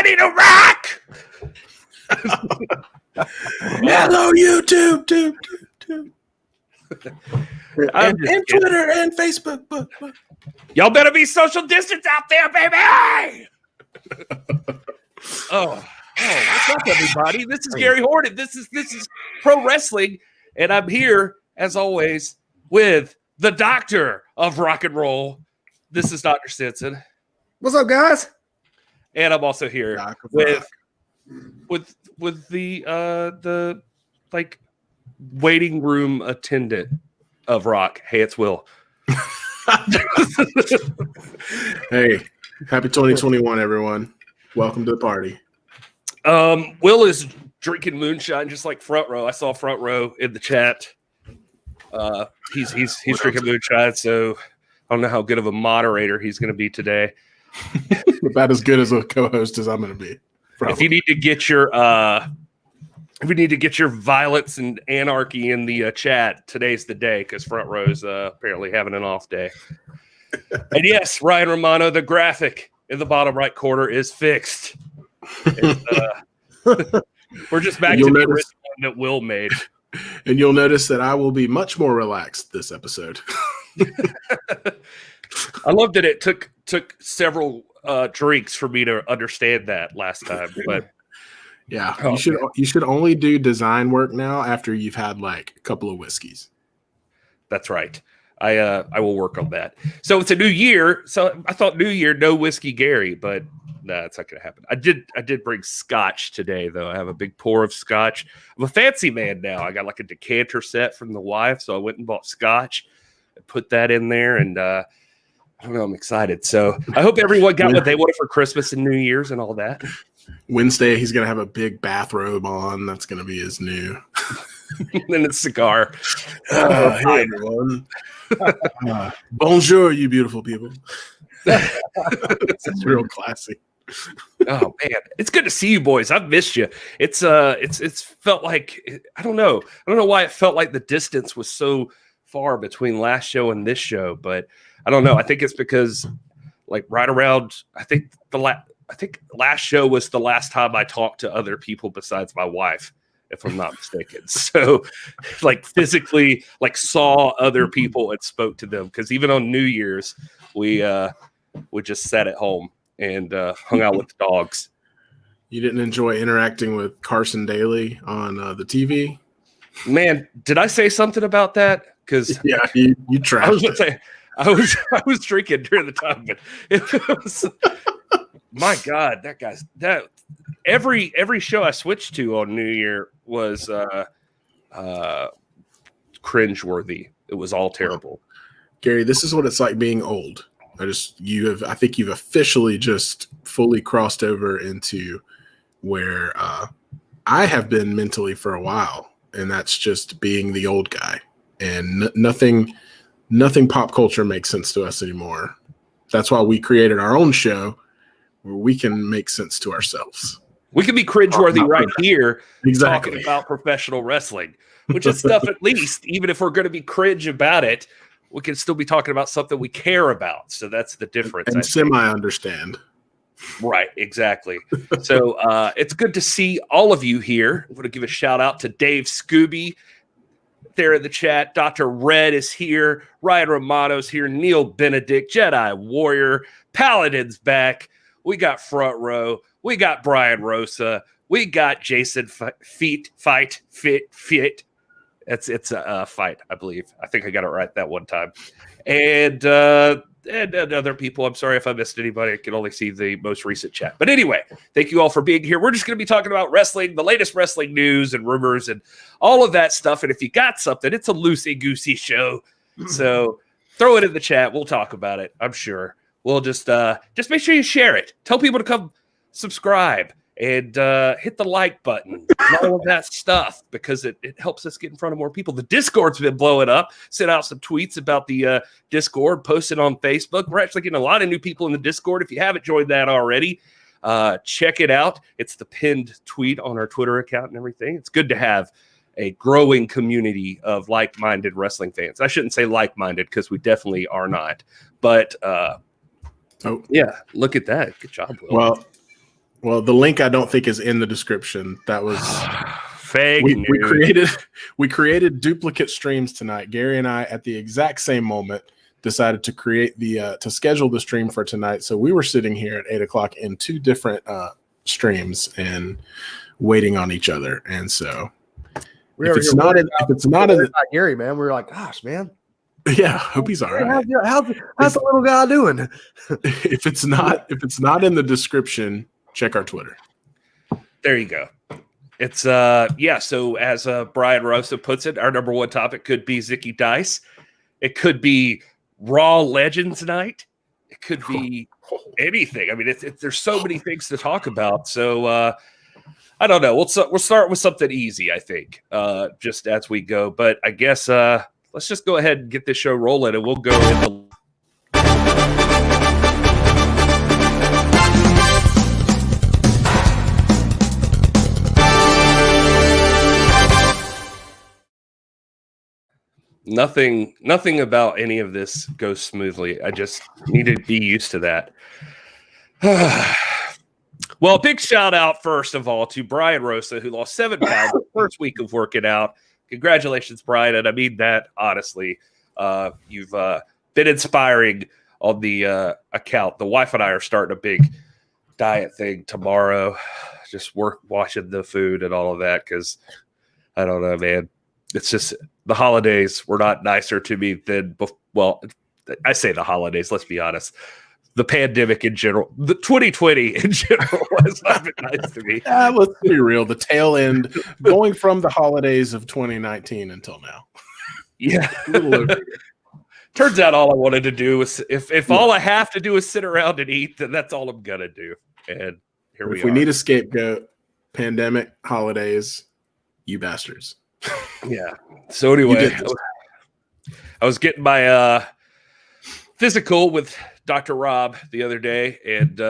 ready to rock. Hello, YouTube, and Twitter and Facebook. Y'all better be social distance out there, baby. Oh, what's up, everybody? This is Gary Hornet. This is Pro Wrestling, and I'm here as always with the Doctor of Rock and Roll. This is Dr. Stinson. What's up, guys? And I'm also here with the like waiting room attendant of Rock. Hey, it's Will. Hey, happy 2021, everyone. Welcome to the party. Will is drinking moonshine just like Front Row. I saw Front Row in the chat. He's drinking moonshine, so I don't know how good of a moderator he's going to be today. About as good as a co-host as I'm going to be. Probably. If you need to get your violence and anarchy in the chat, today's the day because Front Row's apparently having an off day. And yes, Ryan Romano, the graphic in the bottom right corner is fixed. We're just back to the original one that Will made. And you'll notice that I will be much more relaxed this episode. I love that it took several drinks for me to understand that last time, but yeah, you should only do design work now after you've had like a couple of whiskeys. That's right. I will work on that. So it's a new year. So I thought New Year, no whiskey, Gary, but nah, it's not going to happen. I did bring scotch today, though. I have a big pour of scotch. I'm a fancy man now. I got like a decanter set from the wife, so I went and bought scotch and put that in there, and I don't know. I'm excited. So I hope everyone got what they wanted for Christmas and New Year's and all that. Wednesday, he's going to have a big bathrobe on. That's going to be his new. And then a cigar. Hey, everyone. Bonjour, you beautiful people. It's real classy. Oh man, it's good to see you boys. I've missed you. It's felt like I don't know why it felt like the distance was so far between last show and this show, but I don't know. I think it's because like right around I think last show was the last time I talked to other people besides my wife, if I'm not mistaken. So like physically like saw other people and spoke to them, because even on New Year's we just sat at home and hung out with the dogs. You didn't enjoy interacting with Carson Daly on the TV? Man, did I say something about that? Because yeah, you trashed. I was going to say I was drinking during the time, but it was my God, that every show I switched to on New Year was cringeworthy. It was all terrible. Gary, this is what it's like being old. I think you've officially just fully crossed over into where I have been mentally for a while, and that's just being the old guy. And nothing pop culture makes sense to us anymore. That's why we created our own show where we can make sense to ourselves. We can be cringeworthy right here, exactly. Talking about professional wrestling, which is stuff at least, even if we're going to be cringe about it, we can still be talking about something we care about. So that's the difference. And semi-understand. Right, exactly. So it's good to see all of you here. I'm going to give a shout out to Dave Scooby there in the chat. Dr. Red is here. Ryan Romano's here. Neil Benedict, Jedi Warrior. Paladin's back. We got Front Row. We got Brian Rosa. We got Jason Fit. It's a fight, I believe. I think I got it right that one time. And other people. I'm sorry if I missed anybody. I can only see the most recent chat. But anyway, thank you all for being here. We're just going to be talking about wrestling, the latest wrestling news and rumors and all of that stuff. And if you got something, it's a loosey-goosey show. So throw it in the chat. We'll talk about it, I'm sure. We'll just make sure you share it. Tell people to come subscribe and hit the like button and all of that stuff, because it helps us get in front of more people. The Discord's been blowing up. Sent out some tweets about the Discord, posted on Facebook. We're actually getting a lot of new people in the Discord. If you haven't joined that already, check it out. It's the pinned tweet on our Twitter account and everything. It's good to have a growing community of like-minded wrestling fans. I shouldn't say like-minded, because we definitely are not. But yeah, look at that. Good job, Will. Well, Well, the link I don't think is in the description. That was fake we news. we created duplicate streams tonight. Gary and I, at the exact same moment, decided to create to schedule the stream for tonight. So we were sitting here at 8 o'clock in two different streams and waiting on each other. And so if it's not in Gary, man, we were like, gosh, man. Yeah, hope he's all right. How's the little guy doing? If it's not in the description, check our Twitter. There you go. It's so as Brian Rosa puts it, our number one topic could be Zicky Dice. It could be Raw Legends Night. It could be anything. I mean, there's so many things to talk about. So I don't know. We'll start with something easy, I think, just as we go. But I guess let's just go ahead and get this show rolling, and we'll go into. Nothing about any of this goes smoothly. I just need to be used to that. Well, big shout out, first of all, to Brian Rosa, who lost 7 pounds the first week of working out. Congratulations, Brian. And I mean that honestly. You've been inspiring on the account. The wife and I are starting a big diet thing tomorrow. Just watching the food and all of that because I don't know, man. It's just the holidays were not nicer to me than well, I say the holidays, let's be honest. The pandemic in general, the 2020 in general was not been nice to me. Let's be real. The tail end, going from the holidays of 2019 until now. Yeah. Turns out all I wanted to do was, if all I have to do is sit around and eat, then that's all I'm going to do. And here we are. If we need a scapegoat, pandemic, holidays, you bastards. Yeah. So anyway, I was getting my physical with Dr. Rob the other day, and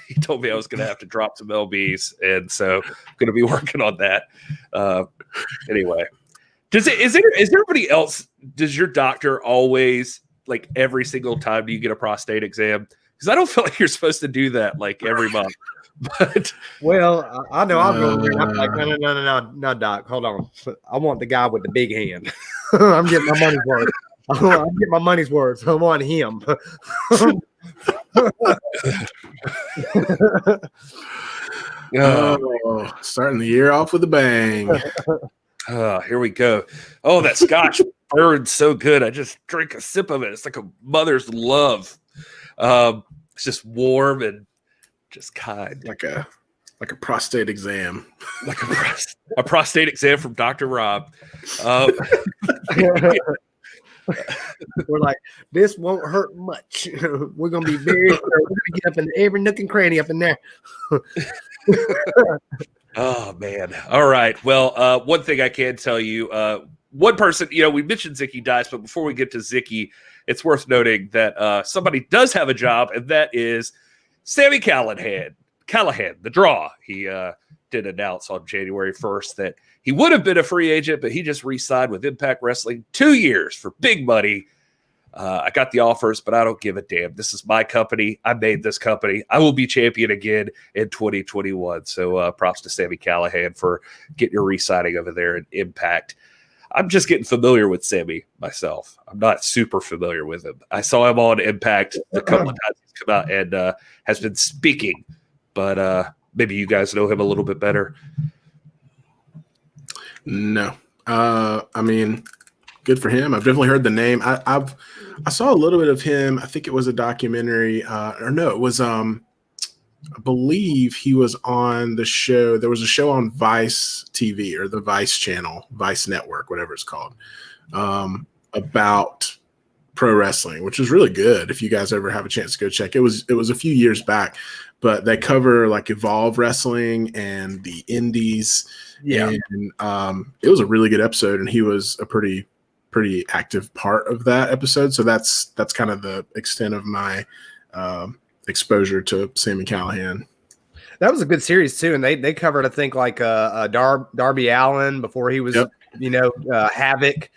he told me I was going to have to drop some lbs, and so I'm going to be working on that. Anyway, is everybody else? Does your doctor always, like, every single time do you get a prostate exam? Because I don't feel like you're supposed to do that like every month. But well, I know I'm going there. I'm like, no, doc, hold on. I want the guy with the big hand. I'm getting my money's worth. I'm getting my money's worth. So I want him. Starting the year off with a bang. Here we go. Oh, that scotch burns so good. I just drink a sip of it. It's like a mother's love. It's just warm and just kind. Like a prostate exam. Like a prostate exam from Dr. Rob. We're like, this won't hurt much. We're gonna be very we're gonna get up in every nook and cranny up in there. Oh man. All right. Well, one thing I can tell you, one person, we mentioned Zicky Dice, but before we get to Zicky, it's worth noting that somebody does have a job, and that is Sami Callihan, the Draw. He did announce on January 1st that he would have been a free agent, but he just re-signed with Impact Wrestling 2 years for big money. I got the offers, but I don't give a damn. This is my company. I made this company. I will be champion again in 2021. So props to Sami Callihan for getting your re-signing over there in Impact. I'm just getting familiar with Sami myself. I'm not super familiar with him. I saw him on Impact a couple of times he's come out and has been speaking, but maybe you guys know him a little bit better. No. I mean, good for him. I've definitely heard the name. I saw a little bit of him. I think it was a documentary, it was I believe he was on the show. There was a show on Vice TV or the Vice channel, Vice Network, whatever it's called, about pro wrestling, which is really good. If you guys ever have a chance to go check, it was a few years back, but they cover like Evolve Wrestling and the Indies. Yeah. And it was a really good episode, and he was a pretty active part of that episode. So that's kind of the extent of my exposure to Sami Callihan. That was a good series too, and they covered, I think, like Darby Allin before he was, Havoc.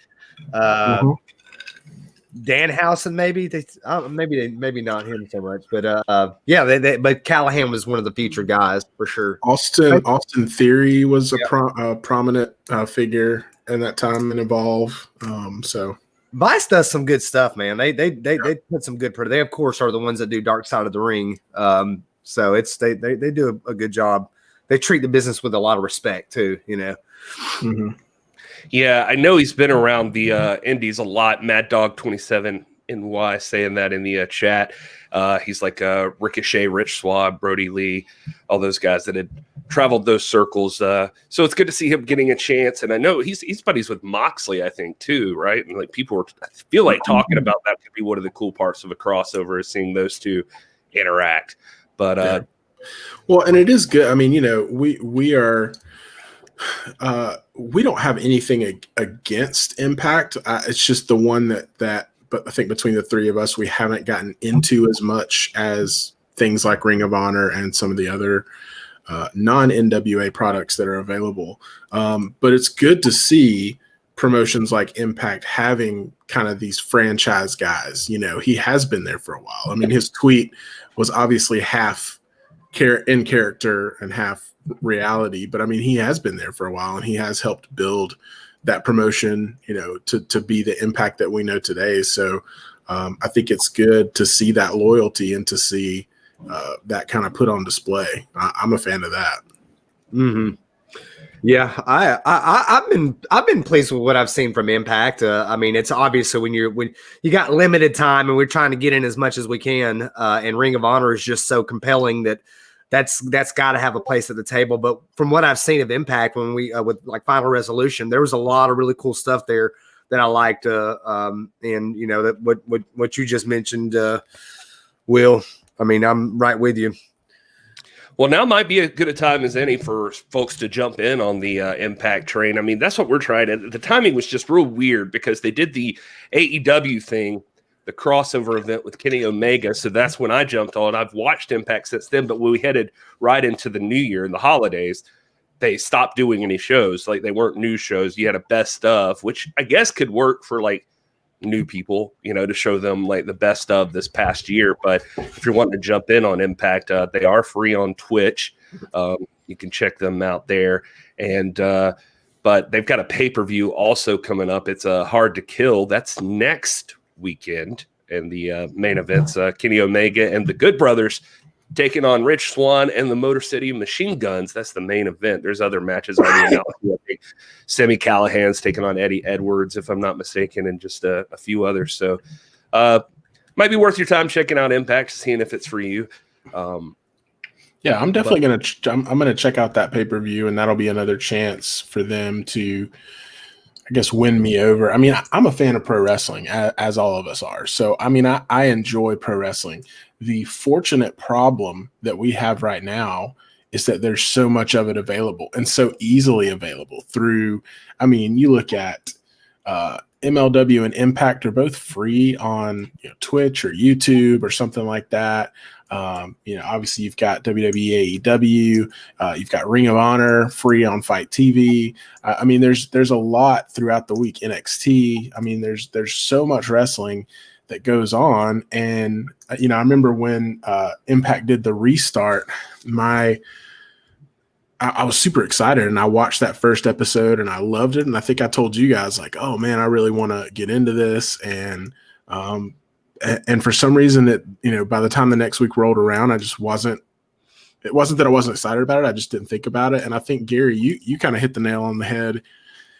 Danhausen, maybe not him so much, but but Callihan was one of the featured guys for sure. Austin Theory was a prominent figure in that time and Evolve. So Vice does some good stuff, man. They put some good. They of course are the ones that do Dark Side of the Ring. So it's they do a good job. They treat the business with a lot of respect too. Mm-hmm. Yeah, I know he's been around the indies a lot. Mad Dog 27 NY saying that in the chat. He's like Ricochet, Rich Swab, Brodie Lee, all those guys that had traveled those circles. So it's good to see him getting a chance. And I know he's buddies with Moxley, I think, too, right? And like people I feel like talking about that could be one of the cool parts of a crossover is seeing those two interact. But well, and it is good. I mean, we are. We don't have anything against Impact. It's just the one that, but I think between the three of us, we haven't gotten into as much as things like Ring of Honor and some of the other non-NWA products that are available. But it's good to see promotions like Impact having kind of these franchise guys. He has been there for a while. I mean, his tweet was obviously half in character and half reality, but I mean, he has been there for a while and he has helped build that promotion, to be the Impact that we know today. So I think it's good to see that loyalty and to see that kind of put on display. I'm a fan of that. Mm-hmm. Yeah, I've been pleased with what I've seen from Impact. I mean, it's obviously when you got limited time and we're trying to get in as much as we can, and Ring of Honor is just so compelling that's got to have a place at the table. But from what I've seen of Impact, when we with like Final Resolution, there was a lot of really cool stuff there that I liked. And that what you just mentioned, Will. I mean, I'm right with you. Well, now might be as good a time as any for folks to jump in on the Impact train. I mean, that's what we're trying to. The timing was just real weird because they did the AEW thing, the crossover event with Kenny Omega. So that's when I jumped on. I've watched Impact since then, but when we headed right into the new year and the holidays, they stopped doing any shows. Like they weren't news shows. You had a best of, which I guess could work for like new people, to show them like the best of this past year. But if you're wanting to jump in on Impact, they are free on Twitch. You can check them out there. And, but they've got a pay-per-view also coming up. It's Hard to Kill. That's next weekend. And the main event's Kenny Omega and the Good Brothers taking on Rich Swann and the Motor City Machine Guns. That's the main event. There's other matches already announced. Sami Callihan's taking on Eddie Edwards, if I'm not mistaken, and just a few others. So might be worth your time checking out Impact, seeing if it's for you. Yeah, I'm definitely going to I'm going to check out that pay-per-view, and that'll be another chance for them to, I guess, win me over. I mean, I'm a fan of pro wrestling, as all of us are. So, I mean, I enjoy pro wrestling. The fortunate problem that we have right now is that there's so much of it available and so easily available through, I mean, you look at MLW and Impact are both free on Twitch or YouTube or something like that. Obviously you've got WWE, AEW, you've got Ring of Honor free on Fight TV. I mean, there's a lot throughout the week. NXT. I mean, there's so much wrestling that goes on. And, I remember when Impact did the restart, I was super excited and I watched that first episode and I loved it. And I think I told you guys like, oh man, I really want to get into this. And for some reason by the time the next week rolled around, it wasn't that I wasn't excited about it. I just didn't think about it. And I think Gary, you kind of hit the nail on the head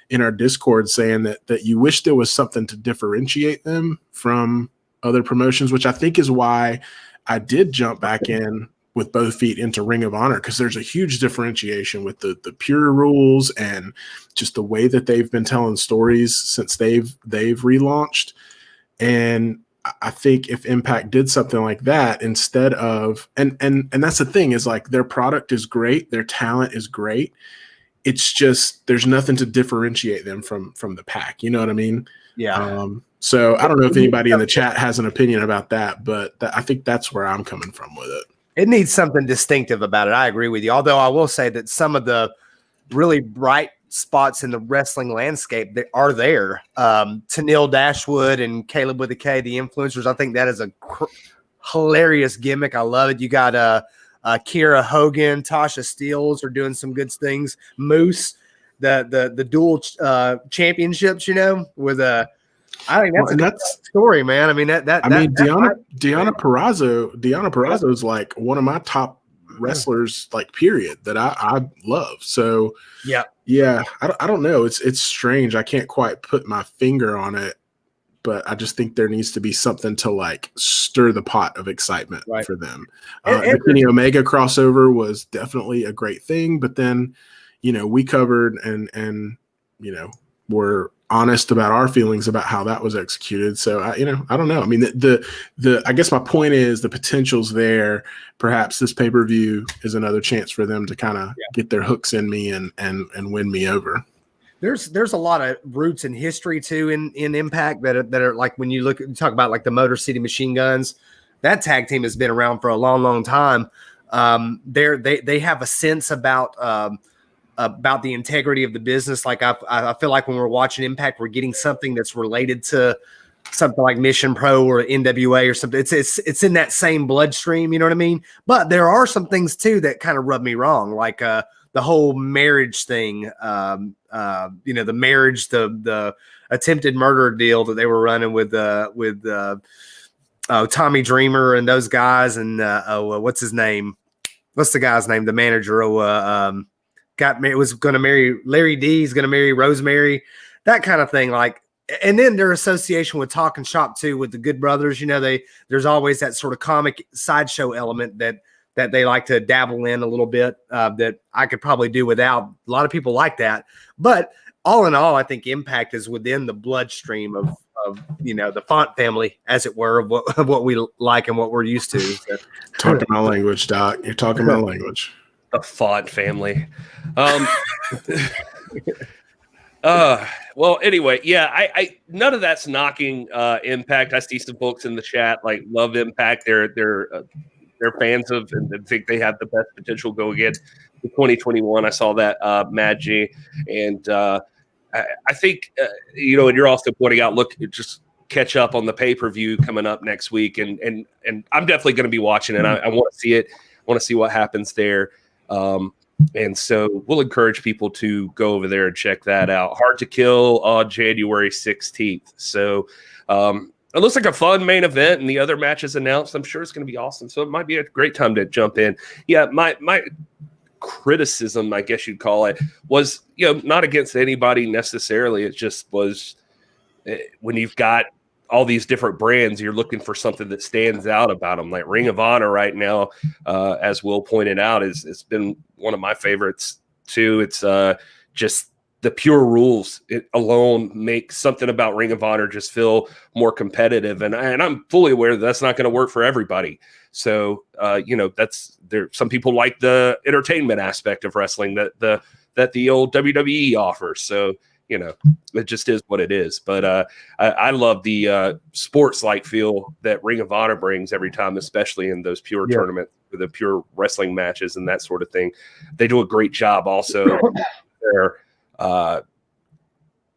in our Discord saying that you wish there was something to differentiate them from other promotions, which I think is why I did jump back in with both feet into Ring of Honor, because there's a huge differentiation with the pure rules and just the way that they've been telling stories since they've relaunched. And I think if Impact did something like that instead of, and that's the thing is like their product is great, their talent is great. It's just there's nothing to differentiate them from the pack. You know what I mean? Yeah. So I don't know if anybody in the chat has an opinion about that, but I think that's where I'm coming from with it. It needs something distinctive about it. I agree with you. Although I will say that some of the really bright spots in the wrestling landscape that are there. Tenille Dashwood and Caleb with a K, the influencers. I think that is a hilarious gimmick. I love it. You got Kira Hogan, Tasha Steeles are doing some good things. Moose, the dual championships, with I think that's a good story, man. I mean Deonna Purrazzo is like one of my top wrestlers, like, period, that I love. So yeah, I don't know. It's strange. I can't quite put my finger on it, but I just think there needs to be something to like stir the pot of excitement for them. The Kenny Omega crossover was definitely a great thing, but then, we covered and we're honest about our feelings about how that was executed. So I don't know. I mean, I guess my point is the potential's there. Perhaps this pay-per-view is another chance for them to kind of get their hooks in me and win me over. There's a lot of roots in history too in Impact that are like, when you talk about like the Motor City Machine Guns, that tag team has been around for a long, long time. They have a sense about the integrity of the business. Like I feel like when we're watching Impact, we're getting something that's related to something like Mission Pro or NWA or something. It's in that same bloodstream, you know what I mean? But there are some things too that kind of rub me wrong, like the whole marriage thing. The marriage, the attempted murder deal that they were running with Tommy Dreamer and those guys, and what's his name? What's the guy's name? The manager. Was going to marry Larry D. He's going to marry Rosemary, that kind of thing. Like, and then their association with Talking Shop too, with the Good Brothers. There's always that sort of comic sideshow element that they like to dabble in a little bit, that I could probably do without. A lot of people like that, but all in all, I think Impact is within the bloodstream of the Font family, as it were, of what we like and what we're used to. So. Talking my language, Doc. You're talking my language. The Font family. Well, anyway, yeah, I none of that's knocking Impact. I see some folks in the chat like love Impact. They're fans of and think they have the best potential going into 2021. I saw that, Mad G, and I think and you're also pointing out, look, just catch up on the pay-per-view coming up next week, and I'm definitely going to be watching it. I want to see it. I want to see what happens there. And so we'll encourage people to go over there and check that out. Hard to Kill on January 16th. So it looks like a fun main event, and the other matches announced. I'm sure it's going to be awesome. So it might be a great time to jump in. Yeah, my criticism, I guess you'd call it, was not against anybody necessarily. It just was when you've got all these different brands, you're looking for something that stands out about them. Like Ring of Honor right now, as Will pointed out, it's been one of my favorites too. It's just the pure rules alone make something about Ring of Honor just feel more competitive. And I'm fully aware that that's not going to work for everybody. So, that's there. Some people like the entertainment aspect of wrestling that the old WWE offers. So, it just is what it is. But I love the sports-like feel that Ring of Honor brings every time, especially in those pure tournaments, the pure wrestling matches and that sort of thing. They do a great job also. Their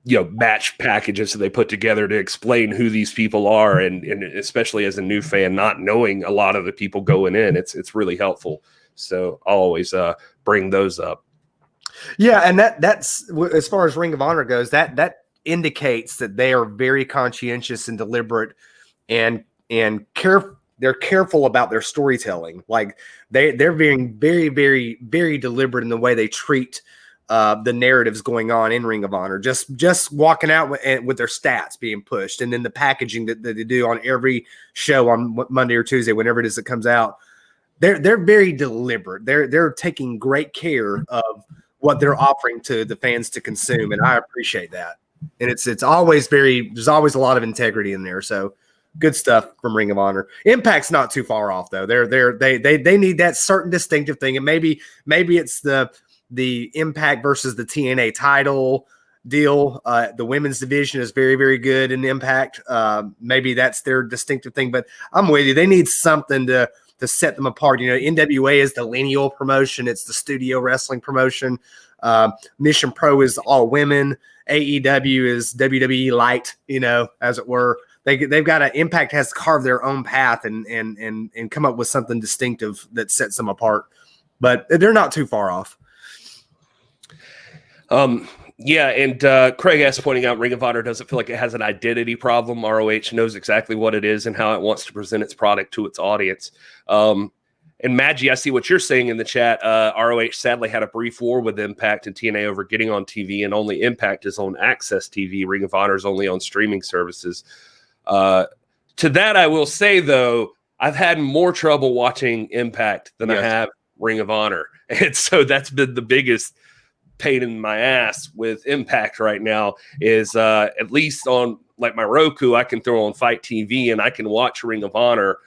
match packages that they put together to explain who these people are, and especially as a new fan, not knowing a lot of the people going in, it's really helpful. So I'll always bring those up. Yeah, and that's as far as Ring of Honor goes, that indicates that they are very conscientious and deliberate, and they're careful about their storytelling. Like they're being very, very, very deliberate in the way they treat the narratives going on in Ring of Honor. Just walking out with their stats being pushed, and then the packaging that they do on every show on Monday or Tuesday, whenever it is it comes out. They're very deliberate. They're taking great care of what they're offering to the fans to consume, and I appreciate that. And it's always there's always a lot of integrity in there. So good stuff from Ring of Honor. Impact's not too far off though. They need that certain distinctive thing, and maybe it's the Impact versus the TNA title deal. The women's division is very, very good in Impact. Maybe that's their distinctive thing, but I'm with you. They need something to set them apart. NWA is the lineal promotion. It's the studio wrestling promotion. Mission Pro is all women. AEW is WWE Light, as it were. They've got Impact has carved their own path and come up with something distinctive that sets them apart. But they're not too far off. Yeah, and Craig S. pointing out Ring of Honor doesn't feel like it has an identity problem. ROH knows exactly what it is and how it wants to present its product to its audience. And Maggie, I see what you're saying in the chat. ROH sadly had a brief war with Impact and TNA over getting on TV, and only Impact is on Access TV. Ring of Honor is only on streaming services. To that, I will say, though, I've had more trouble watching Impact than I have Ring of Honor. And so that's been the biggest pain in my ass with Impact right now is at least on like my Roku, I can throw on Fight TV and I can watch Ring of Honor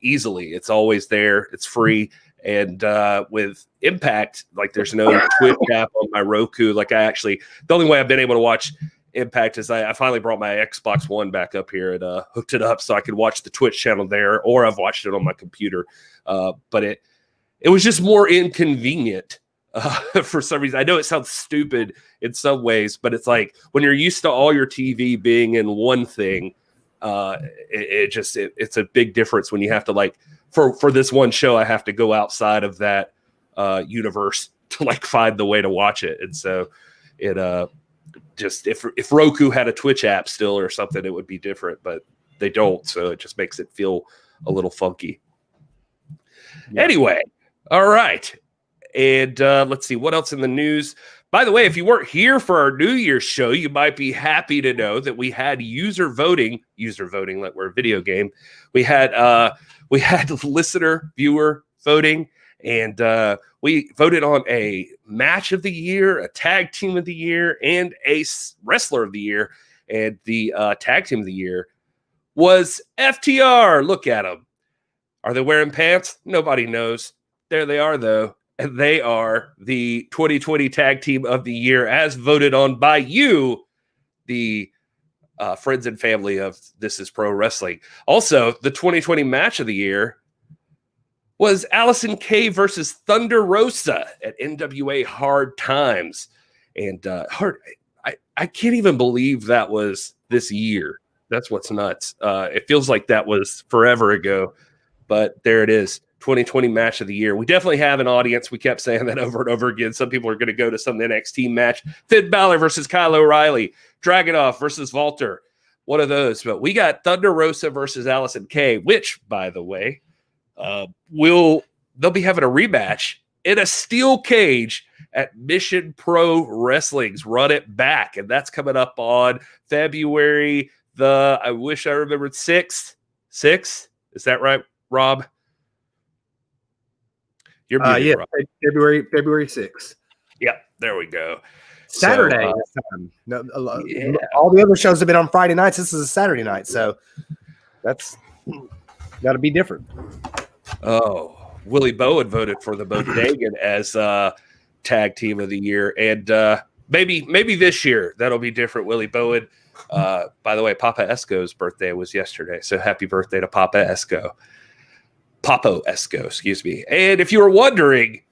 easily. It's always there. It's free. And with Impact, like there's no Twitch app on my Roku. Like the only way I've been able to watch Impact is I finally brought my Xbox One back up here and hooked it up so I could watch the Twitch channel there, or I've watched it on my computer. But it was just more inconvenient for some reason. I know it sounds stupid in some ways, but it's like when you're used to all your TV being in one thing, it's a big difference when you have to like for this one show, I have to go outside of that universe to like find the way to watch it. And so it just if Roku had a Twitch app still or something, it would be different, but they don't. So it just makes it feel a little funky. Yeah. Anyway, all right. And let's see what else in the news. By the way, if you weren't here for our New Year's show, you might be happy to know that we had user voting like we're a video game. We had listener, viewer voting, and we voted on a match of the year, a tag team of the year, and a wrestler of the year. And the tag team of the year was FTR. Look at them. Are they wearing pants? Nobody knows. There they are, though. And they are the 2020 Tag Team of the Year, as voted on by you, the friends and family of This Is Pro Wrestling. Also, the 2020 Match of the Year was Allison Kay versus Thunder Rosa at NWA Hard Times. And I can't even believe that was this year. That's what's nuts. It feels like that was forever ago, but there it is. 2020 Match of the Year. We definitely have an audience. We kept saying that over and over again. Some people are going to go to some NXT match. Finn Balor versus Kyle O'Reilly. Dragunov versus Walter. One of those. But we got Thunder Rosa versus Allison Kay, which, by the way, they'll be having a rematch in a steel cage at Mission Pro Wrestling's Run It Back. And that's coming up on February I wish I remembered 6th. Is that right, Rob? You're muted, Rob. February 6th. Yeah, there we go. Saturday this time. No, all the other shows have been on Friday nights. This is a Saturday night, so that's got to be different. Oh, Willie Bowen voted for the Bodegan as tag team of the year, and maybe this year that'll be different. Willie Bowen. By the way, Papa Esco's birthday was yesterday, so happy birthday to Papa Esco. Papo Esco, excuse me. And if you were wondering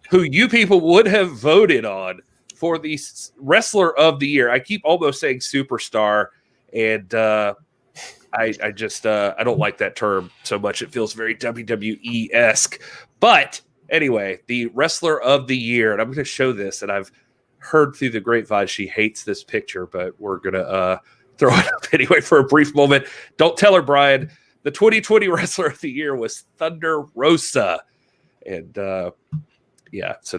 who you people would have voted on for the wrestler of the year, I keep almost saying superstar, and I just I don't like that term so much. It feels very WWE-esque. But anyway, the wrestler of the year, and I'm going to show this, and I've heard through the grapevine she hates this picture, but we're going to throw it up anyway for a brief moment. Don't tell her, Brian. The 2020 Wrestler of the Year was Thunder Rosa. And, so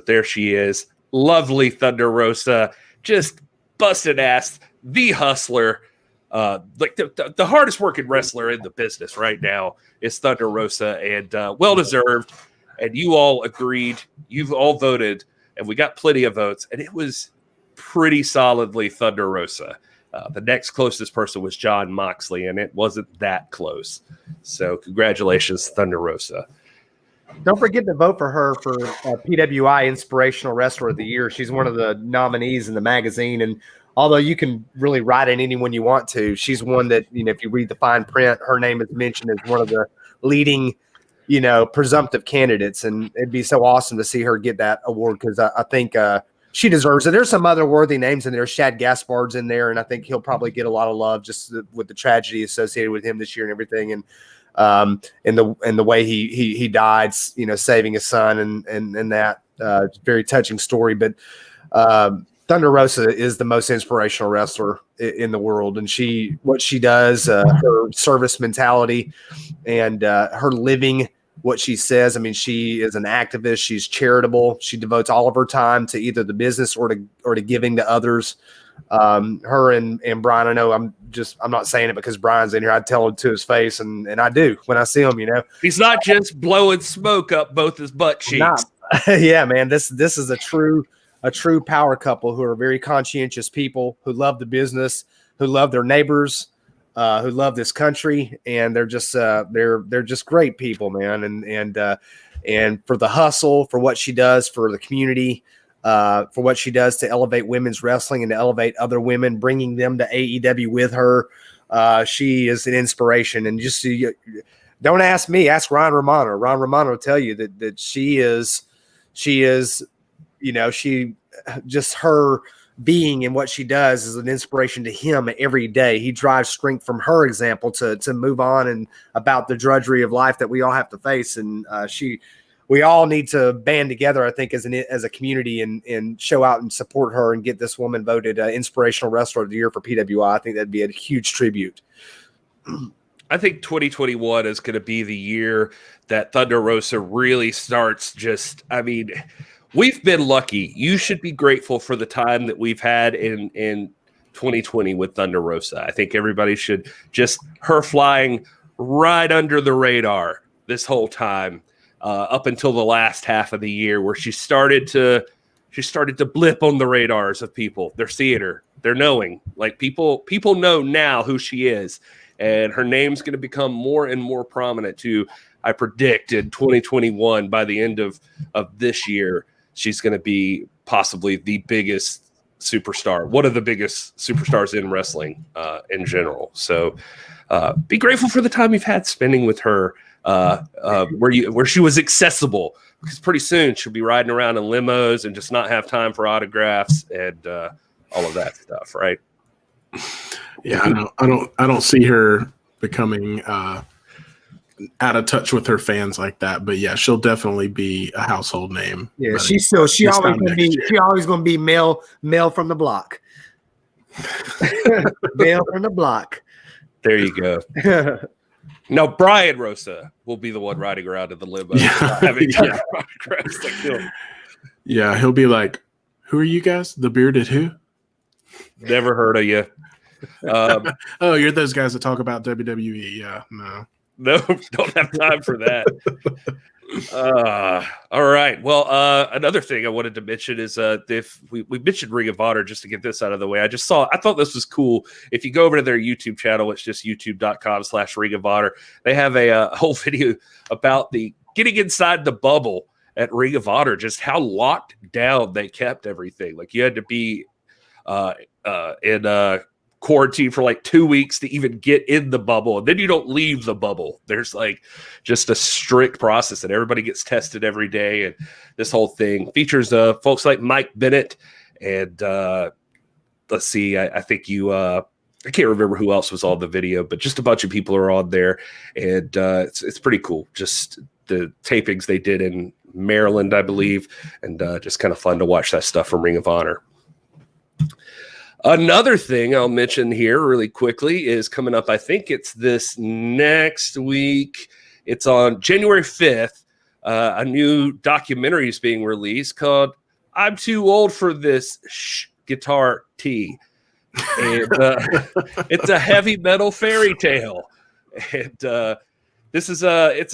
there she is. Lovely Thunder Rosa. Just busted ass. The hustler. Like the hardest working wrestler in the business right now is Thunder Rosa. And well-deserved. And you all agreed. You've all voted. And we got plenty of votes. And it was pretty solidly Thunder Rosa. The next closest person was John Moxley, and it wasn't that close. So congratulations, Thunder Rosa. Don't forget to vote for her for PWI Inspirational Wrestler of the Year. She's one of the nominees in the magazine, and although you can really write in anyone you want to, she's one that, if you read the fine print, her name is mentioned as one of the leading, presumptive candidates, and it'd be so awesome to see her get that award because I think she deserves it. There's some other worthy names in there. Shad Gaspard's in there, and I think he'll probably get a lot of love just with the tragedy associated with him this year and everything. And the way he died, saving his son and that very touching story. But Thunder Rosa is the most inspirational wrestler in the world, and what she does, her service mentality, and her living what she says. I mean, she is an activist. She's charitable. She devotes all of her time to either the business or to giving to others. Her and Brian, I know I'm not saying it because Brian's in here. I tell him to his face, and I do when I see him. He's not just blowing smoke up both his butt cheeks. Yeah, man. This is a true power couple who are very conscientious people who love the business, who love their neighbors, who love this country, and they're just great people, man. And for the hustle, for what she does for the community, for what she does to elevate women's wrestling and to elevate other women, bringing them to AEW with her, she is an inspiration. And just don't ask me, ask Ron Romano. Ron Romano will tell you that she is, just her being and what she does is an inspiration to him every day. He drives strength from her example to move on and about the drudgery of life that we all have to face. And we all need to band together, I think, as a community and show out and support her and get this woman voted Inspirational Wrestler of the Year for PWI. I think that'd be a huge tribute. I think 2021 is going to be the year that Thunder Rosa really starts we've been lucky. You should be grateful for the time that we've had in 2020 with Thunder Rosa. I think everybody should her flying right under the radar this whole time, up until the last half of the year where she started to blip on the radars of people. They're seeing her. They're knowing. Like people know now who she is. And her name's going to become more and more prominent too. I predict in 2021, by the end of this year, she's going to be possibly the biggest superstar, one of the biggest superstars in wrestling in general. So be grateful for the time you've had spending with her, where she was accessible, because pretty soon she'll be riding around in limos and just not have time for autographs and all of that stuff, right? Yeah, I don't see her becoming out of touch with her fans like that. But yeah, she'll definitely be a household name. Yeah, she's always gonna be male from the block. Male from the block. There you go. No, Brian Rosa will be the one riding around in the limo. Yeah, he'll be like, "Who are you guys? The bearded who? Never heard of you." Oh, you're those guys that talk about WWE. Yeah, no, don't have time for that. All right. Well, another thing I wanted to mention is if we mentioned Ring of Honor, just to get this out of the way. I thought this was cool. If you go over to their YouTube channel, it's just youtube.com/Ring of Honor. They have a whole video about the getting inside the bubble at Ring of Honor, just how locked down they kept everything. Like you had to be in quarantine for like 2 weeks to even get in the bubble, and then you don't leave the bubble. There's like just a strict process, and everybody gets tested every day. And this whole thing features folks like Mike Bennett and let's see, I think I can't remember who else was on the video, but just a bunch of people are on there, and it's pretty cool. Just the tapings they did in Maryland, I believe, and just kind of fun to watch that stuff from Ring of Honor. Another thing I'll mention here really quickly is coming up. I think it's this next week. It's on January 5th. A new documentary is being released called "I'm Too Old for This Guitar Tea." And it's a heavy metal fairy tale. And it's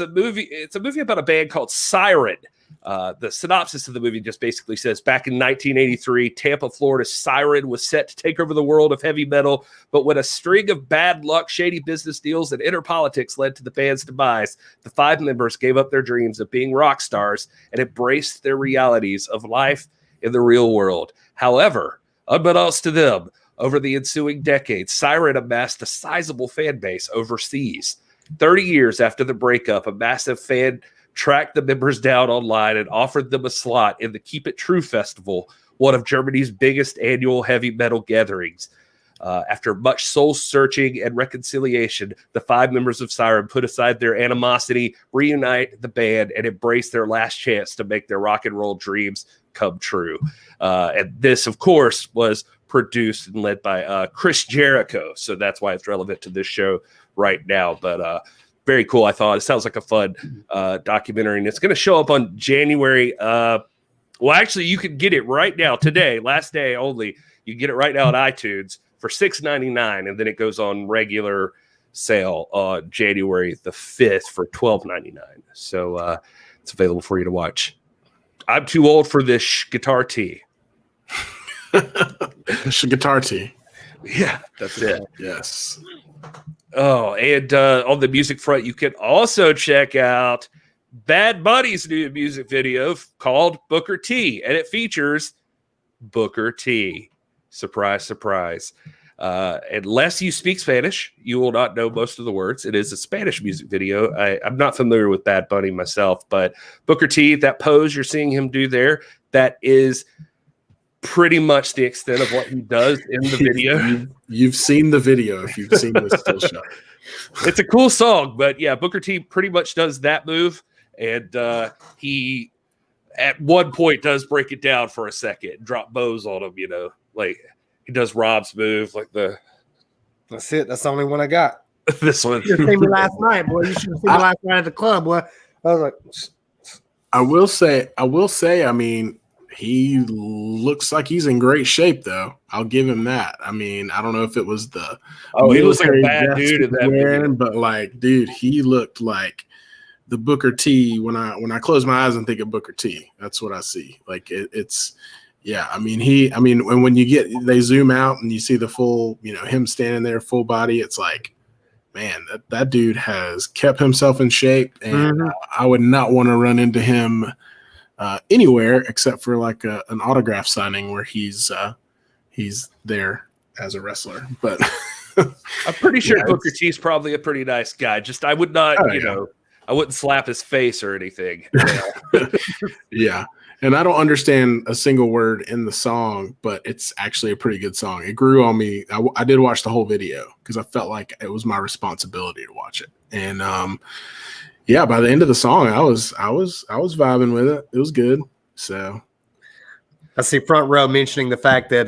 a movie about a band called Siren. The synopsis of the movie just basically says, back in 1983, Tampa, Florida, Siren was set to take over the world of heavy metal, but when a string of bad luck, shady business deals, and inner politics led to the band's demise, the 5 members gave up their dreams of being rock stars and embraced their realities of life in the real world. However, unbeknownst to them, over the ensuing decades, Siren amassed a sizable fan base overseas. 30 years after the breakup, a massive fan tracked the members down online and offered them a slot in the Keep It True Festival, one of Germany's biggest annual heavy metal gatherings. After much soul searching and reconciliation, the 5 members of Siren put aside their animosity, reunite the band, and embrace their last chance to make their rock and roll dreams come true. And this, of course, was produced and led by Chris Jericho. So that's why it's relevant to this show right now. But very cool, I thought. It sounds like a fun documentary. And it's going to show up on January. Well, actually, you can get it right now, today, last day only. You can get it right now on iTunes for $6.99, and then it goes on regular sale on January the 5th for $12.99. So it's available for you to watch. I'm too old for this guitar tee. Guitar tee. Yeah, that's it. Yes. Oh, and on the music front, you can also check out Bad Bunny's new music video called Booker T, and it features Booker T. Surprise, surprise. Unless you speak Spanish, you will not know most of the words. It is a Spanish music video. I'm not familiar with Bad Bunny myself, but Booker T, that pose you're seeing him do there, that is pretty much the extent of what he does in the video. You've seen the video if you've seen the still shot. It's a cool song, but yeah, Booker T pretty much does that move, and he at one point does break it down for a second, drop bows on him, like he does Rob's move, like the. That's it. That's the only one I got. This one. You should have seen me last night, boy. You should have seen me last night at the club, boy. I was like, I will say, I mean, he looks like he's in great shape, though. I'll give him that. I mean, I don't know if it was the he looks like a bad dude in that video. But like, dude, he looked like the Booker T. When I close my eyes and think of Booker T, that's what I see. Like it's. Yeah, I mean, when they zoom out and you see the full, him standing there full body, it's like, man, that dude has kept himself in shape, and I would not want to run into him anywhere except for like an autograph signing where he's there as a wrestler. But I'm pretty sure Booker T is probably a pretty nice guy. Just I would not, I wouldn't slap his face or anything. Yeah. And I don't understand a single word in the song, but it's actually a pretty good song. It grew on me. I did watch the whole video because I felt like it was my responsibility to watch it. And by the end of the song, I was vibing with it. It was good. So I see Front Row mentioning the fact that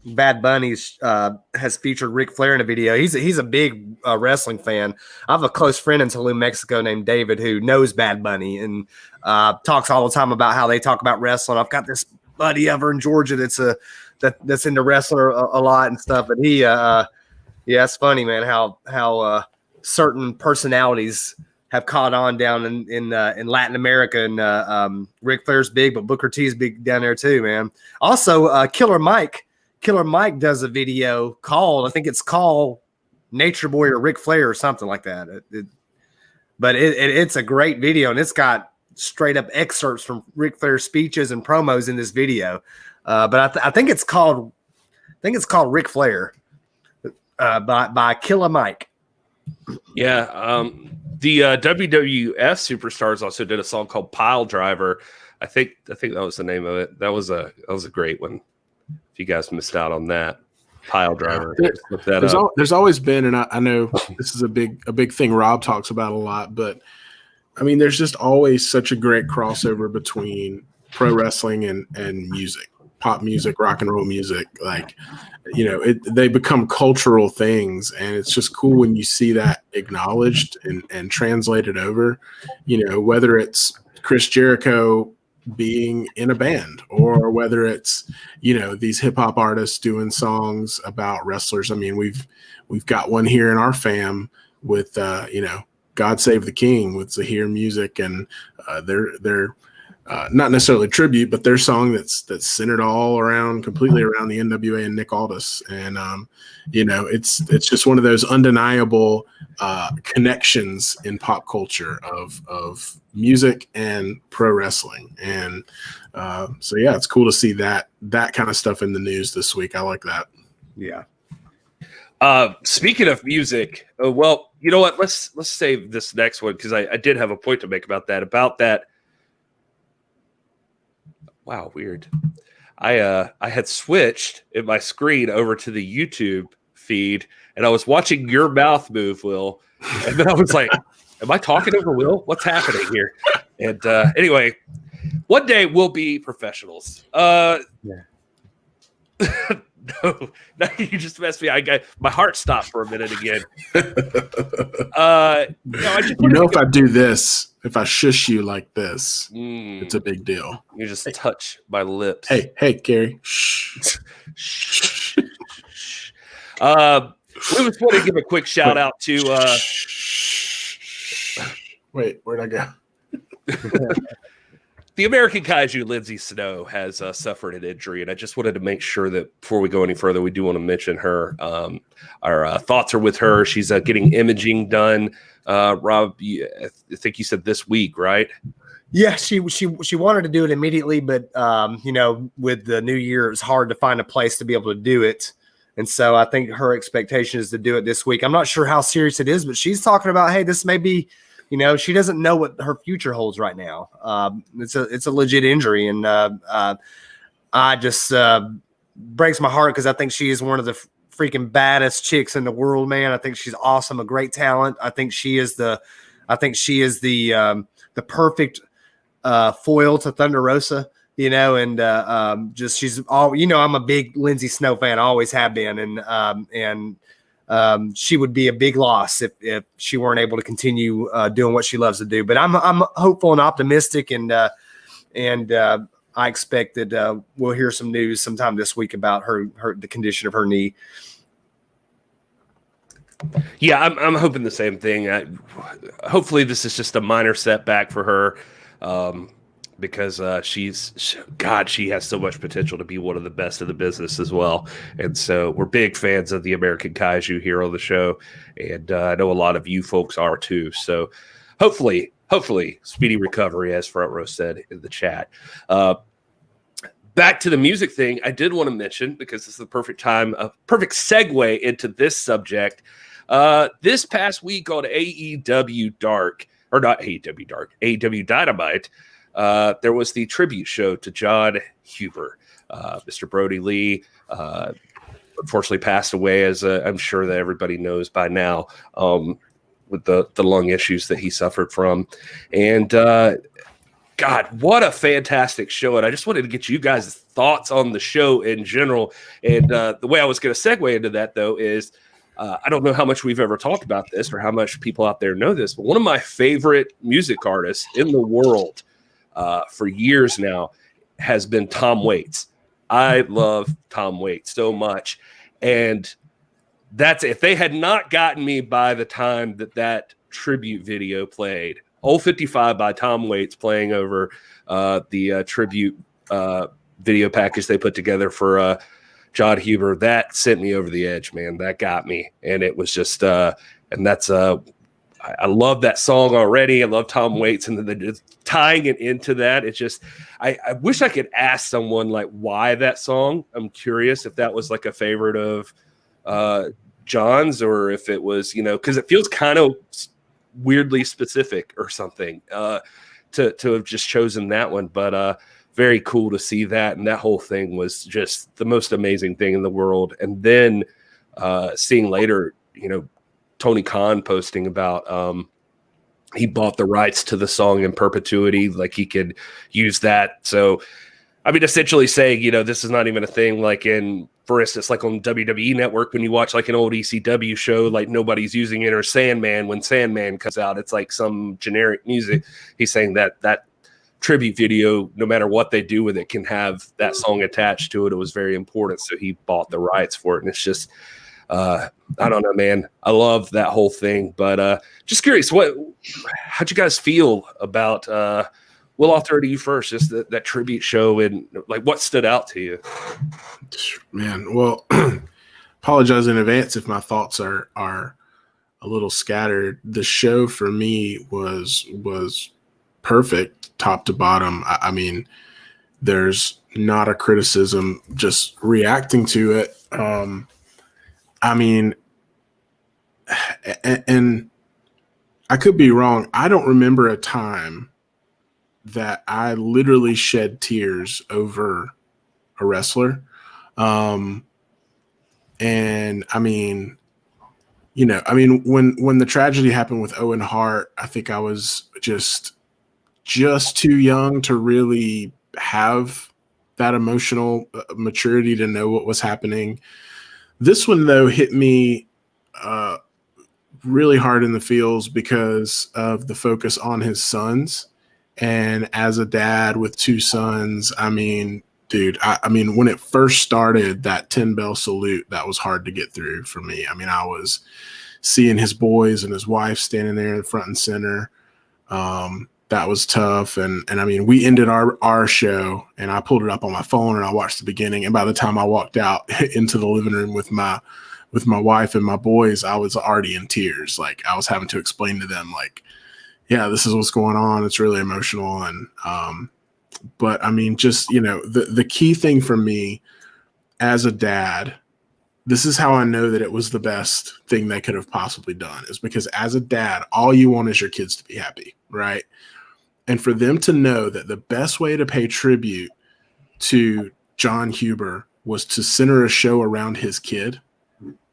Bad Bunny's has featured Ric Flair in a video. He's a big wrestling fan. I have a close friend in Tulum, Mexico named David who knows Bad Bunny and talks all the time about how they talk about wrestling. I've got this buddy over in Georgia that's into wrestling a lot and stuff. And he, it's funny, man, how certain personalities have caught on down in Latin America, and Ric Flair's big, but Booker T's big down there too, man. Also, Killer Mike does a video called, I think it's called Nature Boy or Ric Flair or something like that. But it's a great video, and it's got straight up excerpts from Ric Flair's speeches and promos in this video. But I think it's called Ric Flair by Killer Mike. Yeah. The WWF Superstars also did a song called Pile Driver. I think that was the name of it. That was a great one. If you guys missed out on that, Pile Driver. There's always been, and I know this is a big thing Rob talks about a lot, but I mean, there's just always such a great crossover between pro wrestling and music, pop music, rock and roll music. Like, they become cultural things, and it's just cool when you see that acknowledged and translated over, whether it's Chris Jericho being in a band or whether it's, these hip hop artists doing songs about wrestlers. I mean, we've got one here in our fam with, God Save the King with Zahir Music, and they're not necessarily tribute, but their song that's centered all completely around the NWA and Nick Aldis. And, it's just one of those undeniable connections in pop culture of music and pro wrestling. And it's cool to see that kind of stuff in the news this week. I like that. Yeah. Speaking of music, well, you know what? Let's save this next one because I did have a point to make about that. Wow, weird. I had switched in my screen over to the YouTube feed, and I was watching your mouth move, Will, and then I was like, "Am I talking over Will? What's happening here?" And anyway, one day we'll be professionals. No, you just messed me. My heart stopped for a minute again. If I do this, if I shush you like this, it's a big deal. You just touch my lips. Hey, Gary. Shh. We just want to give a quick shout out to. Wait, where'd I go? The American Kaiju, Lindsay Snow, has suffered an injury, and I just wanted to make sure that before we go any further, we do want to mention her. Our thoughts are with her. She's getting imaging done. Rob, I think you said this week, right? Yeah, she wanted to do it immediately, but with the new year, it's hard to find a place to be able to do it. And so I think her expectation is to do it this week. I'm not sure how serious it is, but she's talking about, hey, this may be. She doesn't know what her future holds right now. It's a legit injury, and I just breaks my heart because I think she is one of the freaking baddest chicks in the world, man. I think she's awesome, a great talent. I think she is the perfect foil to Thunder Rosa. Just she's all. I'm a big Lindsay Snow fan. I always have been, and she would be a big loss if she weren't able to continue doing what she loves to do. But I'm hopeful and optimistic, and I expect that we'll hear some news sometime this week about the condition of her knee. Yeah, I'm hoping the same thing. Hopefully, this is just a minor setback for her. Because she has so much potential to be one of the best in the business as well. And so we're big fans of the American Kaiju here on the show. And I know a lot of you folks are too. So hopefully speedy recovery, as Front Row said in the chat. Back to the music thing, I did want to mention, because this is the perfect time, a perfect segue into this subject. This past week on AEW Dark, or not AEW Dark, AEW Dynamite, there was the tribute show to John Huber. Mr. Brodie Lee unfortunately passed away, as I'm sure that everybody knows by now, with the lung issues that he suffered from. And God, what a fantastic show. And I just wanted to get you guys' thoughts on the show in general. And the way I was going to segue into that, though, is I don't know how much we've ever talked about this or how much people out there know this, but one of my favorite music artists in the world for years now has been Tom Waits. I love Tom Waits so much. And that's if they had not gotten me by the time that tribute video played, Old 55 by Tom Waits playing over the tribute video package they put together for John Huber, that sent me over the edge, man. That got me. And it was just, and that's, I love that song already. I love Tom Waits, and then tying it into that. It's just, I wish I could ask someone like why that song. I'm curious if that was like a favorite of John's, or if it was, because it feels kind of weirdly specific or something to have just chosen that one. But very cool to see that, and that whole thing was just the most amazing thing in the world. And then seeing later, Tony Khan posting about he bought the rights to the song in perpetuity, like he could use that. So, I mean, essentially saying, this is not even a thing like for instance, like on WWE Network, when you watch like an old ECW show, like nobody's using it, or Sandman, when Sandman comes out, it's like some generic music. He's saying that tribute video, no matter what they do with it, can have that song attached to it. It was very important. So he bought the rights for it. And it's just, I don't know, man. I love that whole thing, but just curious, how'd you guys feel about? Will, I'll throw to you first. Just that tribute show, and like what stood out to you, man. Well, apologize in advance if my thoughts are a little scattered. The show for me was perfect, top to bottom. I mean, there's not a criticism. Just reacting to it. I mean, and I could be wrong. I don't remember a time that I literally shed tears over a wrestler. And I mean, when the tragedy happened with Owen Hart, I think I was just too young to really have that emotional maturity to know what was happening. This one, though, hit me really hard in the feels because of the focus on his sons. And as a dad with two sons, I mean, dude, I mean, when it first started, that 10-bell salute, that was hard to get through for me. I mean, I was seeing his boys and his wife standing there in front and center. That was tough. And I mean, we ended our show, and I pulled it up on my phone and I watched the beginning. And by the time I walked out into the living room with my wife and my boys, I was already in tears. Like, I was having to explain to them, like, yeah, this is what's going on. It's really emotional. And, but I mean, just, the key thing for me as a dad, this is how I know that it was the best thing they could have possibly done, is because as a dad, all you want is your kids to be happy, right? And for them to know that the best way to pay tribute to John Huber was to center a show around his kid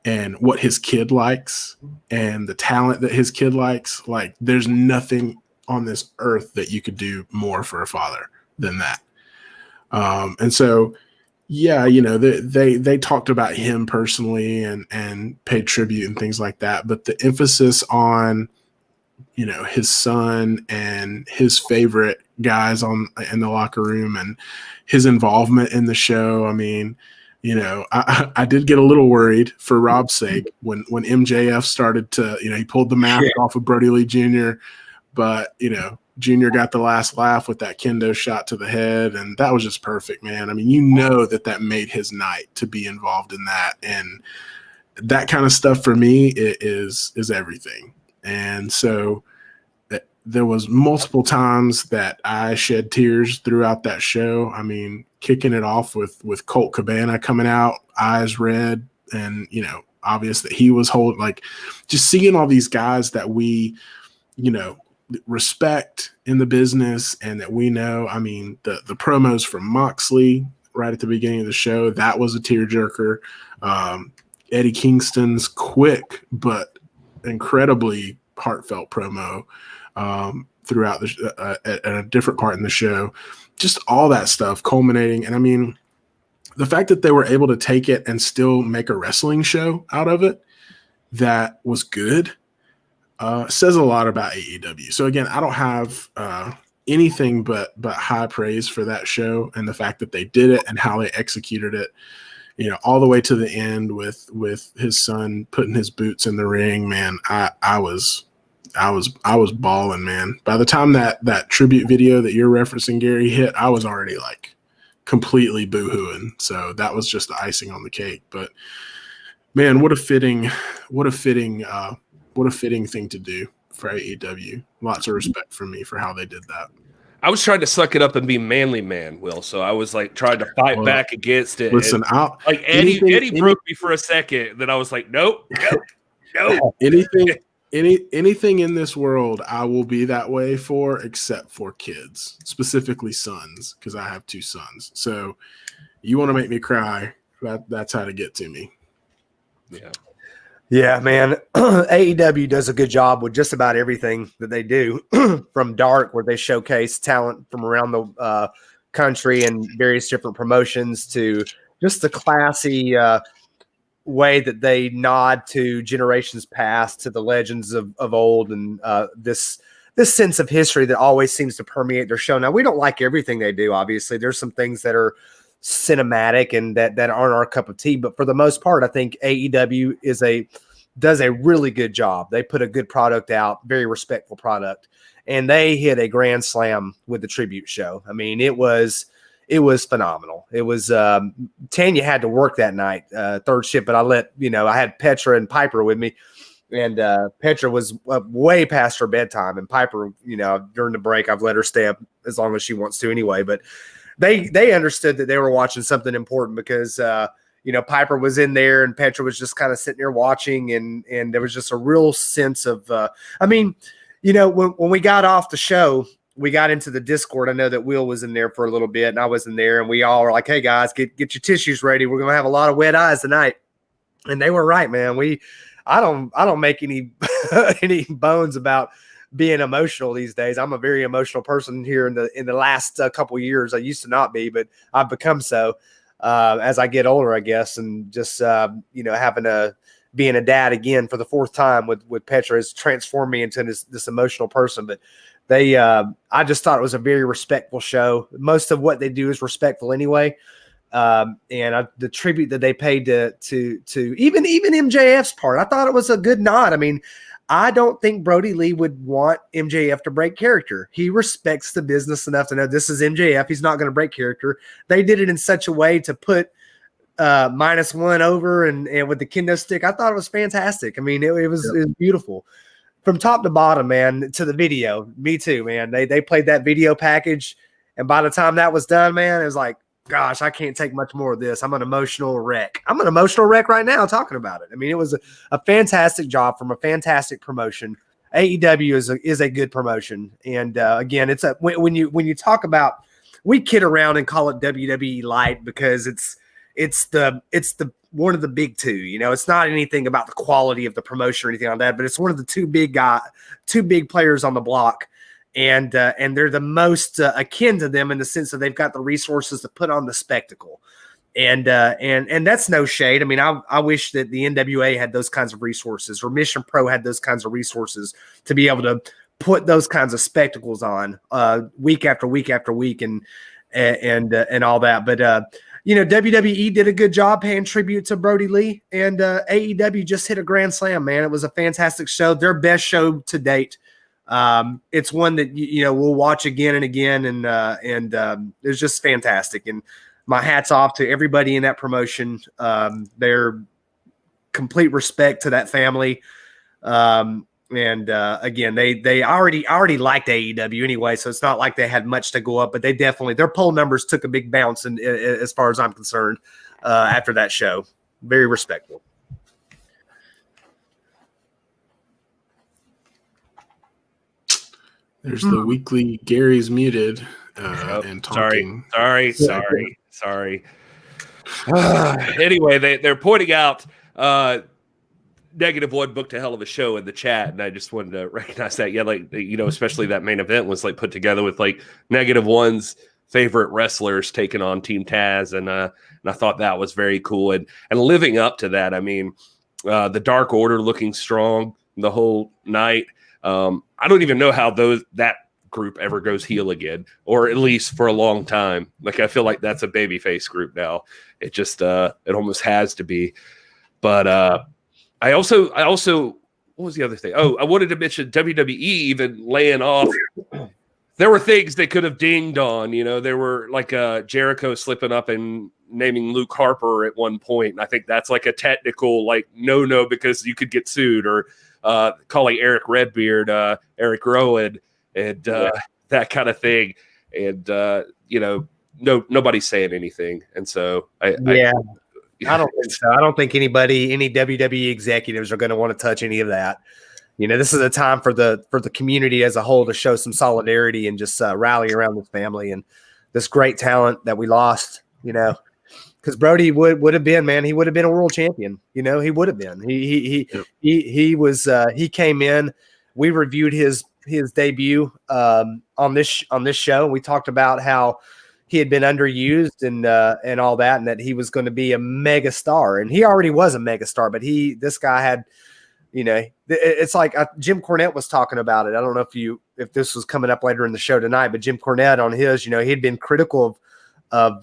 and what his kid likes and the talent that his kid likes, like, there's nothing on this earth that you could do more for a father than that. And so, yeah, they talked about him personally and paid tribute and things like that. But the emphasis on, his son and his favorite guys in the locker room and his involvement in the show. I mean, I did get a little worried for Rob's sake when MJF started to, he pulled the mask off of Brodie Lee Jr., but, Jr. got the last laugh with that kendo shot to the head, and that was just perfect, man. I mean, that made his night to be involved in that, and that kind of stuff for me is everything. And so there was multiple times that I shed tears throughout that show. I mean, kicking it off with Colt Cabana coming out, eyes red, and obvious that he was holding, like, just seeing all these guys that we, respect in the business and that we know. I mean, the promos from Moxley right at the beginning of the show, that was a tearjerker. Eddie Kingston's quick but incredibly heartfelt promo throughout at a different part in the show, just all that stuff culminating. And I mean, the fact that they were able to take it and still make a wrestling show out of it that was good says a lot about AEW. So again, I don't have anything but high praise for that show and the fact that they did it and how they executed it, all the way to the end with his son putting his boots in the ring. Man, I was balling, man. By the time that tribute video that you're referencing, Gary, hit, I was already like completely boo-hooing. So that was just the icing on the cake. But man, what a fitting thing to do for AEW. Lots of respect from me for how they did that. I was trying to suck it up and be manly man, Will. So I was like trying to fight back against it. Listen, like Eddie broke me for a second. Then I was like, nope. Anything in this world, I will be that way for, except for kids, specifically sons, because I have two sons. So you want to make me cry, that's how to get to me. Yeah. Yeah, man. AEW does a good job with just about everything that they do, from Dark, where they showcase talent from around the country and various different promotions, to just the classy way that they nod to generations past, to the legends of old, and this sense of history that always seems to permeate their show. Now, we don't like everything they do, obviously. There's some things that are cinematic and that aren't our cup of tea, but for the most part, I think AEW does a really good job. They put a good product out, very respectful product, and they hit a grand slam with the tribute show. I mean, it was phenomenal. It was Tanya had to work that night, third shift, but I had Petra and Piper with me, and Petra was way past her bedtime, and Piper, during the break, I've let her stay up as long as she wants to anyway, but they understood that they were watching something important, because Piper was in there and Petra was just kind of sitting there watching, and there was just a real sense of when we got off the show, we got into the Discord. I know that Will was in there for a little bit, and I was in there, and we all were like, "Hey guys, get your tissues ready. We're gonna have a lot of wet eyes tonight." And they were right, man. I don't make any any bones about being emotional these days. I'm a very emotional person here in the last couple of years. I used to not be, but I've become so as I get older, I guess, and just being a dad again for the fourth time with Petra has transformed me into this emotional person. But I just thought it was a very respectful show. Most of what they do is respectful anyway. The tribute that they paid to even MJF's part, I thought it was a good nod. I mean, I don't think Brodie Lee would want MJF to break character. He respects the business enough to know this is MJF. He's not going to break character. They did it in such a way to put -1 over and with the kendo stick. I thought it was fantastic. I mean, it was beautiful from top to bottom, man, to the video. Me too, man. They played that video package, and by the time that was done, man, it was like, gosh, I can't take much more of this. I'm an emotional wreck. I'm an emotional wreck right now talking about it. I mean, it was a fantastic job from a fantastic promotion. AEW is a good promotion. And again, it's when you talk about, we kid around and call it WWE Light because it's the one of the big two. You know, it's not anything about the quality of the promotion or anything like that, but it's one of the two big players on the block. And they're the most akin to them in the sense that they've got the resources to put on the spectacle, and that's no shade. I mean, I wish that the NWA had those kinds of resources, or Mission Pro had those kinds of resources to be able to put those kinds of spectacles on week after week after week, and all that. But WWE did a good job paying tribute to Brodie Lee, and AEW just hit a grand slam, man. It was a fantastic show, their best show to date. It's one that we'll watch again and again, and it was just fantastic. And my hat's off to everybody in that promotion. Their complete respect to that family. Again, they already liked AEW anyway, so it's not like they had much to go up. But their poll numbers took a big bounce, as far as I'm concerned, after that show. Very respectful. There's the weekly Gary's muted and talking. Sorry. Anyway, they're pointing out -1 booked a hell of a show in the chat, and I just wanted to recognize that. Yeah, especially that main event was put together with -1's favorite wrestlers taking on Team Taz, and I thought that was very cool. And living up to that, I mean, the Dark Order looking strong the whole night. I don't even know how that group ever goes heel again, or at least for a long time. I feel like that's a babyface group now. It just it almost has to be. But I also what was the other thing? Oh, I wanted to mention WWE even laying off. There were things they could have dinged on. There were Jericho slipping up and naming Luke Harper at one point, and I think that's a technical no because you could get sued, or calling Eric Redbeard Eric Rowan, and that kind of thing. And nobody's saying anything, and so I don't think so. I don't think any WWE executives are going to want to touch any of that. This is a time for the community as a whole to show some solidarity and just rally around this family and this great talent that we lost. Because Brodie would have been, man, he would have been a world champion. He would have been. He was. He came in. We reviewed his debut on this show. We talked about how he had been underused and all that, and that he was going to be a mega star, and he already was a mega star. But this guy had, it's like Jim Cornette was talking about it. I don't know if this was coming up later in the show tonight, but Jim Cornette on his, he had been critical of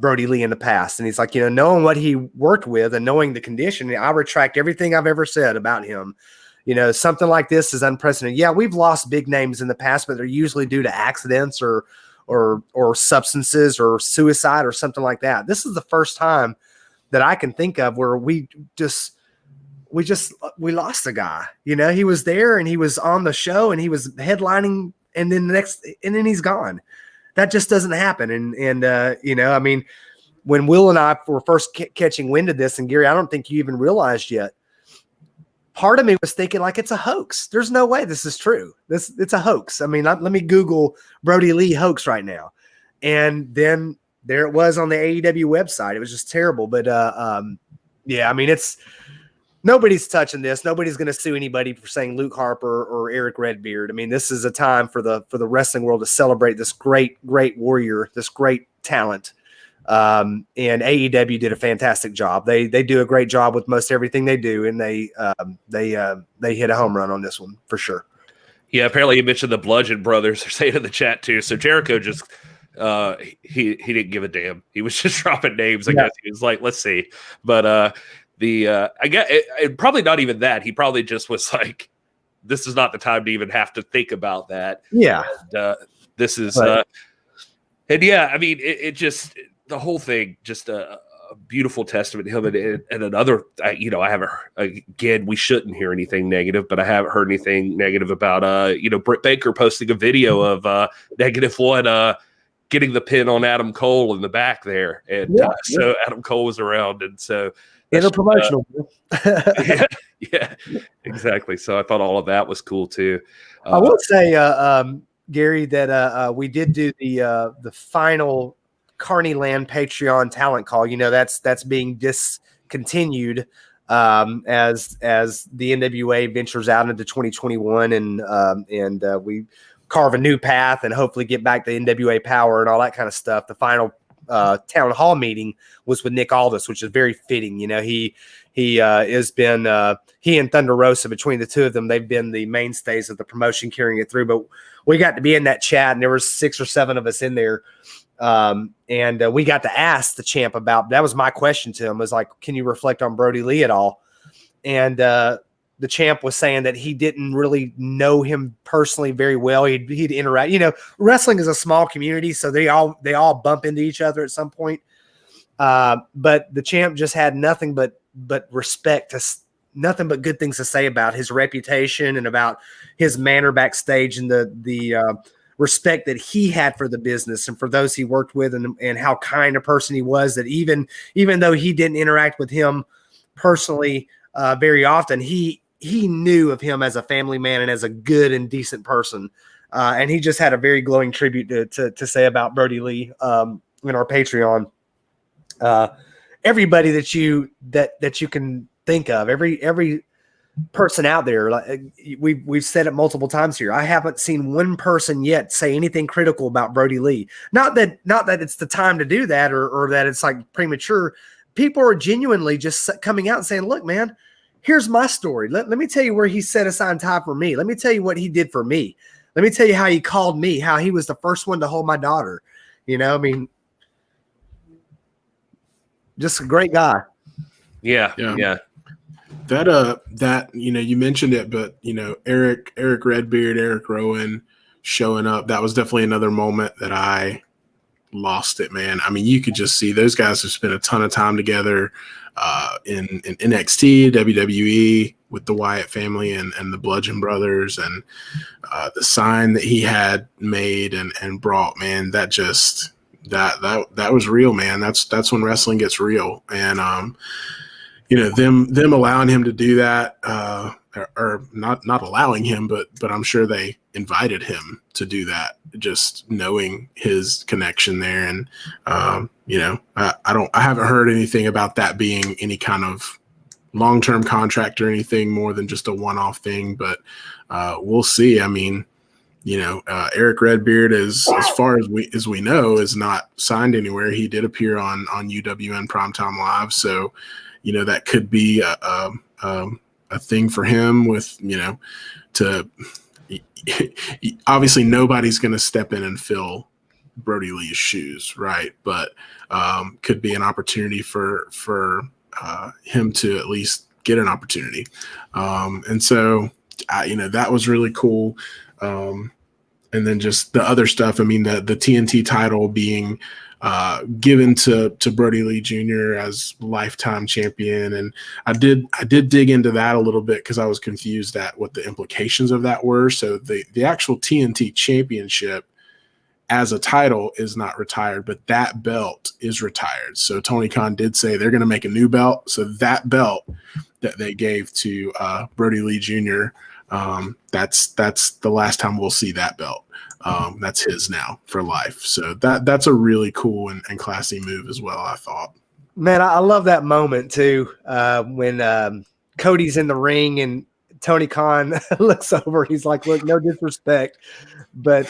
Brodie Lee in the past. And he's like, knowing what he worked with and knowing the condition, I retract everything I've ever said about him. Something like this is unprecedented. Yeah, we've lost big names in the past, but they're usually due to accidents or substances or suicide or something like that. This is the first time that I can think of where we lost a guy. He was there and he was on the show and he was headlining, and then he's gone. That just doesn't happen. And I mean, when Will and I were first catching wind of this, and Gary, I don't think you even realized yet, part of me was thinking like it's a hoax. There's no way this is true. It's a hoax. I mean, let me Google Brodie Lee hoax right now. And then there it was on the AEW website. It was just terrible. But yeah, I mean, nobody's touching this. Nobody's going to sue anybody for saying Luke Harper or Eric Redbeard. I mean, this is a time for the wrestling world to celebrate this great warrior, this great talent. And AEW did a fantastic job. They do a great job with most everything they do, and they hit a home run on this one for sure. Yeah, apparently you mentioned the Bludgeon Brothers are saying in the chat too. So Jericho just he didn't give a damn. He was just dropping names. I guess he was like, let's see. But I guess it probably not even that. He probably just was like, this is not the time to even have to think about that. Yeah, and, this is and yeah, I mean, it just. The whole thing, just a beautiful testament to him. And another, I haven't, again, we shouldn't hear anything negative, but I haven't heard anything negative about, Britt Baker posting a video of -1 getting the pin on Adam Cole in the back there. And so Adam Cole was around. And so interpromotional. Yeah, exactly. So I thought all of that was cool too. I will say, Gary, that we did do the final Carney Land Patreon talent call. That's being discontinued as the NWA ventures out into 2021 and we carve a new path and hopefully get back to NWA power and all that kind of stuff. The final town hall meeting was with Nick Aldis, which is very fitting. He has been he and Thunder Rosa, between the two of them, they've been the mainstays of the promotion carrying it through. But we got to be in that chat, and there was 6 or 7 of us in there. And we got to ask the champ about, that was my question to him, was like, can you reflect on Brodie Lee at all? And the champ was saying that he didn't really know him personally very well. He'd interact, wrestling is a small community, so they all bump into each other at some point. But the champ just had nothing but respect, nothing but good things to say about his reputation and about his manner backstage and the respect that he had for the business and for those he worked with, and how kind a person he was, that even though he didn't interact with him personally very often, he knew of him as a family man and as a good and decent person. And he just had a very glowing tribute to say about Brodie Lee in our Patreon. Everybody that you can think of, every person out there, like we've said it multiple times here, I haven't seen one person yet say anything critical about Brodie Lee. Not that it's the time to do that or that it's like premature. People are genuinely just coming out and saying, look, man, here's my story. Let me tell you where he set aside time for me. Let me tell you what he did for me. Let me tell you how he called me, how he was the first one to hold my daughter. I mean, just a great guy. Yeah. That you mentioned it, but Eric Redbeard, Eric Rowan showing up, that was definitely another moment that I lost it, man. I mean, you could just see those guys have spent a ton of time together in NXT, WWE, with the Wyatt family and the Bludgeon Brothers, and the sign that he had made and brought, man, that just that was real, man. That's when wrestling gets real. And them allowing him to do that, or not allowing him, but I'm sure they invited him to do that, just knowing his connection there. And I haven't heard anything about that being any kind of long-term contract or anything more than just a one-off thing, but we'll see. I mean, Eric Redbeard, as far as we know, is not signed anywhere. He did appear on UWN Primetime Live, so that could be a thing for him. With to obviously nobody's going to step in and fill Brodie Lee's shoes, right? But could be an opportunity for him to at least get an opportunity, and so that was really cool. And then just the other stuff. I mean, the TNT title being given to Brodie Lee Jr. as lifetime champion, and I did dig into that a little bit because I was confused at what the implications of that were. So the actual TNT championship as a title is not retired, but that belt is retired. So Tony Khan did say they're going to make a new belt, so that belt that they gave to Brodie Lee Jr. That's the last time we'll see that belt. That's his now for life. So that's a really cool and classy move as well, I thought. Man, I love that moment too, when Cody's in the ring and Tony Khan looks over. He's like, "Look, no disrespect, but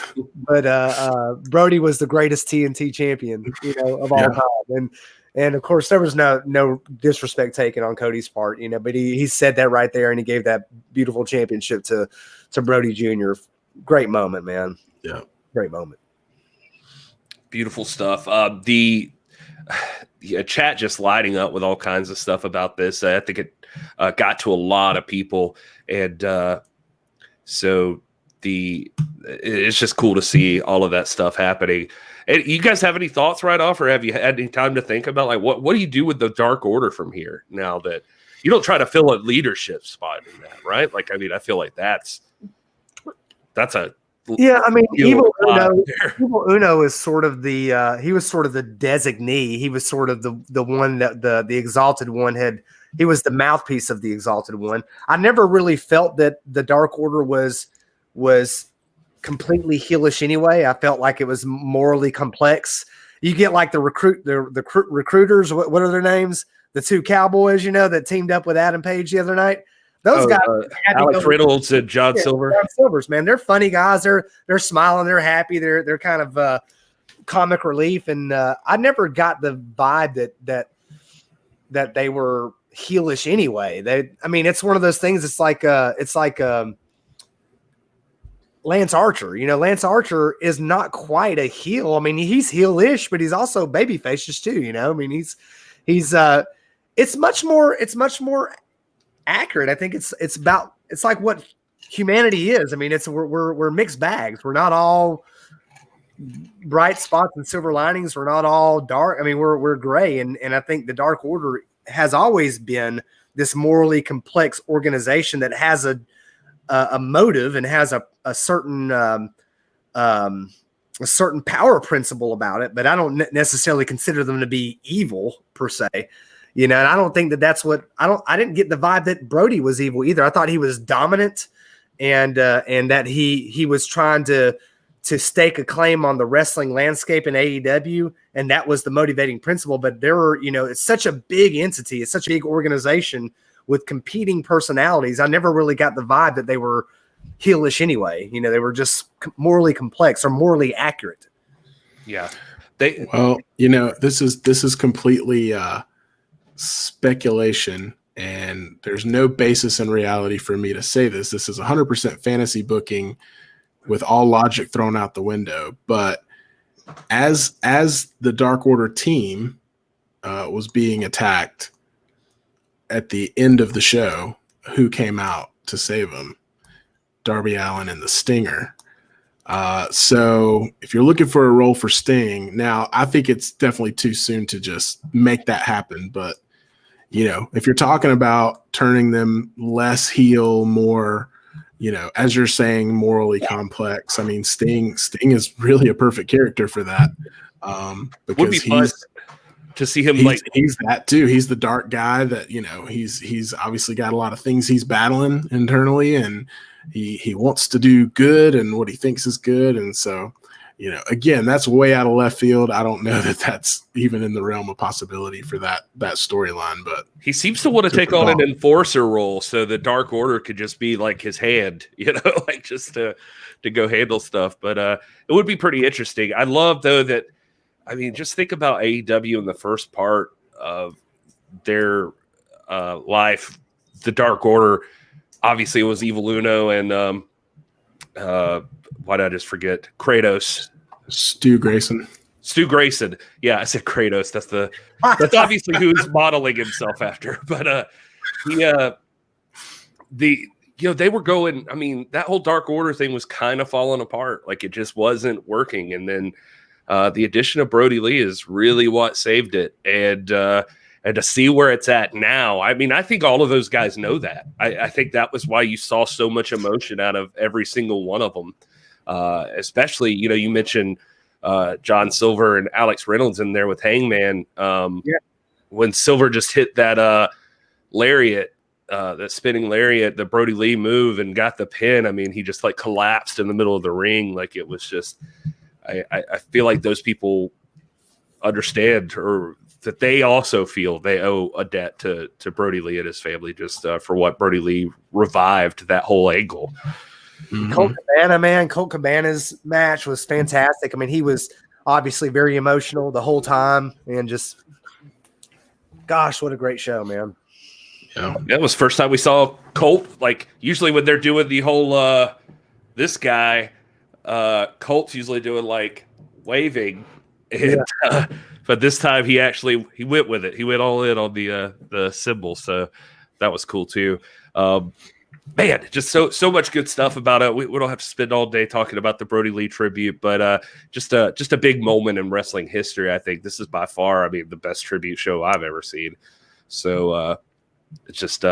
Brodie was the greatest TNT champion, of all time." And of course, there was no disrespect taken on Cody's part, but he said that right there, and he gave that beautiful championship to Brodie Jr. Great moment, man. Yeah, great moment. Beautiful stuff. The chat just lighting up with all kinds of stuff about this. I think it got to a lot of people, and so it's just cool to see all of that stuff happening. And you guys have any thoughts right off, or have you had any time to think about like what do you do with the Dark Order from here now that you don't try to fill a leadership spot in that, right? Like, I mean, I feel like that's a I mean, Evil Uno is sort of he was sort of the designee. He was sort of the one that the Exalted One he was the mouthpiece of the Exalted One. I never really felt that the Dark Order was completely heelish anyway. I felt like it was morally complex. You get like the recruiters. What are their names? The two cowboys, that teamed up with Adam Page the other night. Those guys, Alex Reynolds and John Silver. John Silver's, man, they're funny guys. They're smiling. They're happy. They're kind of comic relief. And I never got the vibe that they were heelish anyway. It's one of those things. It's like Lance Archer. Lance Archer is not quite a heel. I mean, he's heelish, but he's also babyfacish too. He's it's much more accurate. I think it's like what humanity is. I mean, we're mixed bags. We're not all bright spots and silver linings. We're not all dark. I mean, we're gray. And I think the Dark Order has always been this morally complex organization that has a motive and has a certain power principle about it, but I don't necessarily consider them to be evil per se, and I don't think that's what I didn't get the vibe that Brodie was evil either. I thought he was dominant and that he was trying to stake a claim on the wrestling landscape in AEW, and that was the motivating principle. But there were, it's such a big entity, it's such a big organization with competing personalities. I never really got the vibe that they were heelish anyway. They were just morally complex or morally accurate. Yeah. This is completely speculation, and there's no basis in reality for me to say this. This is 100% fantasy booking with all logic thrown out the window. But as the Dark Order team was being attacked at the end of the show, who came out to save them? Darby Allin and the Stinger. So if you're looking for a role for Sting, now I think it's definitely too soon to just make that happen. But, if you're talking about turning them less heel, more, as you're saying, morally complex, I mean, Sting is really a perfect character for that. Because would be fun to see him he's that too. He's the dark guy that, he's obviously got a lot of things he's battling internally, and he wants to do good and what he thinks is good. And so, again, that's way out of left field. I don't know that that's even in the realm of possibility for that storyline, but he seems to want to take on an enforcer role, so the Dark Order could just be like his hand, like just to go handle stuff. But it would be pretty interesting. I love though that, I mean, just think about AEW in the first part of their life. The Dark Order, obviously, it was Evil Uno and why did I just forget? Kratos. Stu Grayson. Yeah, I said Kratos. That's obviously who he's modeling himself after. But they were going. I mean, that whole Dark Order thing was kind of falling apart. Like it just wasn't working. And then the addition of Brodie Lee is really what saved it. And to see where it's at now, I mean, I think all of those guys know that. I think that was why you saw so much emotion out of every single one of them. Especially, you mentioned John Silver and Alex Reynolds in there with Hangman. When Silver just hit that lariat that spinning lariat, the Brodie Lee move, and got the pin, I mean, he just like collapsed in the middle of the ring. Like it was just, I feel like those people understand, or that they also feel they owe a debt to Brodie Lee and his family, just for what Brodie Lee revived that whole angle. Mm-hmm. Colt Cabana's match was fantastic. I mean, he was obviously very emotional the whole time, and just, gosh, what a great show, man. Yeah, that was the first time we saw Colt. Like, usually when they're doing the whole this guy, Colt's usually doing like waving, and but this time he went with it. He went all in on the symbol, so that was cool too. Man, just so much good stuff about it. We don't have to spend all day talking about the Brodie Lee tribute, but just a big moment in wrestling history. I think this is by far, I mean, the best tribute show I've ever seen. So it's just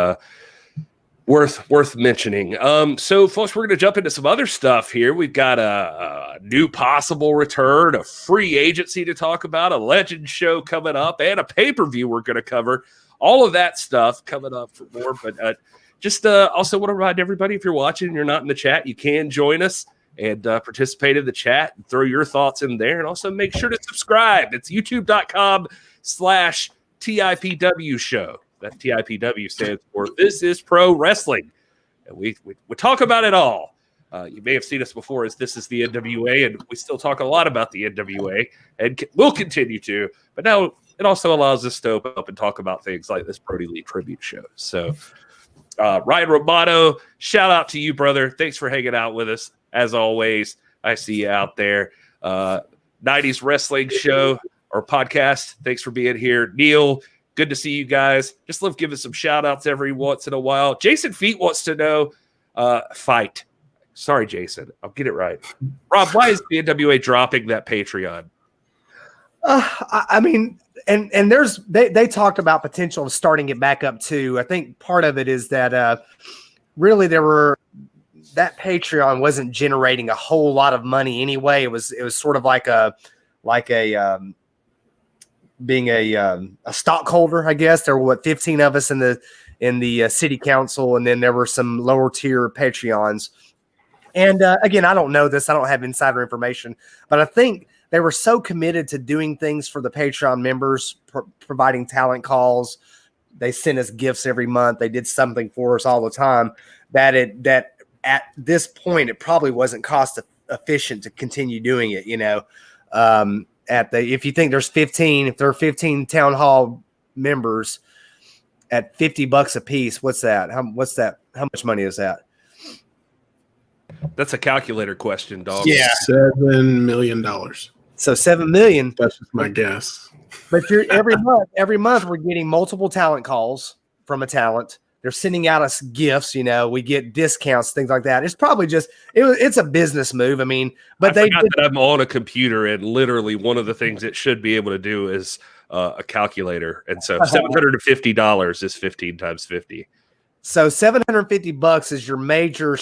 worth mentioning. So, folks, we're going to jump into some other stuff here. We've got a new possible return, a free agency to talk about, a legend show coming up, and a pay-per-view we're going to cover. All of that stuff coming up for more, but just also want to remind everybody, if you're watching and you're not in the chat, you can join us and participate in the chat and throw your thoughts in there. And also make sure to subscribe. It's youtube.com/TIPW show. That TIPW stands for This Is Pro Wrestling. And we talk about it all. You may have seen us before as This Is the NWA, and we still talk a lot about the NWA, and we'll continue to. But now it also allows us to open up and talk about things like this Brodie Lee tribute show. So, Ryan Romano, shout out to you, brother. Thanks for hanging out with us. As always, I see you out there. 90s Wrestling Show or podcast. Thanks for being here. Neil, good to see you guys. Just love giving some shout outs every once in a while. Jason Feet wants to know, fight. Sorry, Jason. I'll get it right. Rob, why is the NWA dropping that Patreon? I mean, and there's they talked about potential of starting it back up too. I think part of it is that really that Patreon wasn't generating a whole lot of money anyway. It was sort of like being a stockholder, I guess. There were 15 of us in the city council, and then there were some lower tier Patreons. And again, I don't know this. I don't have insider information, but I think they were so committed to doing things for the Patreon members, providing talent calls. They sent us gifts every month. They did something for us all the time that at this point, it probably wasn't cost efficient to continue doing it. You know, if you think if there are 15 town hall members at $50 a piece, what's that? How much money is that? That's a calculator question, dog. Yeah. $7 million. So $7 million. That's just my guess. But every month we're getting multiple talent calls from a talent. They're sending out us gifts. You know, we get discounts, things like that. It's probably just it's a business move. I mean, but I forgot that I'm on a computer, and literally one of the things it should be able to do is a calculator. And so $750 is 15 times 50. So $750 is your major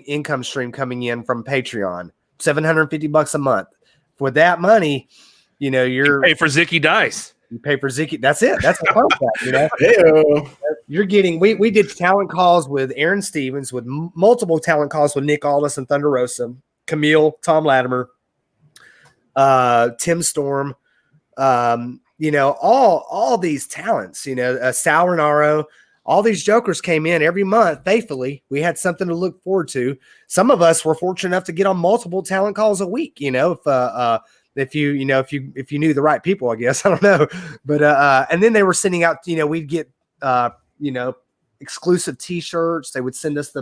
income stream coming in from Patreon. $750 a month. For that money, you know, you pay for Zicky Dice. You pay for Zicky. That's it. That's the contract. You know, Hey-o. You're getting. We did talent calls with Aaron Stevens, with multiple talent calls with Nick Aldis and Thunder Rosa, Camille, Tom Latimer, Tim Storm. You know, all these talents. You know, Sal Renaro. All these jokers came in every month faithfully. We had something to look forward to. Some of us were fortunate enough to get on multiple talent calls a week. You know, if you knew the right people, I guess. I don't know, but and then they were sending out. You know, we'd get exclusive T-shirts. They would send us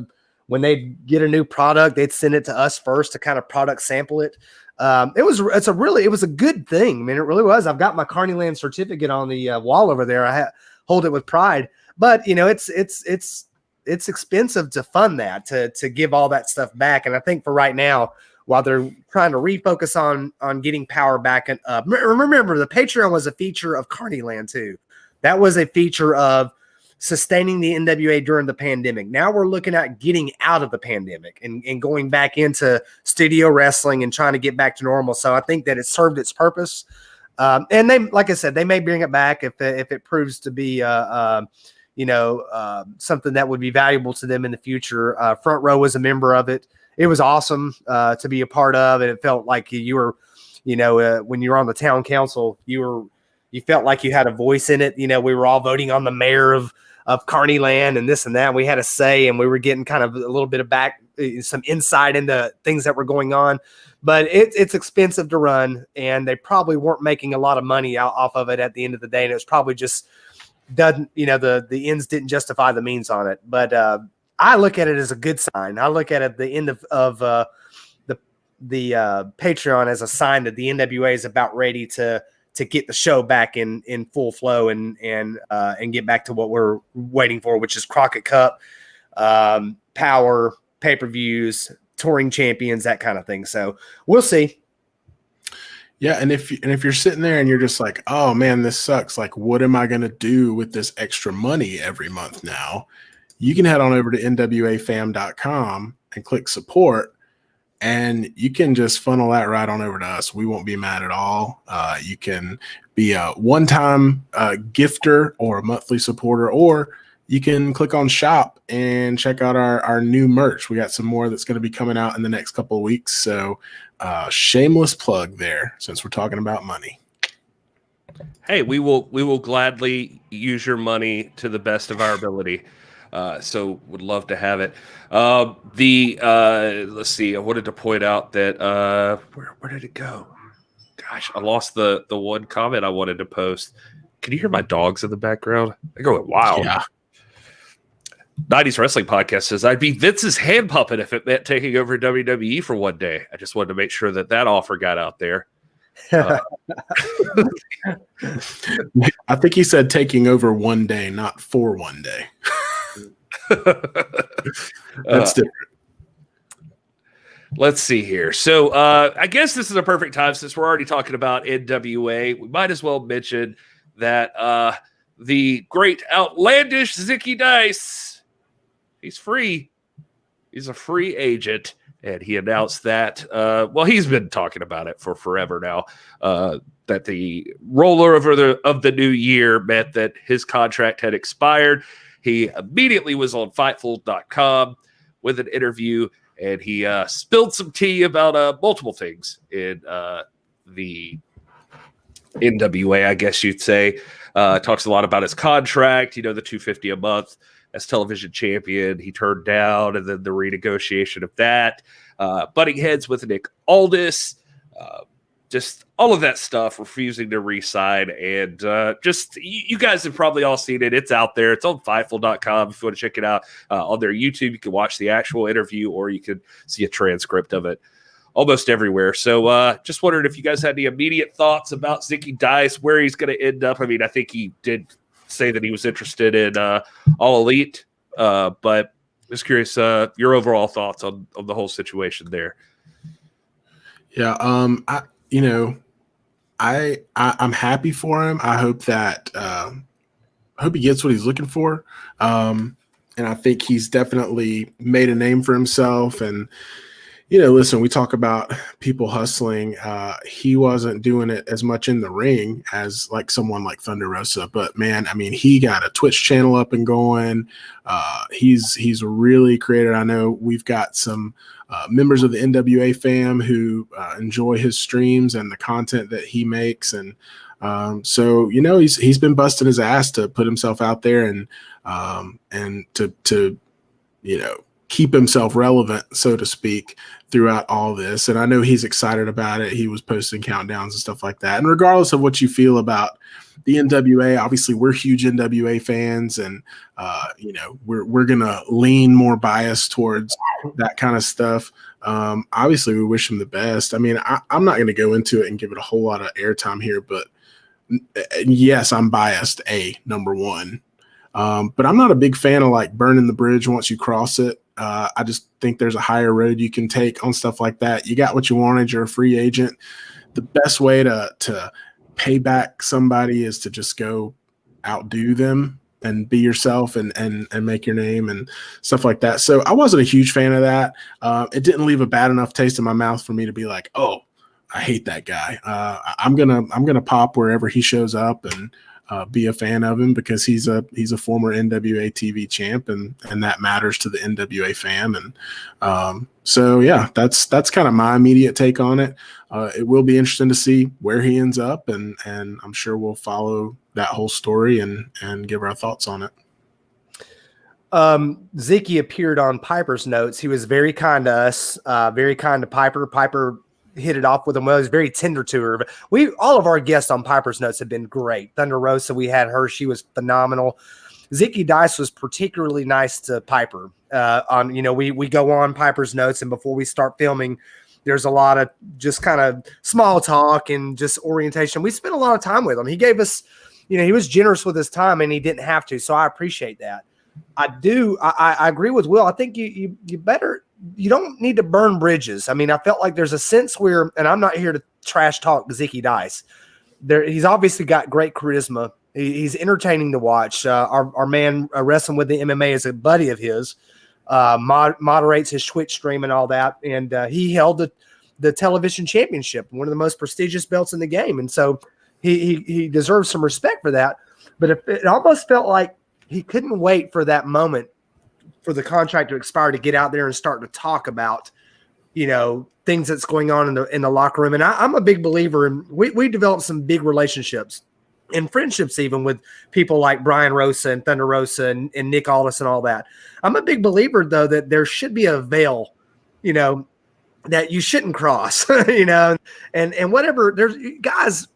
when they get a new product, they'd send it to us first to kind of product sample it. It was a good thing. I mean, it really was. I've got my Carneyland certificate on the wall over there. I hold it with pride. But you know, it's expensive to fund that, to give all that stuff back. And I think for right now, while they're trying to refocus on getting power back and up, remember the Patreon was a feature of Carneyland too. That was a feature of sustaining the NWA during the pandemic. Now we're looking at getting out of the pandemic and going back into studio wrestling and trying to get back to normal. So I think that it served its purpose. And they, like I said, they may bring it back if it proves to be something that would be valuable to them in the future. Front Row was a member of it. It was awesome to be a part of, and it felt like you were, when you were on the town council, you felt like you had a voice in it. We were all voting on the mayor of Carneyland and this and that. We had a say, and we were getting kind of a little bit of some insight into things that were going on. But it's expensive to run, and they probably weren't making a lot of money off of it at the end of the day. And it was probably just the ends didn't justify the means on it. But I look at it as a good sign. I look at it the end of the Patreon as a sign that the NWA is about ready to get the show back in full flow and get back to what we're waiting for, which is Crockett Cup, Power, pay-per-views, touring champions, that kind of thing. So we'll see. Yeah, and if you're sitting there and you're just like, oh man, this sucks. Like, what am I going to do with this extra money every month now? You can head on over to nwafam.com and click support, and you can just funnel that right on over to us. We won't be mad at all. You can be a one-time gifter or a monthly supporter, or you can click on shop and check out our new merch. We got some more that's going to be coming out in the next couple of weeks. So shameless plug there, since we're talking about money. Hey, we will gladly use your money to the best of our ability. So would love to have it. Let's see. I wanted to point out that where did it go? Gosh, I lost the one comment I wanted to post. Can you hear my dogs in the background? They're going wild. Yeah. 90s Wrestling Podcast says, I'd be Vince's hand puppet if it meant taking over WWE for one day. I just wanted to make sure that offer got out there. I think he said taking over one day, not for one day. That's different. Let's see here. So I guess this is a perfect time, since we're already talking about NWA. We might as well mention that the great outlandish Zicky Dice, he's free. He's a free agent, and he announced that. He's been talking about it for forever now. That the rollover of the new year meant that his contract had expired. He immediately was on Fightful.com with an interview, and he spilled some tea about multiple things in the NWA, I guess you'd say. Talks a lot about his contract, the $250 a month as television champion he turned down, and then the renegotiation of that, butting heads with Nick Aldis, just all of that stuff, refusing to re-sign, and just you guys have probably all seen it. It's out there. It's on Fightful.com if you want to check it out. On their YouTube, you can watch the actual interview, or you can see a transcript of it almost everywhere. So just wondered if you guys had any immediate thoughts about Zicky Dice, where he's going to end up. I mean, I think he did say that he was interested in All Elite, but just curious your overall thoughts on the whole situation there. Yeah, I'm happy for him. I hope that I hope he gets what he's looking for. And I think he's definitely made a name for himself. And listen, we talk about people hustling. He wasn't doing it as much in the ring as like someone like Thunder Rosa, but man, I mean, he got a Twitch channel up and going. He's really creative. I know we've got some members of the NWA fam who enjoy his streams and the content that he makes. And so, he's been busting his ass to put himself out there and to keep himself relevant, so to speak, throughout all this. And I know he's excited about it. He was posting countdowns and stuff like that. And regardless of what you feel about the NWA, obviously we're huge NWA fans, and we're gonna lean more biased towards that kind of stuff. Obviously we wish him the best. I mean, I'm not gonna go into it and give it a whole lot of airtime here, but yes, I'm biased, number one. But I'm not a big fan of like burning the bridge once you cross it. I just think there's a higher road you can take on stuff like that. You got what you wanted. You're a free agent. The best way to pay back somebody is to just go outdo them and be yourself and make your name and stuff like that. So I wasn't a huge fan of that. It didn't leave a bad enough taste in my mouth for me to be like, oh, I hate that guy. I'm gonna pop wherever he shows up, and be a fan of him because he's a former NWA TV champ, and that matters to the NWA fan. And so yeah, that's kind of my immediate take on it. It will be interesting to see where he ends up, and I'm sure we'll follow that whole story and give our thoughts on it. Ziki appeared on Piper's notes. He was very kind to us, very kind to Piper. Piper hit it off with him well. He was very tender to her. All of our guests on Piper's notes have been great. Thunder Rosa, we had her. She was phenomenal. Ziki Dice was particularly nice to Piper. We go on Piper's notes, and before we start filming, there's a lot of just kind of small talk and just orientation. We spent a lot of time with him. He gave us, he was generous with his time, and he didn't have to. So I appreciate that. I agree with Will. I think you don't need to burn bridges. I mean, I felt like there's a sense where, and I'm not here to trash talk Ziki Dice. He's obviously got great charisma. He's entertaining to watch. Our man wrestling with the MMA is a buddy of his. Moderates his Twitch stream and all that, and he held the television championship, one of the most prestigious belts in the game, and so he deserves some respect for that. But it almost felt like he couldn't wait for that moment for the contract to expire to get out there and start to talk about, things that's going on in the locker room. And I'm a big believer in, we developed some big relationships and friendships even with people like Brian Rosa and Thunder Rosa and Nick Aldis and all that. I'm a big believer, though, that there should be a veil, that you shouldn't cross, and whatever. There's guys,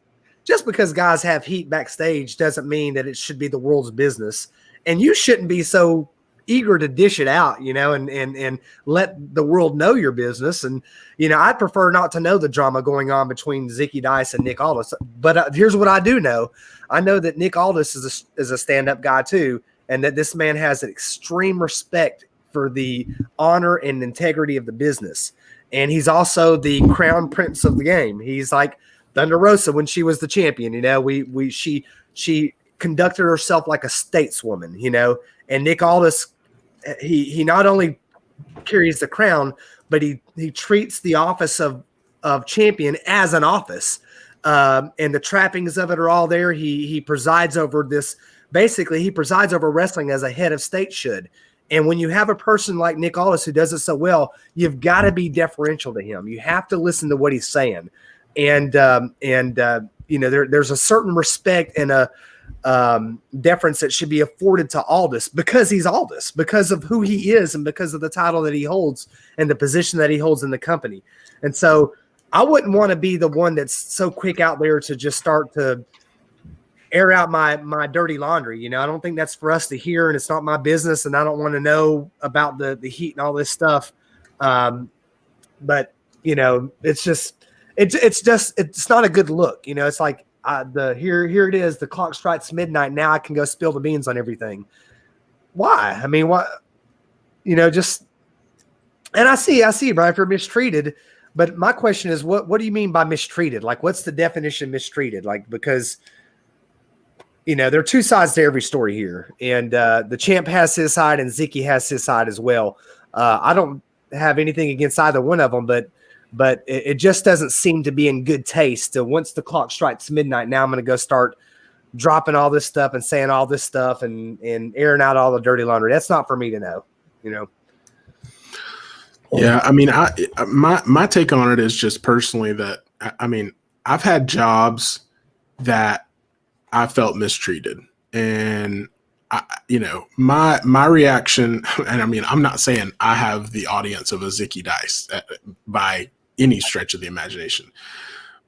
just because guys have heat backstage doesn't mean that it should be the world's business. And you shouldn't be so eager to dish it out, and let the world know your business. And, I'd prefer not to know the drama going on between Ziki Dice and Nick Aldis. But here's what I do know. I know that Nick Aldis is a stand-up guy too, and that this man has an extreme respect for the honor and integrity of the business. And he's also the crown prince of the game. He's like Thunder Rosa when she was the champion. She conducted herself like a stateswoman, and Nick Aldis, he not only carries the crown, but he treats the office of champion as an office, and the trappings of it are all there. He presides over this. Basically, he presides over wrestling as a head of state should. And when you have a person like Nick Aldis who does it so well, you've got to be deferential to him. You have to listen to what he's saying, and there's a certain respect and a deference that should be afforded to Aldis because he's Aldis, because of who he is and because of the title that he holds and the position that he holds in the company. And so I wouldn't want to be the one that's so quick out there to just start to air out my dirty laundry. I don't think that's for us to hear, and it's not my business, and I don't want to know about the heat and all this stuff. But it's not a good look. It's like, here it is. The clock strikes midnight. Now I can go spill the beans on everything. Why? I mean, what? And I see, Brian, if you're mistreated. But my question is, what do you mean by mistreated? Like, what's the definition of mistreated? Like, because there are two sides to every story here, and the champ has his side, and Ziki has his side as well. I don't have anything against either one of them, but it just doesn't seem to be in good taste. Once the clock strikes midnight, now I'm going to go start dropping all this stuff and saying all this stuff and airing out all the dirty laundry. That's not for me to know, Yeah, I mean, my take on it is just personally that, I mean, I've had jobs that I felt mistreated, and my reaction, and I mean, I'm not saying I have the audience of a Ziki Dice by any stretch of the imagination,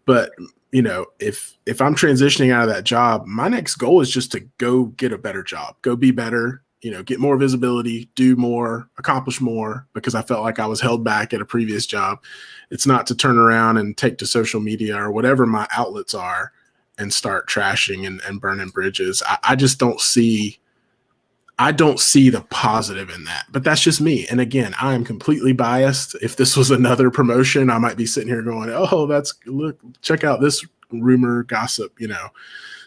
but if I'm transitioning out of that job, my next goal is just to go get a better job, go be better, get more visibility, do more, accomplish more, because I felt like I was held back at a previous job. It's not to turn around and take to social media or whatever my outlets are and start trashing and burning bridges. I just don't see the positive in that, but that's just me. And again, I am completely biased. If this was another promotion, I might be sitting here going, oh, look, check out this rumor, gossip,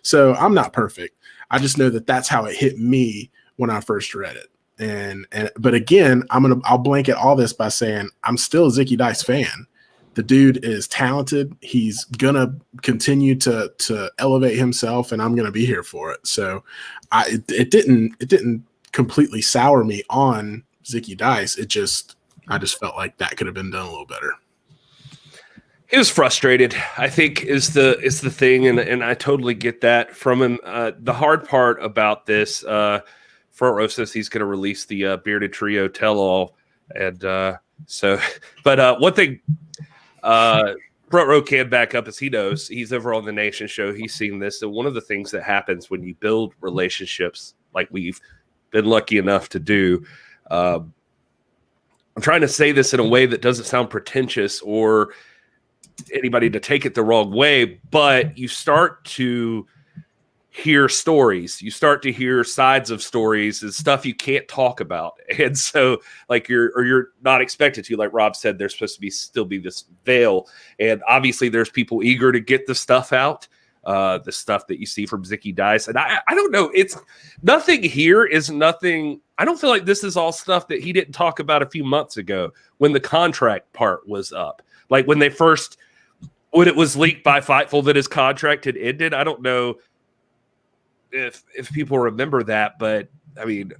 So I'm not perfect. I just know that that's how it hit me when I first read it. But again, I'll blanket all this by saying I'm still a Ziki Dice fan. The dude is talented. He's gonna continue to elevate himself, and I'm gonna be here for it. So, it didn't completely sour me on Zicky Dice. I just felt like that could have been done a little better. He was frustrated, I think, is the thing, and I totally get that from him. The hard part about this, Front Row says he's going to release the Bearded Trio tell-all, and but one thing Front Row can back up is he knows. He's over on the Nation show. He's seen this, and one of the things that happens when you build relationships like we've been lucky enough to do, I'm trying to say this in a way that doesn't sound pretentious or anybody to take it the wrong way, but you start to hear stories. You start to hear sides of stories and stuff you can't talk about. And so like you're not expected to, like Rob said, there's supposed to still be this veil. And obviously there's people eager to get the stuff out, the stuff that you see from Zicky Dice. And I don't know, it's nothing here is nothing. I don't feel like this is all stuff that he didn't talk about a few months ago when the contract part was up. Like when it was leaked by Fightful that his contract had ended. I don't know if people remember that, but I mean,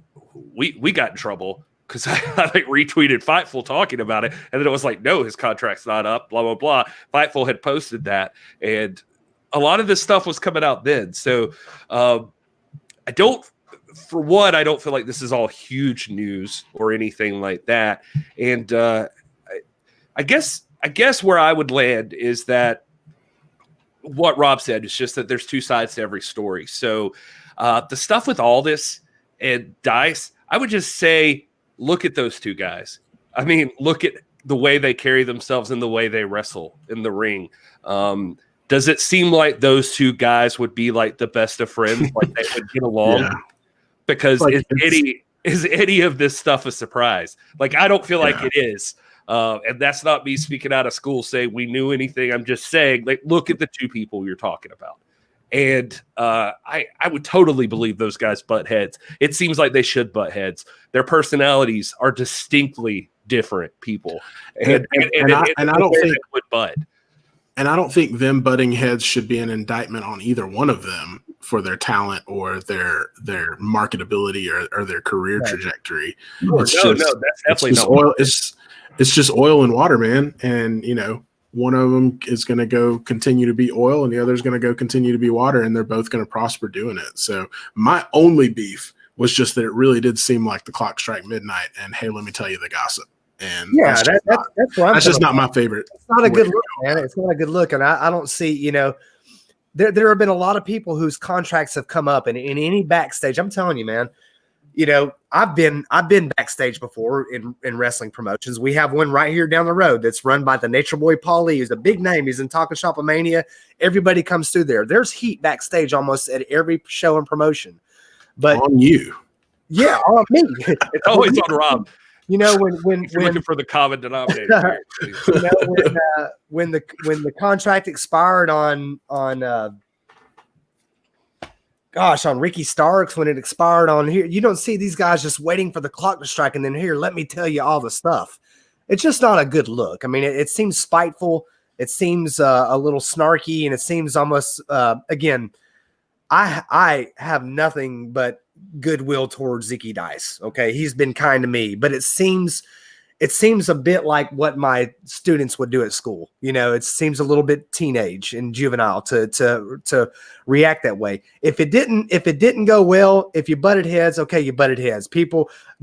we got in trouble because I like retweeted Fightful talking about it, and then it was like, no, his contract's not up, blah, blah, blah. Fightful had posted that, and a lot of this stuff was coming out then. So I don't feel like this is all huge news or anything like that. And I guess where I would land is that what Rob said is just that there's two sides to every story. So the stuff with Aldis and Dice, I would just say, look at those two guys. I mean, look at the way they carry themselves and the way they wrestle in the ring. Does it seem like those two guys would be like the best of friends? Like they would get along? Yeah. Because like is any of this stuff a surprise? Like, I don't feel like it is. And that's not me speaking out of school saying we knew anything. I'm just saying, like, look at the two people you're talking about. And I would totally believe those guys butt heads. It seems like they should butt heads. Their personalities are distinctly different people. And I don't think would butt. And I don't think them butting heads should be an indictment on either one of them for their talent or their marketability or their career trajectory. That's definitely not oil. It's just oil and water, man. And one of them is going to go continue to be oil, and the other is going to go continue to be water, and they're both going to prosper doing it. So my only beef was just that it really did seem like the clock struck midnight. And hey, let me tell you the gossip. And yeah, that's just not my favorite. It's not a good look, man. It's not a good look, and I don't see. There have been a lot of people whose contracts have come up, and in any backstage, I'm telling you, man. I've been backstage before in wrestling promotions. We have one right here down the road that's run by the Nature Boy Paul Lee. He's a big name. He's in Talking Shop Mania. Everybody comes through there. There's heat backstage almost at every show and promotion. But on you, yeah, on me. It's always on Rob. When looking for the common denominator. When the contract expired on Ricky Starks, when it expired on here, you don't see these guys just waiting for the clock to strike and then here, let me tell you all the stuff. It's just not a good look. I mean, it seems spiteful. It seems a little snarky, and it seems almost again. I have nothing but goodwill towards Zicky Dice. Okay, he's been kind to me, but it seems a bit like what my students would do at school. It seems a little bit teenage and juvenile to react that way. If it didn't go well, if you butted heads, okay, you butted heads.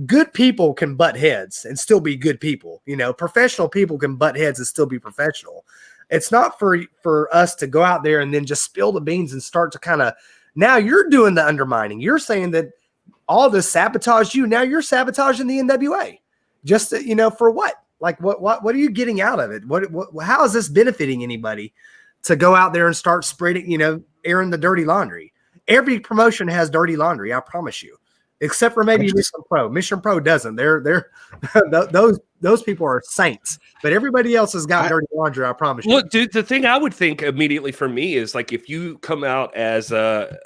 Good people can butt heads and still be good people. Professional people can butt heads and still be professional. It's not for us to go out there and then just spill the beans and start to kind of, now you're doing the undermining. You're saying that all this sabotaged you. Now you're sabotaging the NWA. Just for what? Like what are you getting out of it? What how is this benefiting anybody to go out there and start spreading, airing the dirty laundry? Every promotion has dirty laundry, I promise you. Except for maybe Mission Pro. Mission Pro doesn't. They're those people are saints. But everybody else has got dirty laundry, I promise you. Look, dude, the thing I would think immediately for me is like if you come out as a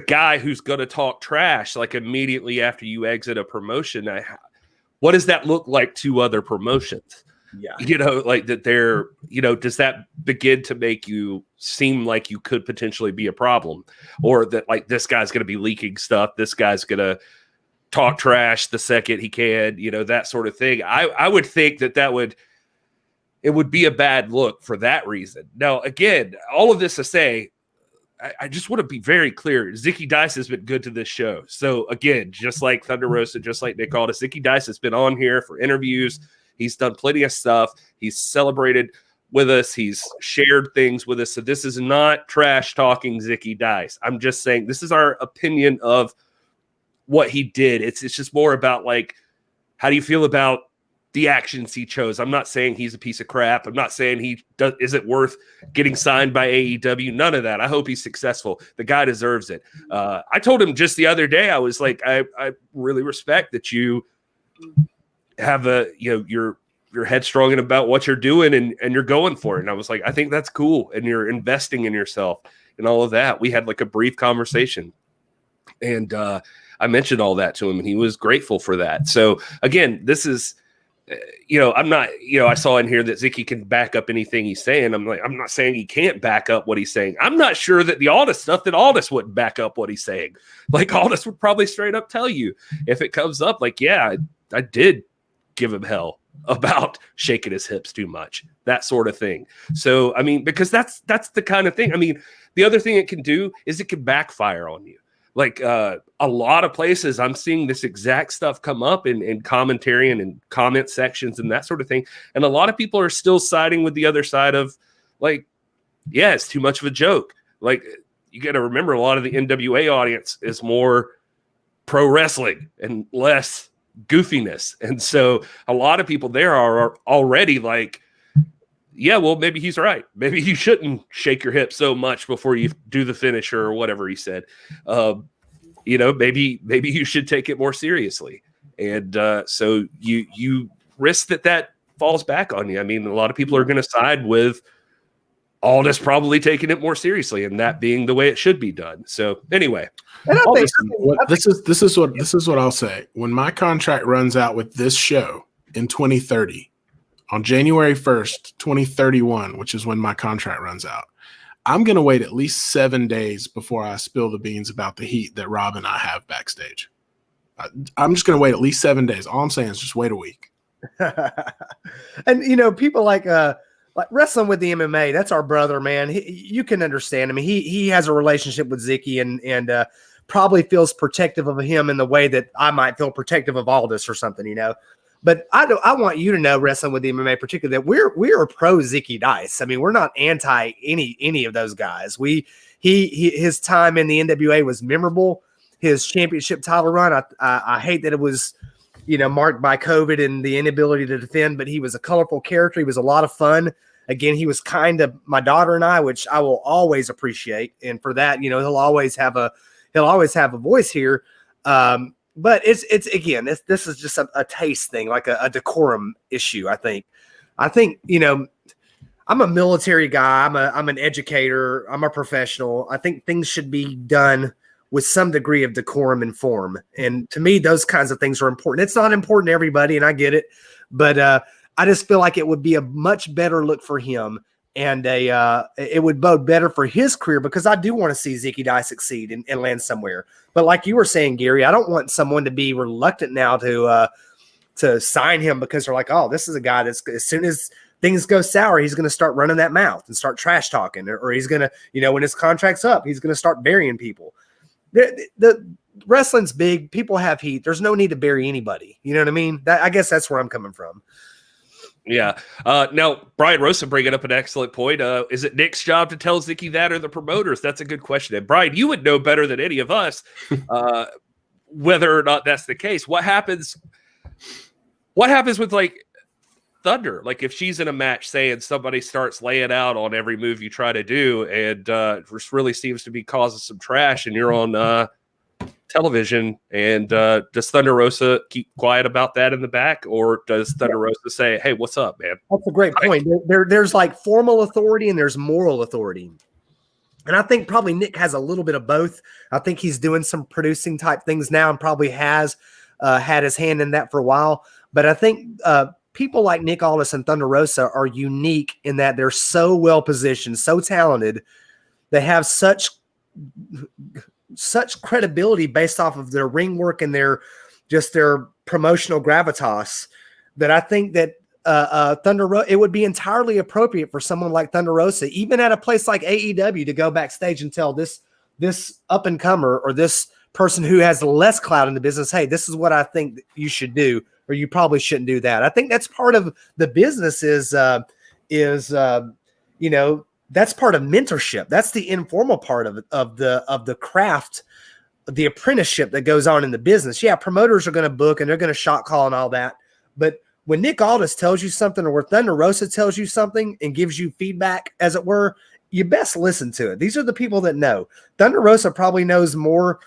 guy who's going to talk trash, like immediately after you exit a promotion, what does that look like to other promotions? Yeah. You know, like that they're, you know, does that begin to make you seem like you could potentially be a problem, or that like this guy's going to be leaking stuff, this guy's going to talk trash the second he can, you know, that sort of thing. I would think it would be a bad look for that reason. Now, again, all of this to say, I just want to be very clear. Zicky Dice has been good to this show. So again, just like Thunder Rosa, just like Nick Aldis, Zicky Dice has been on here for interviews. He's done plenty of stuff. He's celebrated with us. He's shared things with us. So this is not trash talking Zicky Dice. I'm just saying this is our opinion of what he did. It's just more about like, how do you feel about the actions he chose? I'm not saying he's a piece of crap. I'm not saying he isn't worth getting signed by AEW. None of that. I hope he's successful. The guy deserves it. I told him just the other day, I was like, I really respect that you have you're headstrong about what you're doing and you're going for it. And I was like, I think that's cool. And you're investing in yourself and all of that. We had like a brief conversation, and I mentioned all that to him, and he was grateful for that. So again, this is, I'm not, I saw in here that Zicky can back up anything he's saying. I'm like, I'm not saying he can't back up what he's saying. I'm not sure that the Aldis stuff, that Aldis wouldn't back up what he's saying. Like Aldis would probably straight up tell you if it comes up, like, yeah, I did give him hell about shaking his hips too much, that sort of thing. So, I mean, because that's the kind of thing. I mean, the other thing it can do is it can backfire on you. Like a lot of places, I'm seeing this exact stuff come up in commentary and in comment sections and that sort of thing. And a lot of people are still siding with the other side of like, yeah, it's too much of a joke. Like, you got to remember, a lot of the NWA audience is more pro wrestling and less goofiness. And so a lot of people there are already like, yeah, well, maybe he's right. Maybe you shouldn't shake your hip so much before you do the finisher or whatever he said. Maybe you should take it more seriously. And so you risk that falls back on you. I mean, a lot of people are going to side with Aldis probably taking it more seriously and that being the way it should be done. So anyway, and this is what I'll say. When my contract runs out with this show in 2030, on January 1st, 2031, which is when my contract runs out, I'm going to wait at least 7 days before I spill the beans about the heat that Rob and I have backstage. I'm just going to wait at least 7 days. All I'm saying is just wait a week. And, people like wrestling with the MMA, that's our brother, man. You can understand. I mean, he has a relationship with Zicky and probably feels protective of him in the way that I might feel protective of Aldis or something, But I want you to know, wrestling with the MMA particularly, that we're pro Zicky Dice. I mean, we're not anti any of those guys. His time in the NWA was memorable. His championship title run, I hate that it was, marked by COVID and the inability to defend, but he was a colorful character. He was a lot of fun. Again, he was kind to my daughter and I, which I will always appreciate. And for that, he'll always have a voice here. But it's again, this is just a taste thing, like a decorum issue. I think, I'm a military guy. I'm an educator. I'm a professional. I think things should be done with some degree of decorum and form. And to me, those kinds of things are important. It's not important to everybody, and I get it. But I just feel like it would be a much better look for him. And it would bode better for his career, because I do want to see Zicky Dice succeed and land somewhere. But like you were saying, Gary, I don't want someone to be reluctant now to sign him because they're like, oh, this is a guy that's, as soon as things go sour, he's going to start running that mouth and start trash talking, or he's going to, when his contract's up, he's going to start burying people. The wrestling's big. People have heat. There's no need to bury anybody. You know what I mean? I guess that's where I'm coming from. Yeah. Now, Brian Rosa bringing up an excellent point. Is it Nick's job to tell Zicky that, or the promoters? That's a good question. And Brian, you would know better than any of us whether or not that's the case. What happens with like Thunder? Like if she's in a match, saying somebody starts laying out on every move you try to do, and really seems to be causing some trash, and you're on television, and does Thunder Rosa keep quiet about that in the back, or does Thunder Rosa say, hey, what's up, man? That's a great point. There's like formal authority and there's moral authority, and I think probably Nick has a little bit of both. I think he's doing some producing type things now and probably has had his hand in that for a while, but I think people like Nick Aldis and Thunder Rosa are unique in that they're so well positioned, so talented. They have such credibility based off of their ring work and their promotional gravitas, that I think that Thunder Rosa, it would be entirely appropriate for someone like Thunder Rosa, even at a place like AEW, to go backstage and tell this up and comer or this person who has less clout in the business, hey, this is what I think you should do, or you probably shouldn't do that. I think that's part of the business is that's part of mentorship. That's the informal part of the craft, the apprenticeship that goes on in the business. Yeah, promoters are going to book and they're going to shot call and all that. But when Nick Aldis tells you something, or where Thunder Rosa tells you something and gives you feedback, as it were, you best listen to it. These are the people that know. Thunder Rosa probably knows more.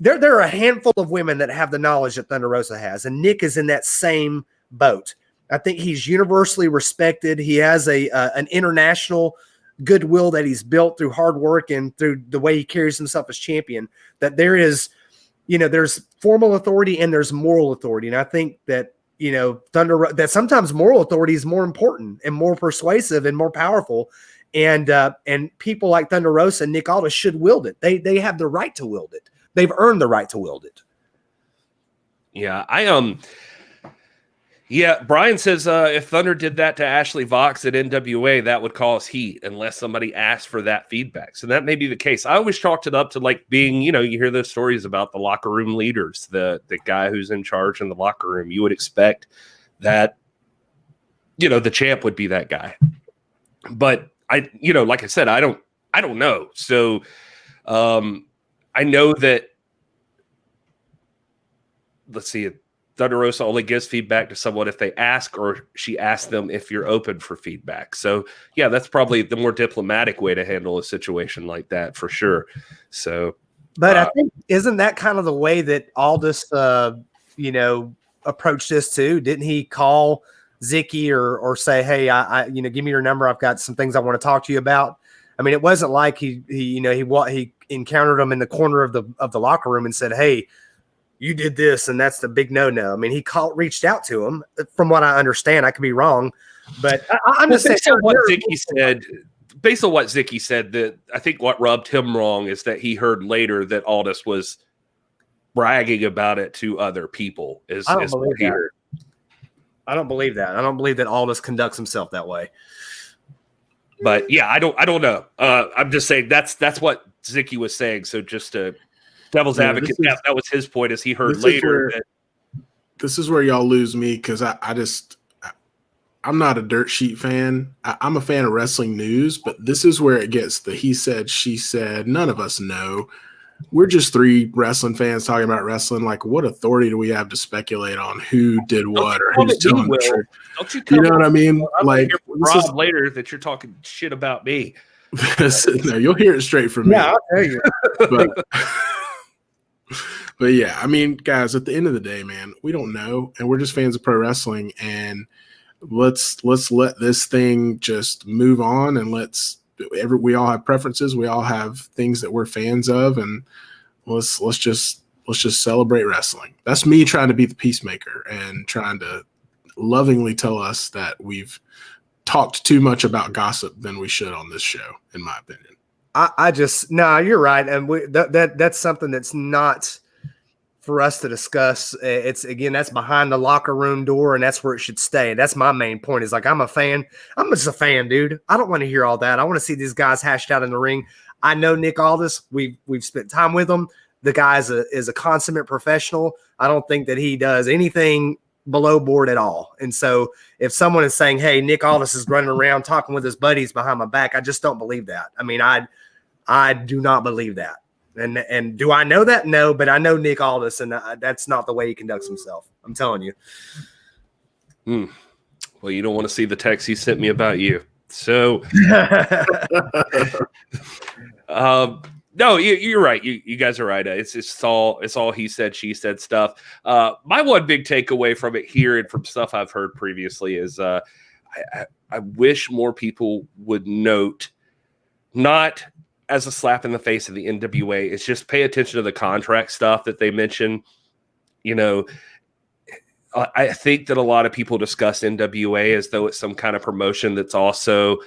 There are a handful of women that have the knowledge that Thunder Rosa has, and Nick is in that same boat. I think he's universally respected. He has an international goodwill that he's built through hard work and through the way he carries himself as champion, that there is, there's formal authority and there's moral authority. And I think that, that sometimes moral authority is more important and more persuasive and more powerful. And people like Thunder Rosa and Nick Aldis should wield it. They have the right to wield it. They've earned the right to wield it. Yeah, Brian says if Thunder did that to Ashley Vox at NWA, that would cause heat unless somebody asked for that feedback. So that may be the case. I always chalked it up to like being, you hear those stories about the locker room leaders, the guy who's in charge in the locker room. You would expect that, the champ would be that guy. But like I said, I don't know. So I know that, let's see, Thunder Rosa only gives feedback to someone if they ask, or she asks them if you're open for feedback. So yeah, that's probably the more diplomatic way to handle a situation like that, for sure. So, but I think, isn't that kind of the way that Aldis, approached this too? Didn't he call Zicky or say, hey, I give me your number. I've got some things I want to talk to you about. I mean, it wasn't like he encountered him in the corner of the locker room and said, hey, you did this, and that's the big no-no. I mean, he reached out to him, from what I understand. I could be wrong, but I'm just saying. Based on what Zicky said, that I think what rubbed him wrong is that he heard later that Aldis was bragging about it to other people. I don't believe that. I don't believe that. I don't believe that Aldis conducts himself that way. But yeah, I don't know. I'm just saying that's what Zicky was saying. So just to devil's advocate, that was his point, as he heard later. This is where y'all lose me, because I'm not a dirt sheet fan. I'm a fan of wrestling news, but this is where it gets the he said, she said. None of us know. We're just three wrestling fans talking about wrestling. Like, what authority do we have to speculate on who did what or who's telling the truth? Don't you? You know what I mean? Like, Rob later that you're talking shit about me. No, you'll hear it straight from me. Yeah, I'll tell you. But yeah, I mean, guys, at the end of the day, man, we don't know, and we're just fans of pro wrestling, and let's let this thing just move on, and we all have preferences, we all have things that we're fans of, and let's just celebrate wrestling. That's me trying to be the peacemaker and trying to lovingly tell us that we've talked too much about gossip than we should on this show, in my opinion. You're right. And that's something that's not for us to discuss. That's behind the locker room door, and that's where it should stay. That's my main point, is like, I'm a fan. I'm just a fan, dude. I don't want to hear all that. I want to see these guys hashed out in the ring. I know Nick Aldis. We've spent time with him. The guy is a consummate professional. I don't think that he does anything below board at all. And so if someone is saying, hey, Nick Aldis is running around talking with his buddies behind my back, I just don't believe that. I mean, I do not believe that. And do I know that? No, but I know Nick Aldis, and that's not the way he conducts himself. I'm telling you. Well, you don't want to see the text he sent me about you. So, no, you're right. You guys are right. It's all he said, she said stuff. My one big takeaway from it here, and from stuff I've heard previously, is I wish more people would note, not as a slap in the face of the NWA, it's just pay attention to the contract stuff that they mention. I think that a lot of people discuss NWA as though it's some kind of promotion that's also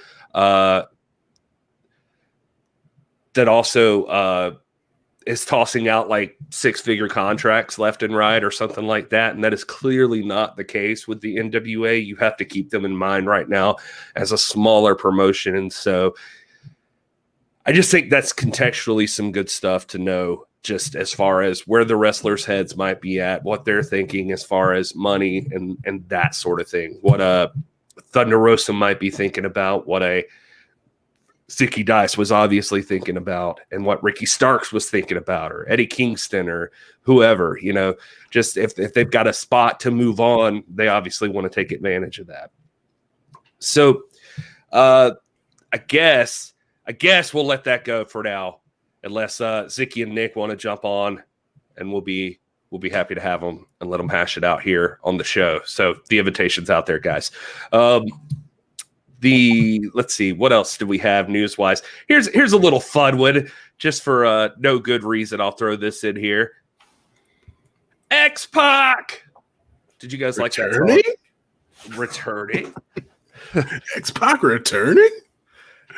is tossing out like 6-figure contracts left and right or something like that. And that is clearly not the case with the NWA. You have to keep them in mind right now as a smaller promotion. And so I just think that's contextually some good stuff to know, just as far as where the wrestlers' heads might be at, what they're thinking as far as money and that sort of thing. What Thunder Rosa might be thinking about, what a Zicky Dice was obviously thinking about, and what Ricky Starks was thinking about, or Eddie Kingston, or whoever, just if they've got a spot to move on, they obviously want to take advantage of that. So I guess we'll let that go for now, unless Zicky and Nick want to jump on, and we'll be happy to have them and let them hash it out here on the show. So the invitation's out there, guys. Let's see, what else do we have news wise? Here's a little fun one, just for no good reason. I'll throw this in here. X-Pac. Did you guys like that song? Returning? X-Pac returning?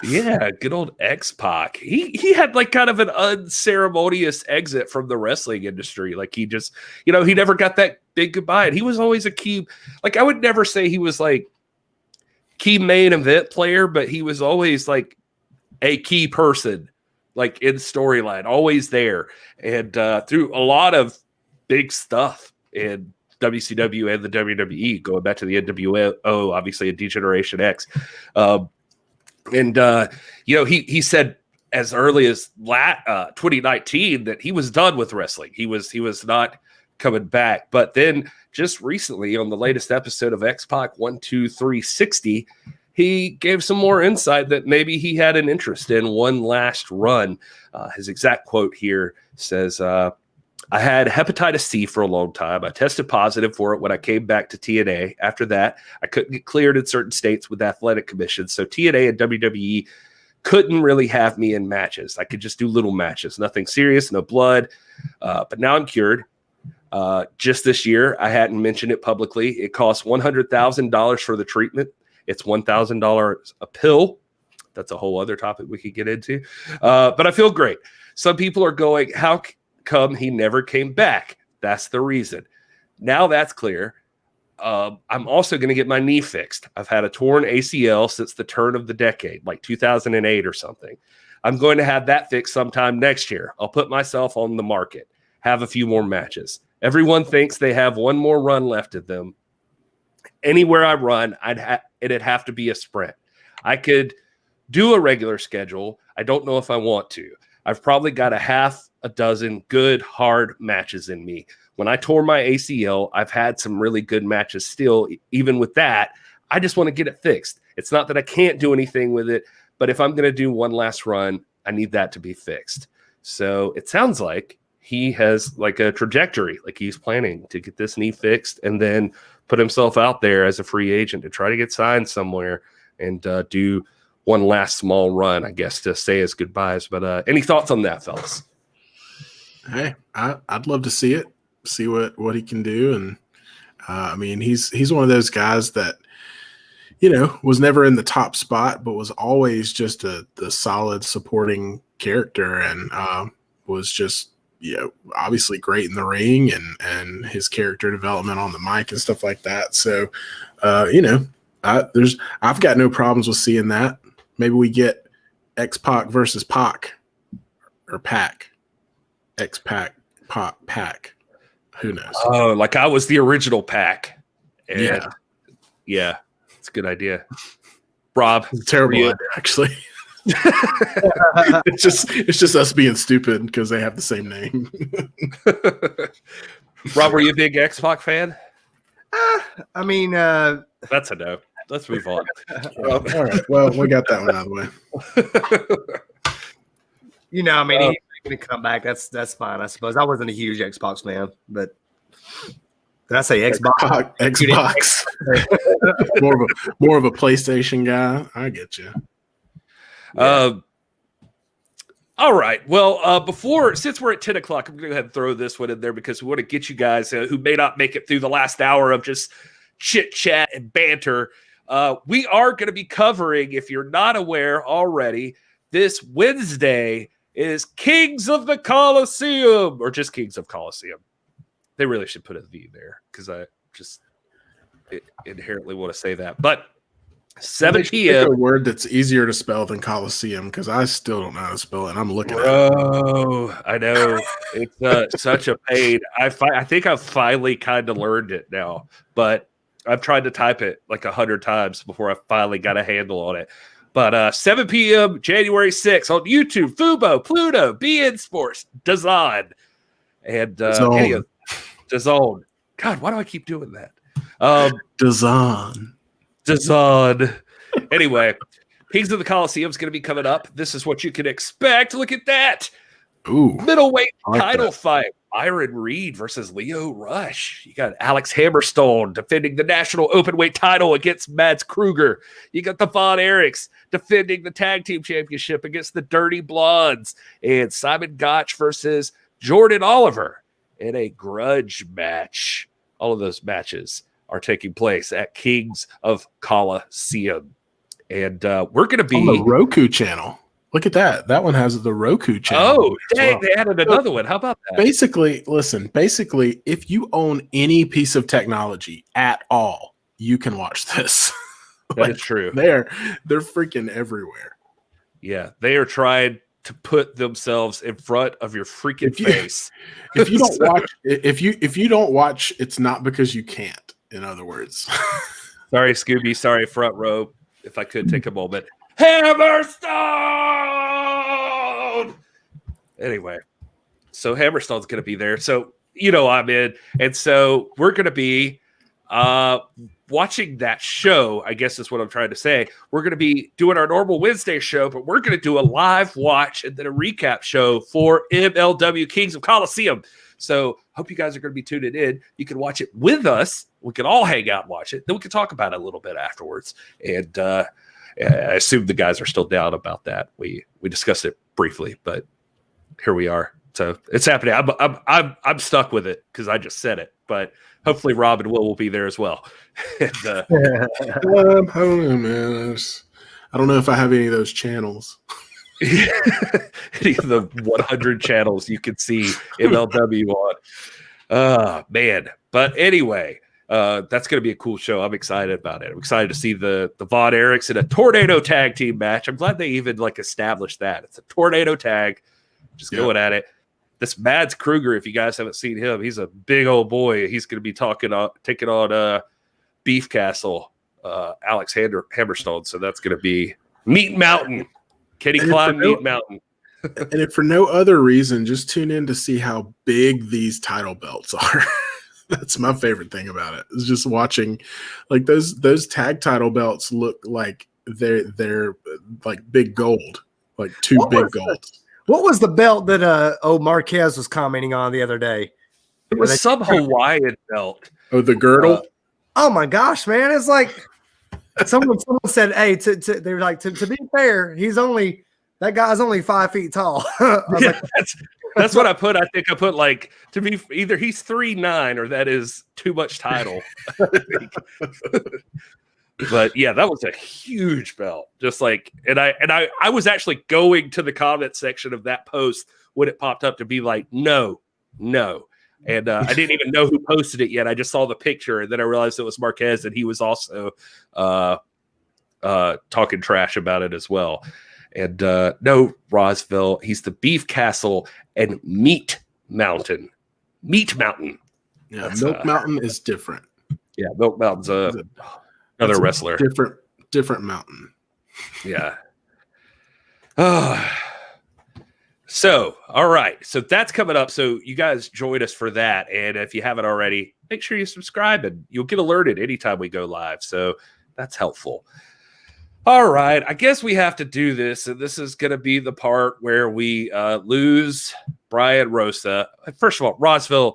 Yeah, good old X-Pac. He had like kind of an unceremonious exit from the wrestling industry. Like he just, he never got that big goodbye. And he was always a key, like I would never say he was like key main event player, but he was always like a key person, like in storyline, always there. And through a lot of big stuff in WCW and the WWE, going back to the NWO, obviously, a D-Generation X. He said as early as 2019 that he was done with wrestling. He was not coming back. But then just recently on the latest episode of X-Pac 12360, he gave some more insight that maybe he had an interest in one last run. His exact quote here says, I had hepatitis C for a long time. I tested positive for it when I came back to TNA. After that, I couldn't get cleared in certain states with athletic commissions. So TNA and WWE couldn't really have me in matches. I could just do little matches, nothing serious, no blood. But now I'm cured. Just this year, I hadn't mentioned it publicly. It costs $100,000 for the treatment. It's $1,000 a pill. That's a whole other topic we could get into. But I feel great. Some people are going, how come he never came back? That's the reason. Now that's clear. I'm also going to get my knee fixed. I've had a torn ACL since the turn of the decade, like 2008 or something. I'm going to have that fixed sometime next year. I'll put myself on the market, have a few more matches. Everyone thinks they have one more run left of them. Anywhere I run, it'd have to be a sprint. I could do a regular schedule. I don't know if I want to. I've probably got a half a dozen good, hard matches in me. When I tore my ACL, I've had some really good matches still. Even with that, I just want to get it fixed. It's not that I can't do anything with it, but if I'm going to do one last run, I need that to be fixed. So it sounds like he has like a trajectory, like he's planning to get this knee fixed and then put himself out there as a free agent to try to get signed somewhere and do one last small run, I guess, to say his goodbyes. But any thoughts on that, fellas? Hey, I'd love to see it, see what he can do. And I mean, he's one of those guys that, was never in the top spot, but was always just the solid supporting character and was just, obviously great in the ring and his character development on the mic and stuff like that. So, I've got no problems with seeing that. Maybe we get X-Pac versus Pac or Pac, X-Pac, Pac. Who knows? Oh, like I was the original Pac. Yeah, it's a good idea. Rob, it's a terrible idea, actually. It's just us being stupid because they have the same name. Rob, were you a big X-Pac fan? I mean, that's a no. Let's move on. All right. Well, we got that one out of the way. He's going to come back. That's fine, I suppose. I wasn't a huge Xbox fan, but did I say Xbox? Xbox. more of a PlayStation guy. I get you. All right. Well, since we're at 10 o'clock, I'm going to go ahead and throw this one in there because we want to get you guys who may not make it through the last hour of just chit chat and banter. We are going to be covering, if you're not aware already, this Wednesday is Kings of the Coliseum, or just Kings of Coliseum. They really should put a V there because I just inherently want to say that. But 7 p.m. A word that's easier to spell than Coliseum because I still don't know how to spell it. I'm looking at it. Oh, I know. It's such a pain. I think I've finally kind of learned it now, but I've tried to type it like 100 times before I finally got a handle on it. But 7 p.m. January 6th on YouTube, Fubo, Pluto, BN Sports, DAZN, and DAZN. God, why do I keep doing that? DAZN. Anyway, Kings of the Coliseum is going to be coming up. This is what you can expect. Look at that. Ooh, middleweight title fight. Byron Reed versus Leo Rush. You got Alex Hammerstone defending the national openweight title against Mads Kruger. You got the Von Erichs defending the tag team championship against the Dirty Blondes. And Simon Gotch versus Jordan Oliver in a grudge match. All of those matches are taking place at Kings of Coliseum. And we're going to be on the Roku channel. Look at that. That one has the Roku channel. Oh, dang, they added another one. How about that? Basically, if you own any piece of technology at all, you can watch this. That is true. They're freaking everywhere. Yeah, they are trying to put themselves in front of your freaking face. If you don't watch, if you don't watch, it's not because you can't. In other words, sorry, Scooby. Sorry, front row. If I could take a moment. Hammerstone! Anyway, so Hammerstone's going to be there. So, I'm in. And so we're going to be watching that show, I guess is what I'm trying to say. We're going to be doing our normal Wednesday show, but we're going to do a live watch and then a recap show for MLW Kings of Coliseum. So hope you guys are going to be tuning in. You can watch it with us. We can all hang out and watch it. Then we can talk about it a little bit afterwards. And I assume the guys are still down about that. We discussed it briefly, but here we are. So it's happening. I'm stuck with it because I just said it. But hopefully Rob and Will be there as well. And, I don't know, man. I don't know if I have any of those channels. Any of the 100 channels you can see MLW on. Man. But anyway. That's going to be a cool show. I'm excited about it. I'm excited to see the Von Erichs in a tornado tag team match. I'm glad they even established that. It's a tornado tag. Just going at it. This Mads Kruger, if you guys haven't seen him, he's a big old boy. He's going to be taking on Beef Castle, Alex Hammerstone. So that's going to be Meat Mountain. Can he climb Meat Mountain? And if for no other reason, just tune in to see how big these title belts are. That's my favorite thing about it. Is just watching, those tag title belts look like they're like big gold, like two big golds. What was the belt that Marquez was commenting on the other day? It was some Hawaiian belt. Oh, the girdle. Oh my gosh, man! It's like someone said, "Hey, they were like, to be fair, that guy's only 5 feet tall." I was like, That's what I put. I think I put to be either he's 3'9" or that is too much title. But yeah, that was a huge belt. Just and I was actually going to the comment section of that post when it popped up to be like, no. And I didn't even know who posted it yet. I just saw the picture and then I realized it was Marquez and he was also talking trash about it as well. And no, Rosville, he's the Beef Castle and Meat Mountain. Meat Mountain. Yeah, Milk Mountain is different. Yeah, Milk Mountain's another wrestler. Different mountain. Yeah. So, all right. So that's coming up. So you guys join us for that. And if you haven't already, make sure you subscribe and you'll get alerted anytime we go live. So that's helpful. All right, I guess we have to do this, and this is going to be the part where we lose Brian Rosa. First of all, Rosville,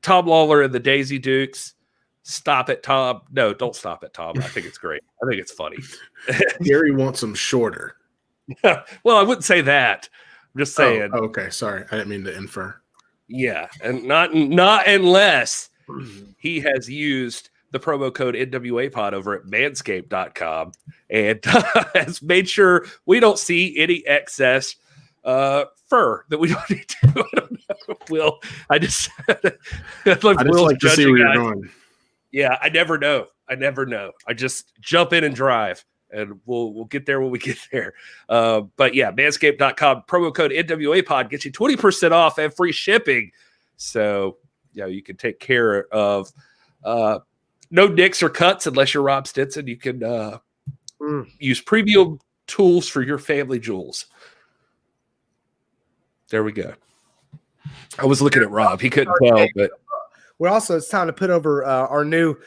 Tom Lawler and the Daisy Dukes, stop it, Tom. No, don't stop it, Tom. I think it's great. I think it's funny. Gary wants them shorter. Well, I wouldn't say that. I'm just saying. Oh, okay, sorry, I didn't mean to infer. Yeah, and not unless he has used the promo code NWA Pod over at manscaped.com and has made sure we don't see any excess fur that we don't need to. I don't know, Will. I just like to see where you're going. Yeah, I never know. I just jump in and drive, and we'll get there when we get there. But yeah, manscaped.com, promo code NWA Pod gets you 20% off and free shipping. So yeah, you can take care of no nicks or cuts unless you're Rob Stinson. You can use premium tools for your family jewels. There we go. I was looking at Rob. He couldn't tell, but it's time to put over our new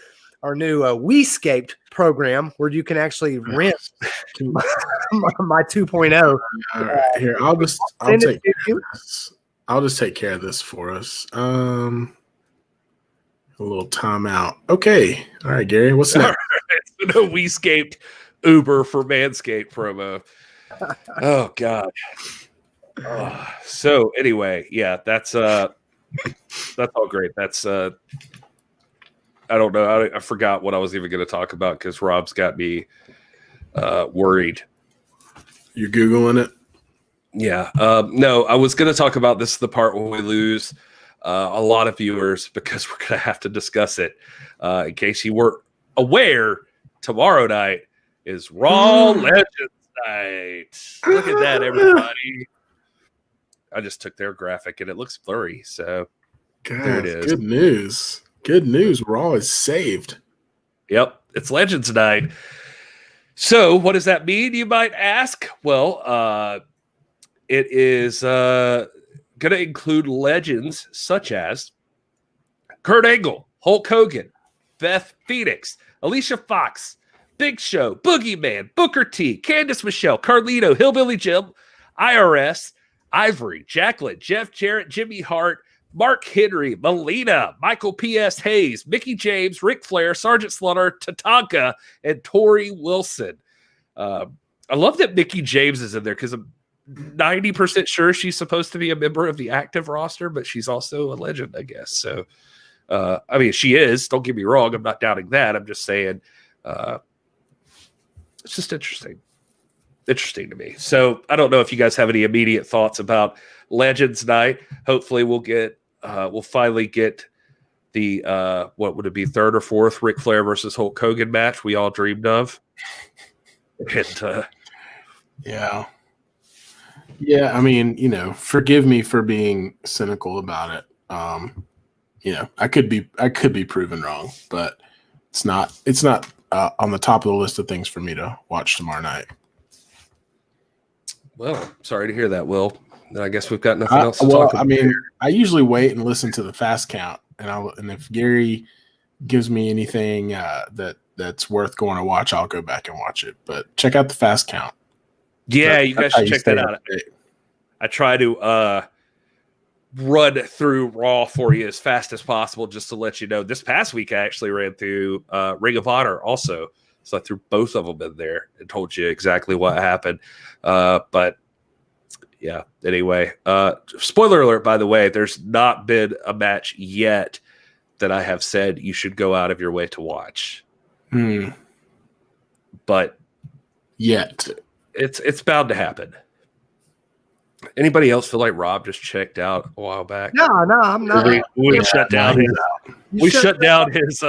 WeScaped program where you can actually rent my 2.0. All right, here I'll just take care of this for us. A little timeout. Okay. All right, Gary. What's next? Right. So no WeScaped Uber for Manscaped promo. Oh God. So anyway, yeah, that's all great. That's I don't know. I forgot what I was even going to talk about because Rob's got me worried. You're Googling it? Yeah. No, I was going to talk about this, the part where we lose a lot of viewers because we're going to have to discuss it. In case you weren't aware, tomorrow night is Raw Legends Night. Look at that, everybody. I just took their graphic and it looks blurry. So there it is. Good news. Good news. Raw is saved. Yep. It's Legends Night. So what does that mean, you might ask? Well, it is going to include legends such as Kurt Angle, Hulk Hogan, Beth Phoenix, Alicia Fox, Big Show, Boogeyman, Booker T, Candice Michelle, Carlito, Hillbilly Jim, IRS, Ivory, Jacqueline, Jeff Jarrett, Jimmy Hart, Mark Henry, Melina, Michael P.S. Hayes, Mickey James, Ric Flair, Sergeant Slaughter, Tatanka, and Tori Wilson. I love that Mickey James is in there because I'm 90% sure she's supposed to be a member of the active roster, but she's also a legend, I guess. So, I mean, she is. Don't get me wrong. I'm not doubting that. I'm just saying it's just interesting to me. So I don't know if you guys have any immediate thoughts about Legends Night. Hopefully we'll finally get the what would it be, third or fourth Ric Flair versus Hulk Hogan match we all dreamed of. And yeah. I mean, forgive me for being cynical about it. I could be proven wrong, but it's not on the top of the list of things for me to watch tomorrow night. Well, sorry to hear that, Will. I guess we've got nothing else to talk about. I mean, I usually wait and listen to the fast count, and if Gary gives me anything that's worth going to watch, I'll go back and watch it. But check out the fast count. Yeah, you guys should check that out. I try to run through Raw for you as fast as possible just to let you know. This past week, I actually ran through Ring of Honor also. So I threw both of them in there and told you exactly what happened. But yeah, anyway, spoiler alert, by the way, there's not been a match yet that I have said you should go out of your way to watch. But yet it's bound to happen. Anybody else feel like Rob just checked out a while back? No, I'm not. We shut down his. We shut down his.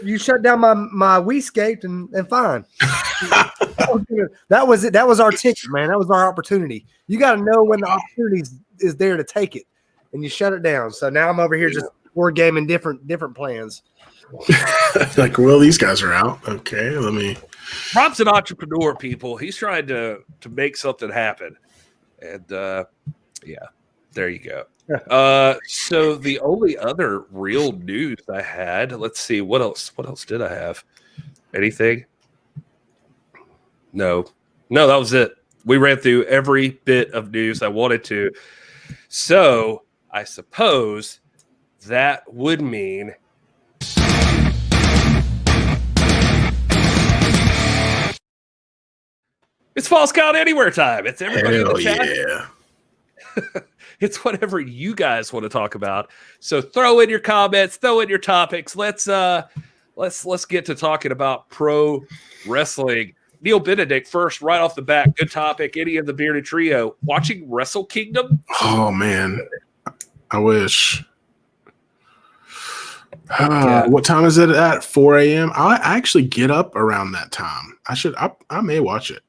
You shut down my WeScaped and fine. That was it. That was our ticket, man. That was our opportunity. You got to know when the opportunity is there to take it, and you shut it down. So now I'm over here just board gaming different plans. Like, well, these guys are out. Okay, let me. Rob's an entrepreneur, people. He's trying to make something happen. And yeah, there you go. So the only other real news I had, let's see, what else did I have? Anything? No, that was it. We ran through every bit of news I wanted to. So I suppose that would mean It's False Count Anywhere time. It's everybody in the Hell chat. yeah. It's whatever you guys want to talk about. So throw in your comments, throw in your topics. Let's get to talking about pro wrestling. Neil Benedict first, right off the bat. Good topic. Any of the Bearded Trio watching Wrestle Kingdom? Oh man, I wish. Yeah. What time is it at? 4 a.m. I actually get up around that time. I may watch it.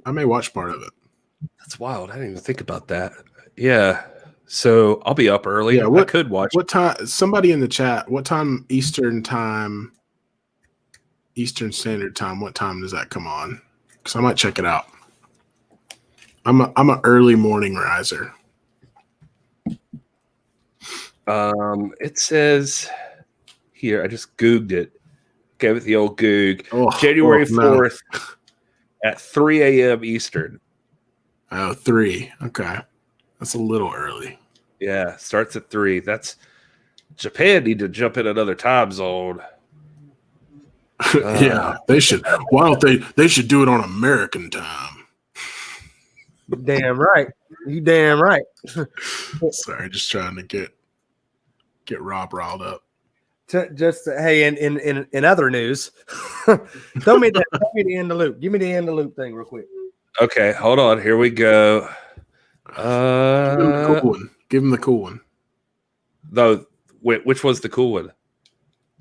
I may watch part of it. That's wild. I didn't even think about that. Yeah. So I'll be up early. Yeah, I could watch. What time? Somebody in the chat. What time Eastern time? Eastern Standard Time. What time does that come on? Because I might check it out. I'm an early morning riser. It says here. I just googled it. Gave it the old Goog. January 4th at 3 a.m. Eastern. Oh, 3. Okay, that's a little early. Yeah, starts at 3. That's Japan need to jump in another time zone. Yeah, they should. Why don't they? They should do it on American time. Damn right. You damn right. Sorry, just trying to get Rob riled up. Hey, in other news, throw me the end the loop. Give me the end the loop thing real quick. Okay, hold on. Here we go. Give him the cool one. Give him the cool one. Though, which was the cool one?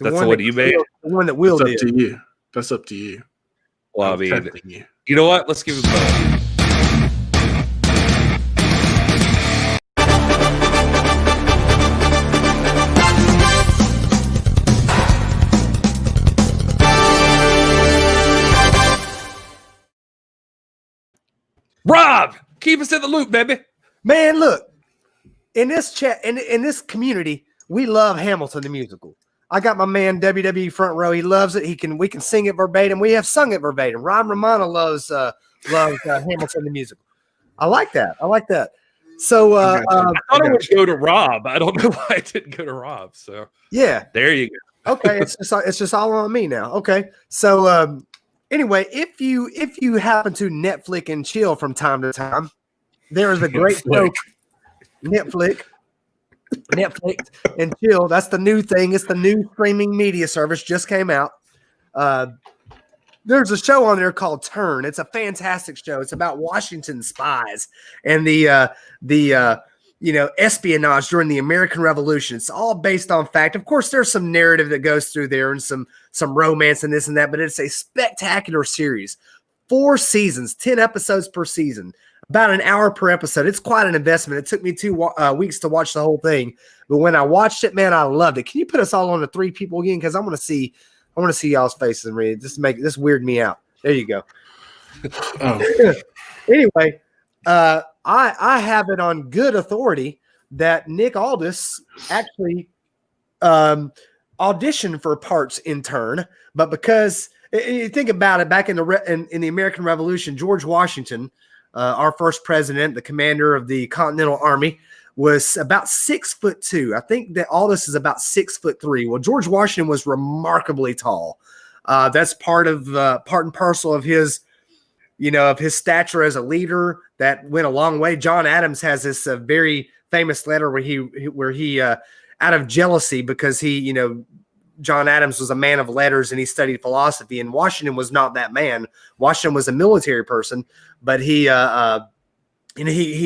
That's the one you made? The one that Will did. That's up to you. That's up to you. Well, I mean, you know what? Let's give it both. Rob, keep us in the loop, baby. Man, look, in this chat, in this community, we love Hamilton the musical. I got my man WWE Front Row. He loves it. We can sing it verbatim. We have sung it verbatim. Ron Romano loves Hamilton the musical. I like that. So I thought it would go to Rob. I don't know why it didn't go to Rob. So yeah, there you go. Okay, it's just all on me now. Okay, so anyway, if you happen to Netflix and chill from time to time, there is a great show. Netflix and chill. That's the new thing. It's the new streaming media service. Just came out. There's a show on there called Turn. It's a fantastic show. It's about Washington spies and the espionage during the American Revolution. It's all based on fact. Of course, there's some narrative that goes through there and some romance and this and that, but it's a spectacular series. 4 seasons, 10 episodes per season, about an hour per episode. It's quite an investment. It took me 2 weeks to watch the whole thing, but when I watched it, man, I loved it. Can you put us all on to 3 people again? Because I want to see y'all's faces and read. Just make this weird me out. There you go. Anyway, I have it on good authority that Nick Aldis actually auditioned for parts in Turn, but because you think about it, back in the American Revolution, George Washington, our first president, the commander of the Continental Army, was about 6'2". I think that Aldis is about 6'3". Well, George Washington was remarkably tall. That's part and parcel of his, of his stature as a leader. That went a long way. John Adams has this very famous letter where he out of jealousy, because John Adams was a man of letters and he studied philosophy, and Washington was not that man. Washington was a military person, but he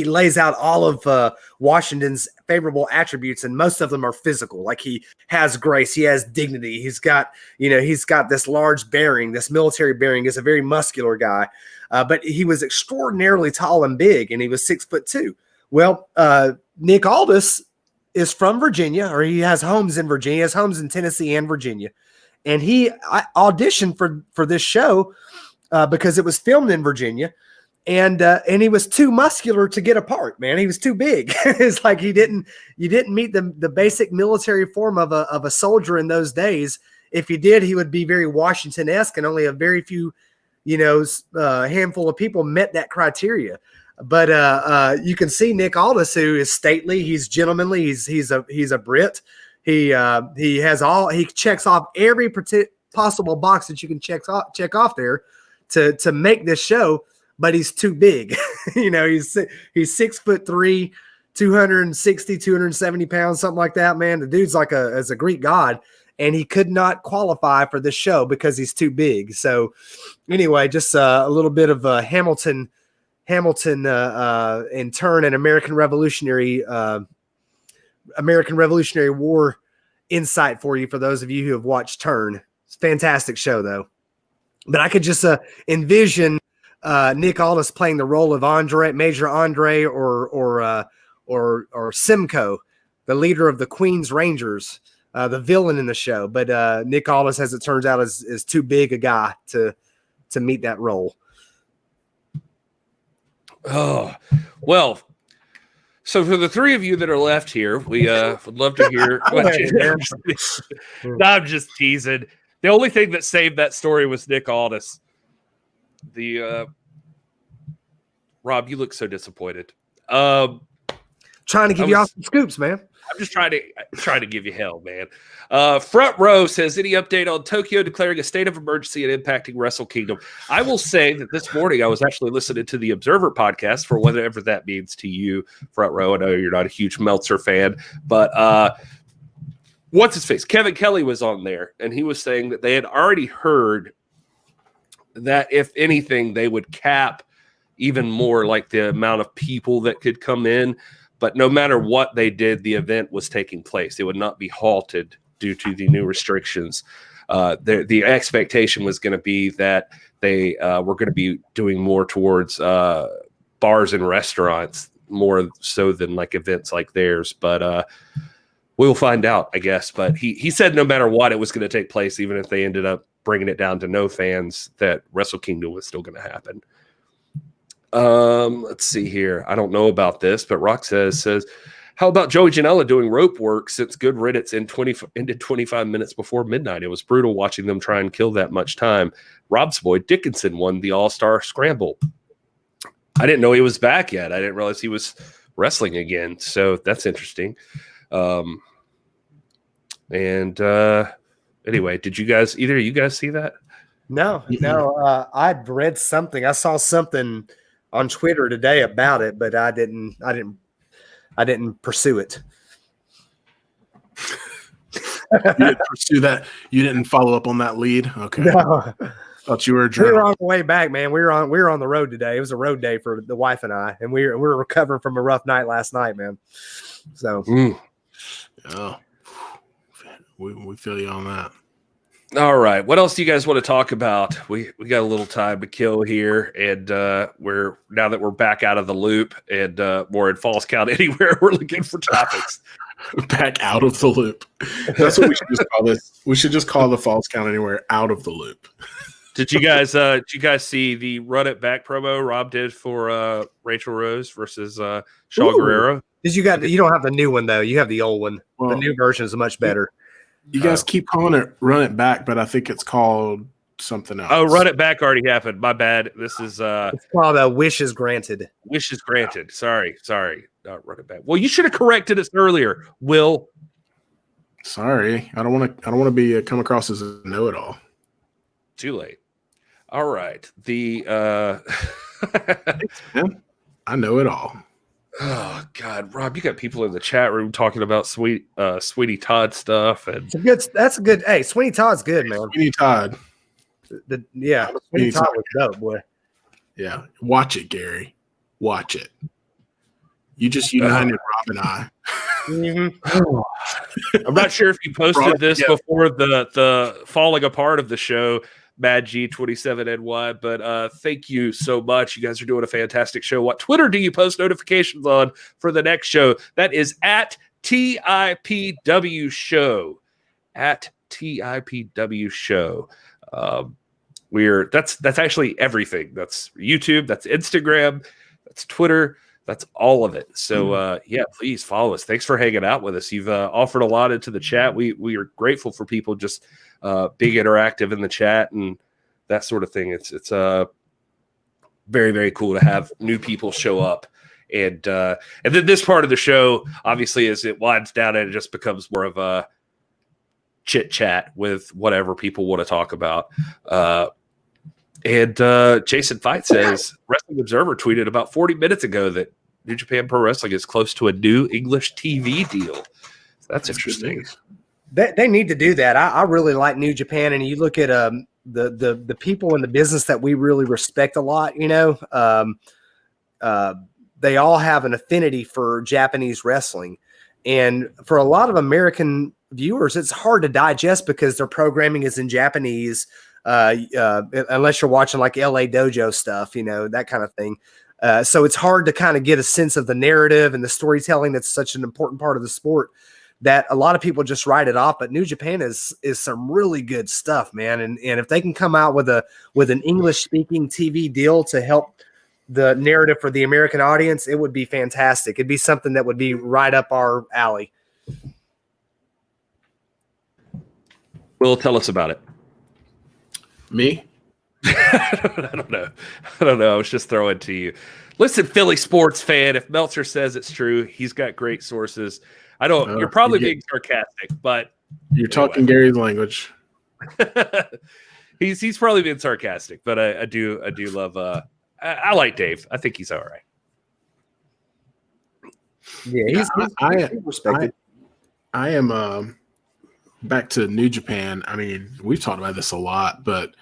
lays out all of Washington's favorable attributes, and most of them are physical. Like, he has grace, he has dignity, he's got this large bearing, this military bearing. Is a very muscular guy, but he was extraordinarily tall and big, and he was 6'2". Well, Nick Aldis is from Virginia, or he has homes in Virginia. He has homes in Tennessee and Virginia, and he auditioned for this show because it was filmed in Virginia. And he was too muscular to get a part, man. He was too big. It's like you didn't meet the basic military form of a soldier in those days. If you did, he would be very Washington-esque, and only a very few, handful of people met that criteria. But you can see Nick Aldis, who is stately, he's gentlemanly, he's a Brit. He checks off every possible box that you can check off there to make this show, but he's too big. You know, he's 6'3", 260, 270 pounds, something like that, man. The dude's like as a Greek god, and he could not qualify for this show because he's too big. So anyway, just a little bit of Hamilton in turn and American Revolutionary War insight for you, for those of you who have watched Turn. It's a fantastic show, though. But I could just envision Nick Aldis playing the role of Major Andre, or Simcoe, the leader of the Queen's Rangers, the villain in the show. But Nick Aldis, as it turns out, is too big a guy to meet that role. Oh, well. So for the three of you that are left here, we would love to hear what you I'm just teasing. The only thing that saved that story was Nick Aldis. Rob, you look so disappointed. Trying to give you all some scoops, man. I'm just trying to give you hell, man. Front Row says, any update on Tokyo declaring a state of emergency and impacting Wrestle Kingdom? I will say that this morning I was actually listening to the Observer podcast, for whatever that means to you, Front Row. I know you're not a huge Meltzer fan, but what's his face? Kevin Kelly was on there, and he was saying that they had already heard that if anything, they would cap even more, like the amount of people that could come in. But no matter what they did, the event was taking place. It would not be halted due to the new restrictions. The expectation was going to be that they were going to be doing more towards bars and restaurants, more so than like events like theirs. But we'll find out, I guess. But he said no matter what, it was going to take place, even if they ended up bringing it down to no fans, that Wrestle Kingdom was still going to happen. Let's see here. I don't know about this, but Rock says, how about Joey Janela doing rope work since Good Riddance ended 25 minutes before midnight? It was brutal watching them try and kill that much time. Rob's boy Dickinson won the All-Star Scramble. I didn't know he was back yet. I didn't realize he was wrestling again. So that's interesting. Anyway, did either of you guys see that? No. I'd read something. I saw something on Twitter today about it, but I didn't pursue it. You didn't pursue that. You didn't follow up on that lead. Okay. No. Thought you were a journal. We were on the way back, man. We were on the road today. It was a road day for the wife and I, and we were recovering from a rough night last night, man. So, yeah, we feel you on that. All right. What else do you guys want to talk about? We got a little time to kill here, and now that we're back out of the loop and we're in Falls Count Anywhere, we're looking for topics. Back out of the loop. That's what we should just call this. We should just call the Falls Count Anywhere out of the loop. Did you guys see the Run It Back promo Rob did for Rachel Rose versus Shaw Guerrero? You don't have the new one though. You have the old one. Well, the new version is much better. You guys keep calling it Run It Back, but I think it's called something else. Oh, Run It Back already happened. My bad. This is it's called Wishes Granted. Wishes Granted. Sorry. Run It Back. Well, you should have corrected us earlier, Will. Sorry. I don't want to be come across as a know-it-all. Too late. All right. Thanks, man. I know it all. Oh God, Rob, you got people in the chat room talking about Sweeney Todd stuff, and that's a good. Hey, Sweeney Todd's good, man. Sweeney Todd, Sweeney Todd was dope, boy. Yeah, watch it, Gary. Watch it. You just united Rob and I. Mm-hmm. I'm not sure if you posted this before the falling apart of the show, Mad G27NY, but thank you so much. You guys are doing a fantastic show. What Twitter do you post notifications on for the next show? That is at TIPW Show. At TIPW Show. That's actually everything. That's YouTube, that's Instagram, that's Twitter, that's all of it. So please follow us. Thanks for hanging out with us. You've offered a lot into the chat. We are grateful for people just being interactive in the chat and that sort of thing. It's very, very cool to have new people show up. And then this part of the show, obviously, as it winds down and it just becomes more of a chit chat with whatever people want to talk about. And Jason Fight says, Wrestling Observer tweeted about 40 minutes ago that New Japan Pro Wrestling is close to a new English TV deal. So that's interesting. They need to do that. I really like New Japan, and you look at the people in the business that we really respect a lot. They all have an affinity for Japanese wrestling, and for a lot of American viewers, it's hard to digest because their programming is in Japanese. Unless you're watching like LA Dojo stuff, that kind of thing. So it's hard to kind of get a sense of the narrative and the storytelling that's such an important part of the sport that a lot of people just write it off. But New Japan is some really good stuff, man. And if they can come out with an English speaking TV deal to help the narrative for the American audience, it would be fantastic. It'd be something that would be right up our alley. Will, tell us about it. Me? I don't know. I was just throwing to you. Listen, Philly sports fan, if Meltzer says it's true, he's got great sources. I don't. You're probably being sarcastic, but you're talking Gary's language. he's probably being sarcastic, but I do love. I like Dave. I think he's all right. Yeah, he's respected. I am back to New Japan. I mean, we've talked about this a lot, but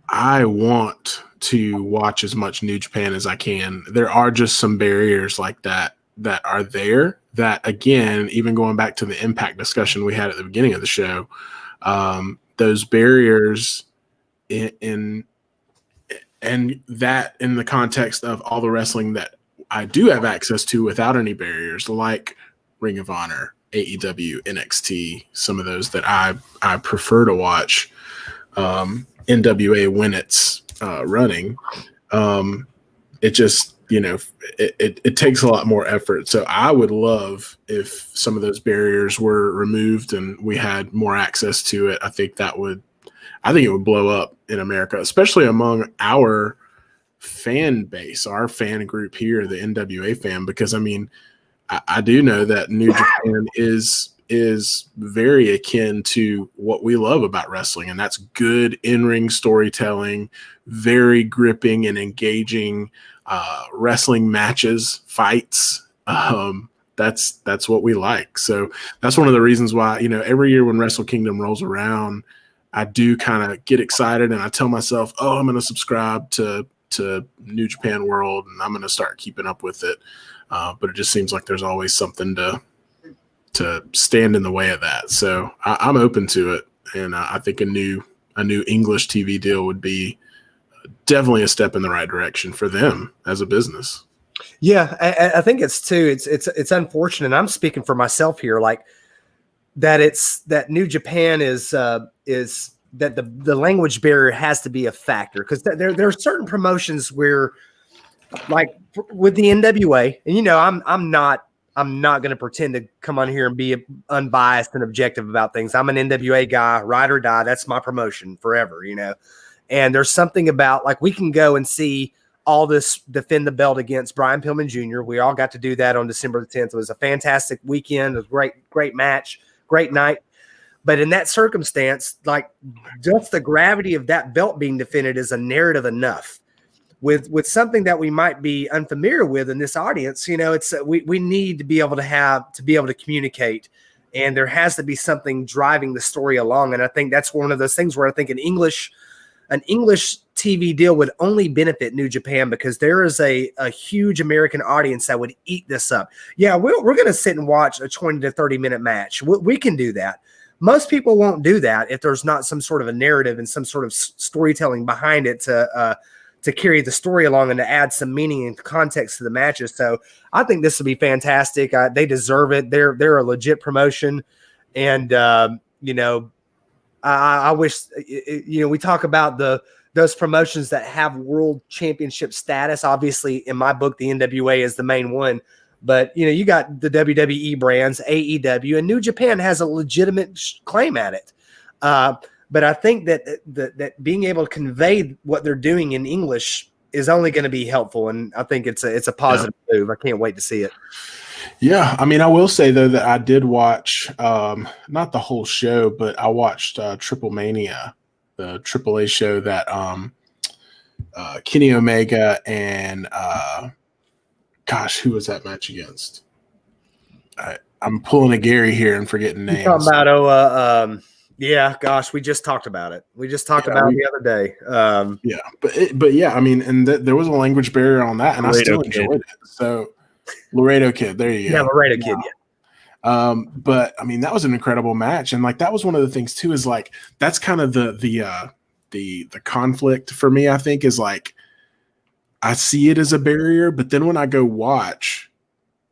I want to watch as much New Japan as I can. There are just some barriers like that are there that, again, even going back to the Impact discussion we had at the beginning of the show, those barriers in that in the context of all the wrestling that I do have access to without any barriers, like Ring of Honor, AEW, NXT, some of those that I prefer to watch, NWA when it's running. It just, it takes a lot more effort. So I would love if some of those barriers were removed and we had more access to it. I think it would blow up in America, especially among our fan base, our fan group here, the NWA fan, because I mean, I do know that New Japan is very akin to what we love about wrestling, and that's good in-ring storytelling, very gripping and engaging wrestling matches, fights. That's what we like. So that's one of the reasons why, every year when Wrestle Kingdom rolls around, I do kind of get excited and I tell myself, I'm going to subscribe to New Japan World and I'm going to start keeping up with it. But it just seems like there's always something to stand in the way of that. So I'm open to it. And I think a new English TV deal would be definitely a step in the right direction for them as a business. Yeah, I think it's too. It's unfortunate. I'm speaking for myself here, like that New Japan is that the language barrier has to be a factor, because there are certain promotions where, like with the NWA, and I'm not going to pretend to come on here and be unbiased and objective about things. I'm an NWA guy, ride or die. That's my promotion forever, And there's something about, like, we can go and see all this defend the belt against Brian Pillman Jr. We all got to do that on December the 10th. It was a fantastic weekend. It was great match, great night. But in that circumstance, like, just the gravity of that belt being defended is a narrative enough. With something that we might be unfamiliar with in this audience, it's we need to be able to communicate, and there has to be something driving the story along. And I think that's one of those things where I think an English TV deal would only benefit New Japan, because there is a huge American audience that would eat this up. Yeah, we're going to sit and watch a 20 to 30 minute match. We can do that. Most people won't do that if there's not some sort of a narrative and some sort of storytelling behind it to carry the story along and to add some meaning and context to the matches. So I think this would be fantastic. They deserve it. They're a legit promotion. And, I wish, we talk about those promotions that have world championship status. Obviously, in my book, the NWA is the main one. But, you got the WWE brands, AEW, and New Japan has a legitimate claim at it. But I think that being able to convey what they're doing in English is only going to be helpful, and I think it's a positive move. I can't wait to see it. Yeah, I mean, I will say though that I did watch not the whole show, but I watched Triple Mania, the AAA show that Kenny Omega and gosh, who was that match against? I'm pulling a Gary here and forgetting names. You're talking about yeah, gosh, we just talked about it. We just talked about it the other day. But yeah, I mean, and there was a language barrier on that, and I still enjoyed it. So Laredo Kid, there you go. Yeah, Laredo Kid, yeah. But I mean, that was an incredible match, and like that was one of the things too. Is like that's kind of the conflict for me. I think is like I see it as a barrier, but then when I go watch,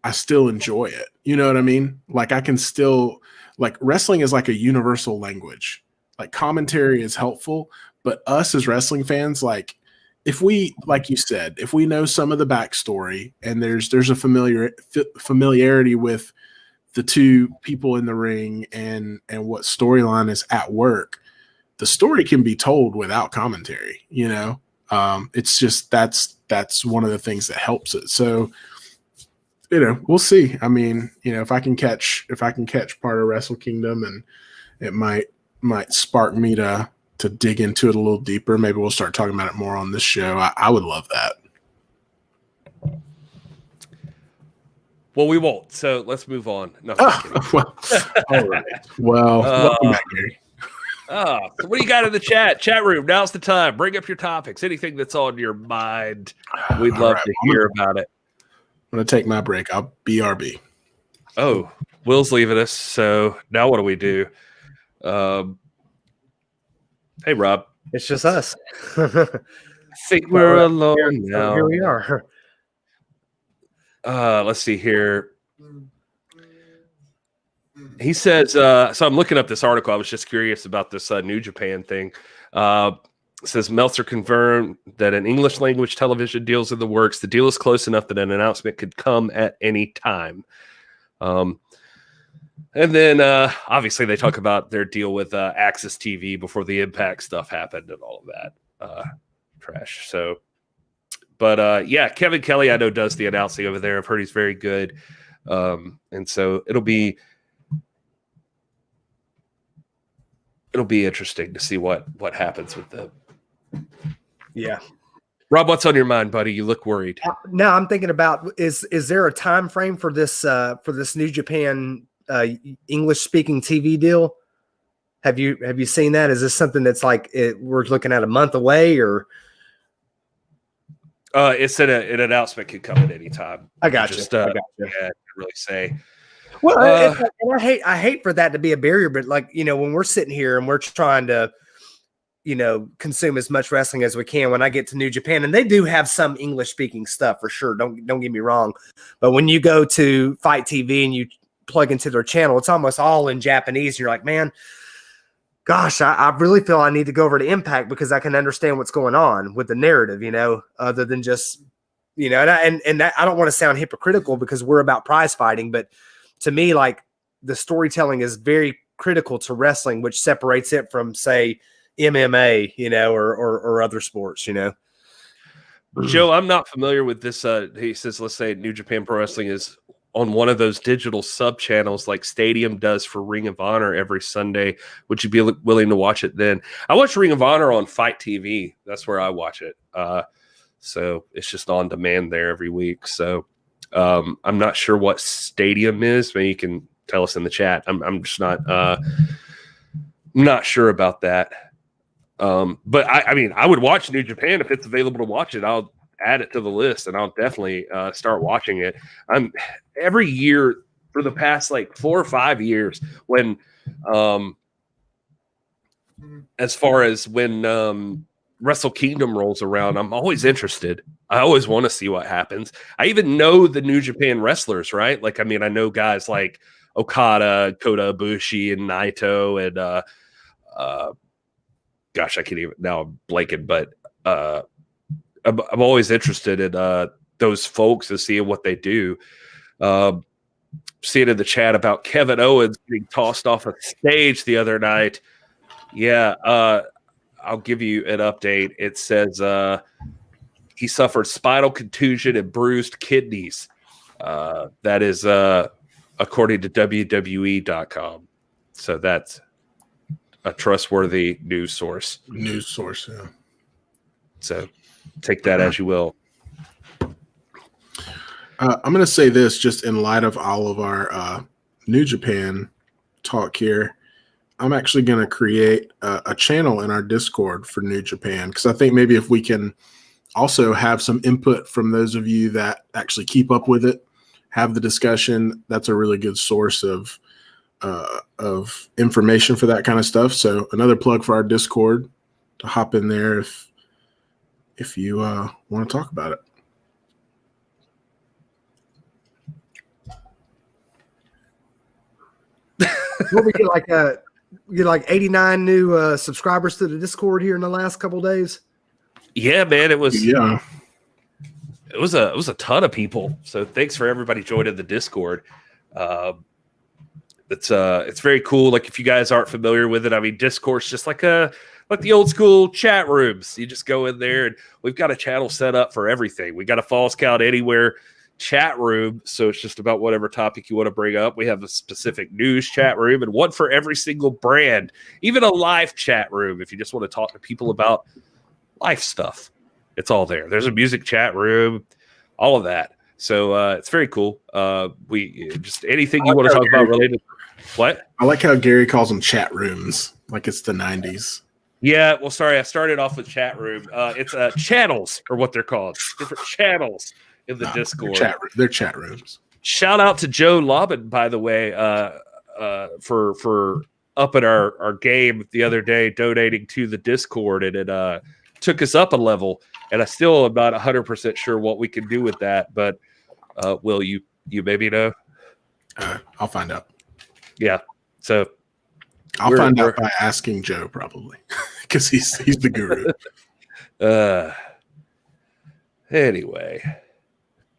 I still enjoy it. You know what I mean? Like I can still like wrestling is like a universal language. Like commentary is helpful, but us as wrestling fans, like if we, like you said, if we know some of the backstory and there's a familiarity with the two people in the ring and what storyline is at work, the story can be told without commentary. You know, it's just that's one of the things that helps it. So, you know, we'll see. I mean, you know, if I can catch part of Wrestle Kingdom, and it might spark me to dig into it a little deeper. Maybe we'll start talking about it more on this show. I would love that. Well, we won't. So let's move on. No, well, all right. Well, welcome back, Gary. So what do you got in the chat room? Now's the time. Bring up your topics. Anything that's on your mind. We'd love to hear about it. I'm going to take my break. I'll BRB. Oh, Will's leaving us. So now what do we do? Hey, Rob. It's just us. I think we're alone now. Here we are. Let's see here. He says, so I'm looking up this article. I was just curious about this New Japan thing. It says Meltzer confirmed that an English language television deal's in the works. The deal is close enough that an announcement could come at any time. And then obviously they talk about their deal with Access TV before the Impact stuff happened and all of that trash. So, but yeah, Kevin Kelly I know does the announcing over there. I've heard he's very good. And so it'll be interesting to see what happens with them. Yeah. Rob, what's on your mind, buddy? You look worried. No, I'm thinking about is there a time frame for this New Japan English speaking TV deal? Have you seen that? Is this something that's like we're looking at a month away, or? It said an announcement could come at any time. I got you. Yeah, I can't really say. Well, and I hate for that to be a barrier, but like, you know, when we're sitting here and we're trying to, you know, consume as much wrestling as we can, when I get to New Japan, and they do have some English speaking stuff for sure. Don't get me wrong. But when you go to Fight TV and you plug into their channel, it's almost all in Japanese. You're like, man, gosh, I really feel I need to go over to Impact because I can understand what's going on with the narrative, you know, other than just, you know, and that, I don't want to sound hypocritical because we're about prize fighting, but to me, like the storytelling is very critical to wrestling, which separates it from, say, MMA, you know, or other sports, you know. Joe, I'm not familiar with this. He says, let's say New Japan Pro Wrestling is on one of those digital sub channels like Stadium does for Ring of Honor every Sunday. Would you be willing to watch it then? I watch Ring of Honor on Fight TV. That's where I watch it. So it's just on demand there every week. So I'm not sure what Stadium is. Maybe you can tell us in the chat. I'm just not sure about that. But I mean, I would watch New Japan if it's available to watch it. I'll add it to the list and I'll definitely start watching it. Every year for the past like 4 or 5 years when as far as when Wrestle Kingdom rolls around, I'm always interested. I always want to see what happens. I even know the New Japan wrestlers, right? Like, I mean, I know guys like Okada, Kota Ibushi, and Naito, and gosh, I can't even now. I'm blanking, but I'm always interested in those folks and seeing what they do. Seeing in the chat about Kevin Owens being tossed off a stage the other night. Yeah, I'll give you an update. It says he suffered spinal contusion and bruised kidneys. That is according to WWE.com. So that's a trustworthy news source. Yeah. So take that as you will. I'm going to say this just in light of all of our New Japan talk here. I'm actually going to create a channel in our Discord for New Japan, because I think maybe if we can also have some input from those of you that actually keep up with it, have the discussion, that's a really good source of information for that kind of stuff. So another plug for our Discord to hop in there if you want to talk about it. What we get like 89 new subscribers to the Discord here in the last couple of days. Yeah, man, it was Yeah. It was a ton of people. So thanks for everybody joining the Discord. It's very cool. Like, if you guys aren't familiar with it, I mean, Discord's just like the old school chat rooms. You just go in there, and we've got a channel set up for everything. We got a Falls Count Anywhere chat room, so it's just about whatever topic you want to bring up. We have a specific news chat room, and one for every single brand, even a live chat room if you just want to talk to people about life stuff. It's all there. There's a music chat room, all of that. So it's very cool. We just anything you want to talk about related. What? I like how Gary calls them chat rooms, like it's the 90s. Yeah, well, sorry, I started off with chat room. It's channels, or what they're called, different channels in the Discord. They're chat rooms. Shout out to Joe Lobbin, by the way, for upping our game the other day, donating to the Discord, and it took us up a level. And I still am not 100% sure what we can do with that. But Will, you maybe know? I'll find out. Yeah. So I'll find out by asking Joe, probably, because he's the guru. Anyway,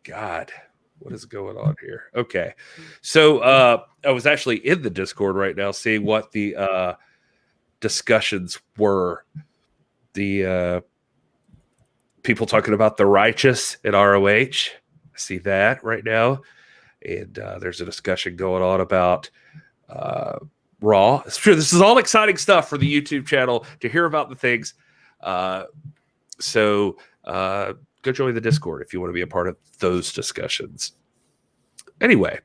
God, what is going on here? Okay. So I was actually in the Discord right now seeing what the discussions were. The people talking about the Righteous at ROH. I see that right now. And there's a discussion going on about Raw. It's true. This is all exciting stuff for the YouTube channel to hear about the things. So go join the Discord if you want to be a part of those discussions. Anyway,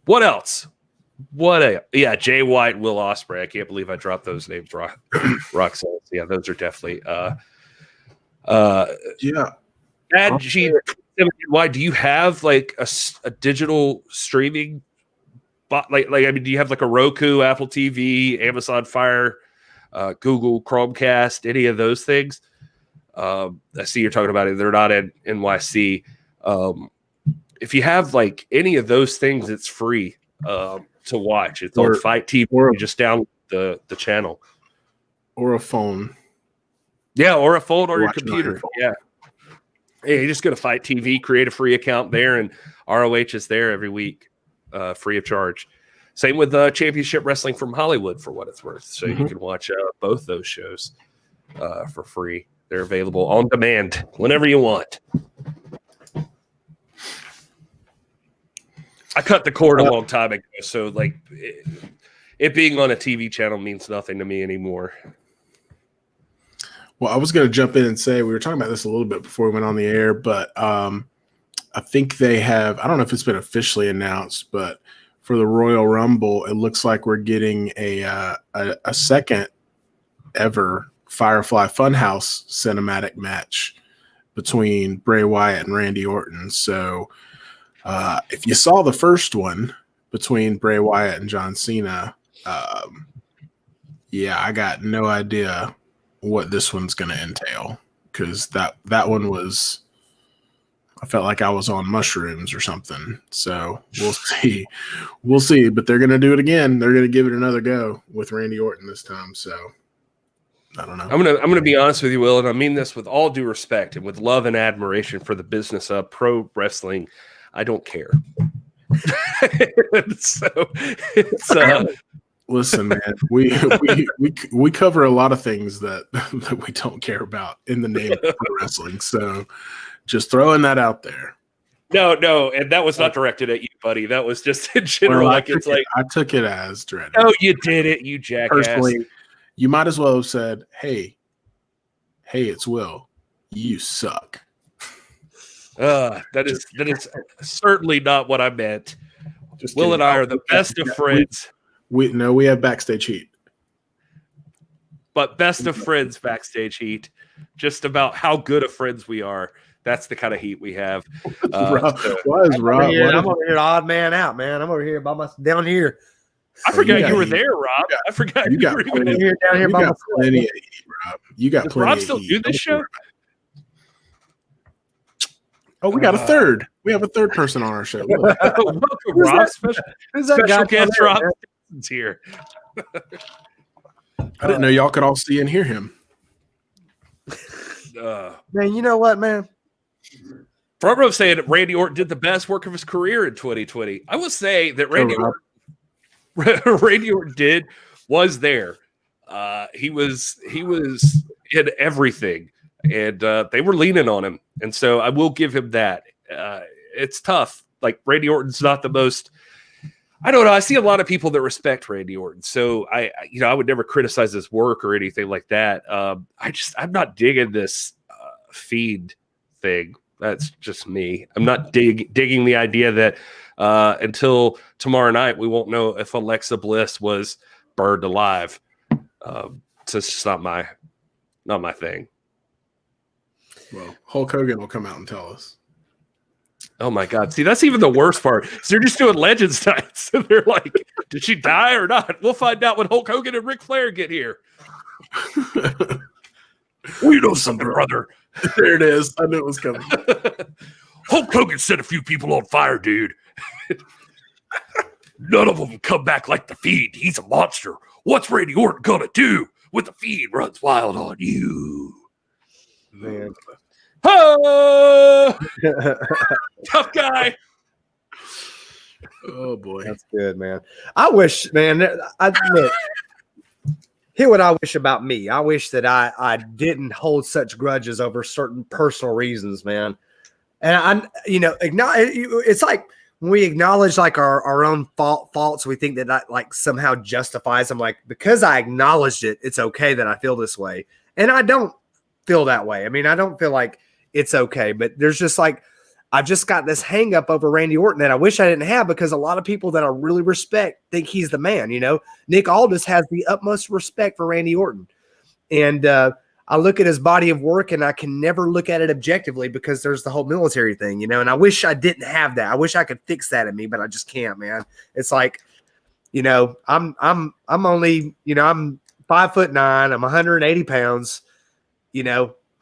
what else? Yeah, Jay White, Will Ospreay. I can't believe I dropped those names. Roxanne. Yeah, those are definitely. Yeah. Why do you have like a digital streaming? Like I mean, do you have like a Roku, Apple TV, Amazon Fire, Google Chromecast, any of those things? I see you're talking about it. They're not in NYC. If you have like any of those things, it's free to watch. It's on Fight TV. You just download the channel. Or a phone. Yeah, or a phone or your computer. Yeah. Hey, you just go to Fight TV, create a free account there, and ROH is there every week, free of charge. Same with Championship Wrestling from Hollywood, for what it's worth. So you can watch both those shows for free. They're available on demand whenever you want. I cut the cord a long time ago, so like it being on a TV channel means nothing to me anymore. Well, I was going to jump in and say, we were talking about this a little bit before we went on the air, but I think they have, I don't know if it's been officially announced, but for the Royal Rumble, it looks like we're getting a second ever Firefly Funhouse cinematic match between Bray Wyatt and Randy Orton. So if you saw the first one between Bray Wyatt and John Cena, yeah, I got no idea what this one's going to entail, because that one was, I felt like I was on mushrooms or something. So we'll see, but they're going to do it again. They're going to give it another go with Randy Orton this time. So I don't know. I'm going to be honest with you, Will, and I mean this with all due respect and with love and admiration for the business of pro wrestling. I don't care. So it's listen, man, we cover a lot of things that we don't care about in the name of pro wrestling. So just throwing that out there. No, and that was not directed at you, buddy. That was just in general. Well, I took it as directed. No, you did it, you jackass. Personally, you might as well have said, "Hey, it's Will. You suck. That is certainly not what I meant. Just Will kidding. and I are the best of friends. We have backstage heat. But best of friends backstage heat. Just about how good of friends we are. That's the kind of heat we have. Rob, why is Rob? I'm over here, odd man out, man. I'm over here by myself down here. I forgot you were there, Rob. I forgot you got were plenty, here down here you by got myself. plenty of heat, Rob. You got Does plenty Rob of still heat. do this show? Oh, we got a third. We have a third person on our show. Look. Welcome, Rob. Who's that Special guy guest there, Rob man? Stevenson's here. I didn't know y'all could all see and hear him. Man, you know what, man? Front row saying that Randy Orton did the best work of his career in 2020. I will say that Randy Orton was there. He was in everything, and they were leaning on him. And so I will give him that. It's tough. Like, Randy Orton's not the most. I don't know. I see a lot of people that respect Randy Orton, so I would never criticize his work or anything like that. I'm not digging this feed thing. That's just me. I'm not digging the idea that until tomorrow night we won't know if Alexa Bliss was burned alive. So it's just not my thing. Well, Hulk Hogan will come out and tell us. Oh my God. See, that's even the worst part. So they're just doing Legends nights. So they're like, did she die or not? We'll find out when Hulk Hogan and Ric Flair get here. We know something, brother. There it is. I knew it was coming. Hulk Hogan set a few people on fire, dude. None of them come back like the Fiend. He's a monster. What's Randy Orton gonna do when the Fiend runs wild on you? Man. Oh! Tough guy. Oh boy, That's good, man. I wish, man. I admit, hear what I wish about me. I wish that I didn't hold such grudges over certain personal reasons, man. And it's like when we acknowledge like our own faults, we think that like somehow justifies them. Like, because I acknowledged it, it's okay that I feel this way. And I don't feel that way. I mean, I don't feel like it's okay, but there's just like, I've just got this hang up over Randy Orton that I wish I didn't have, because a lot of people that I really respect think he's the man. Nick Aldis has the utmost respect for Randy Orton. And I look at his body of work and I can never look at it objectively because there's the whole military thing, and I wish I didn't have that. I wish I could fix that in me, but I just can't, man. It's like, I'm only, I'm 5'9", I'm 180 pounds,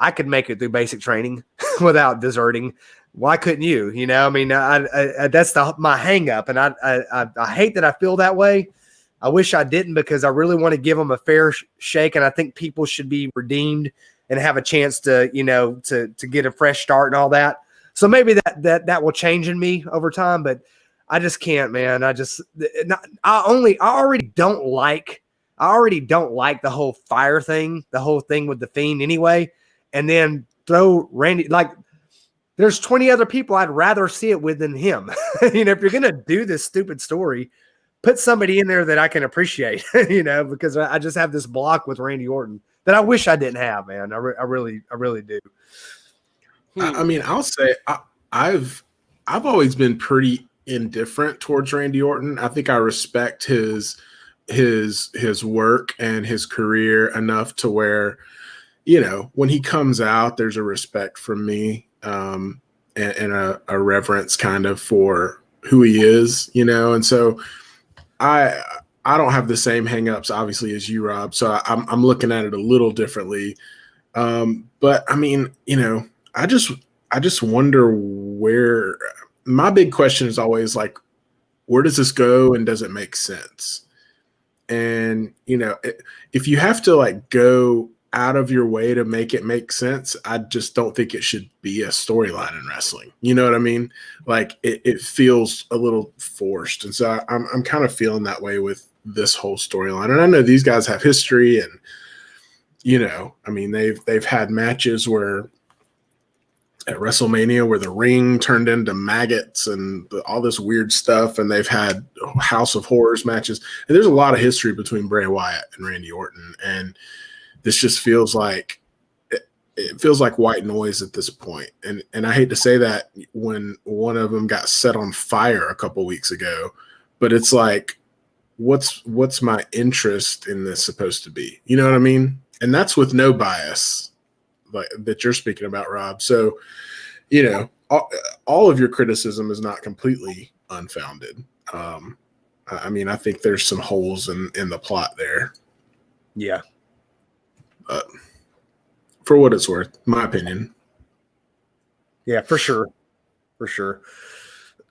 I could make it through basic training without deserting. Why couldn't you? I mean, that's my hang up. And I hate that I feel that way. I wish I didn't, because I really want to give them a fair shake. And I think people should be redeemed and have a chance to, to get a fresh start and all that. So maybe that will change in me over time, but I just can't, man. I already don't like the whole fire thing, the whole thing with the Fiend anyway. And then throw Randy, like, there's 20 other people I'd rather see it with than him. If you're going to do this stupid story, put somebody in there that I can appreciate, because I just have this block with Randy Orton that I wish I didn't have, man. I really do. I mean, I'll say I've always been pretty indifferent towards Randy Orton. I think I respect his work and his career enough to where, when he comes out, there's a respect from me, and a reverence kind of for who he is, and so I don't have the same hangups obviously as you, Rob. So I'm looking at it a little differently. But I mean, I just wonder where. My big question is always like, where does this go and does it make sense? And if you have to like go out of your way to make it make sense, I just don't think it should be a storyline in wrestling. You know what I mean? Like it feels a little forced. And so I'm kind of feeling that way with this whole storyline. And I know these guys have history and, I mean, they've had matches where at WrestleMania where the ring turned into maggots and all this weird stuff. And they've had House of Horrors matches. And there's a lot of history between Bray Wyatt and Randy Orton. And this just feels like it feels like white noise at this point. And I hate to say that when one of them got set on fire a couple weeks ago, but it's like, what's my interest in this supposed to be? You know what I mean? And that's with no bias like that you're speaking about, Rob. So, you know, all of your criticism is not completely unfounded. I mean, I think there's some holes in the plot there. Yeah. But for what it's worth, my opinion. Yeah, for sure. For sure.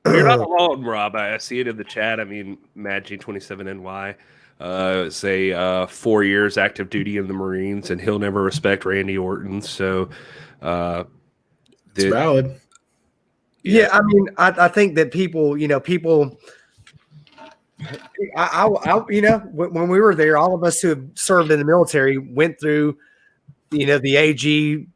You're not alone, Rob. I see it in the chat. I mean, MadG27NY say 4 years active duty in the Marines, and he'll never respect Randy Orton. So it's valid. Yeah, I mean, I think that people, you know, when we were there, all of us who have served in the military went through, the AG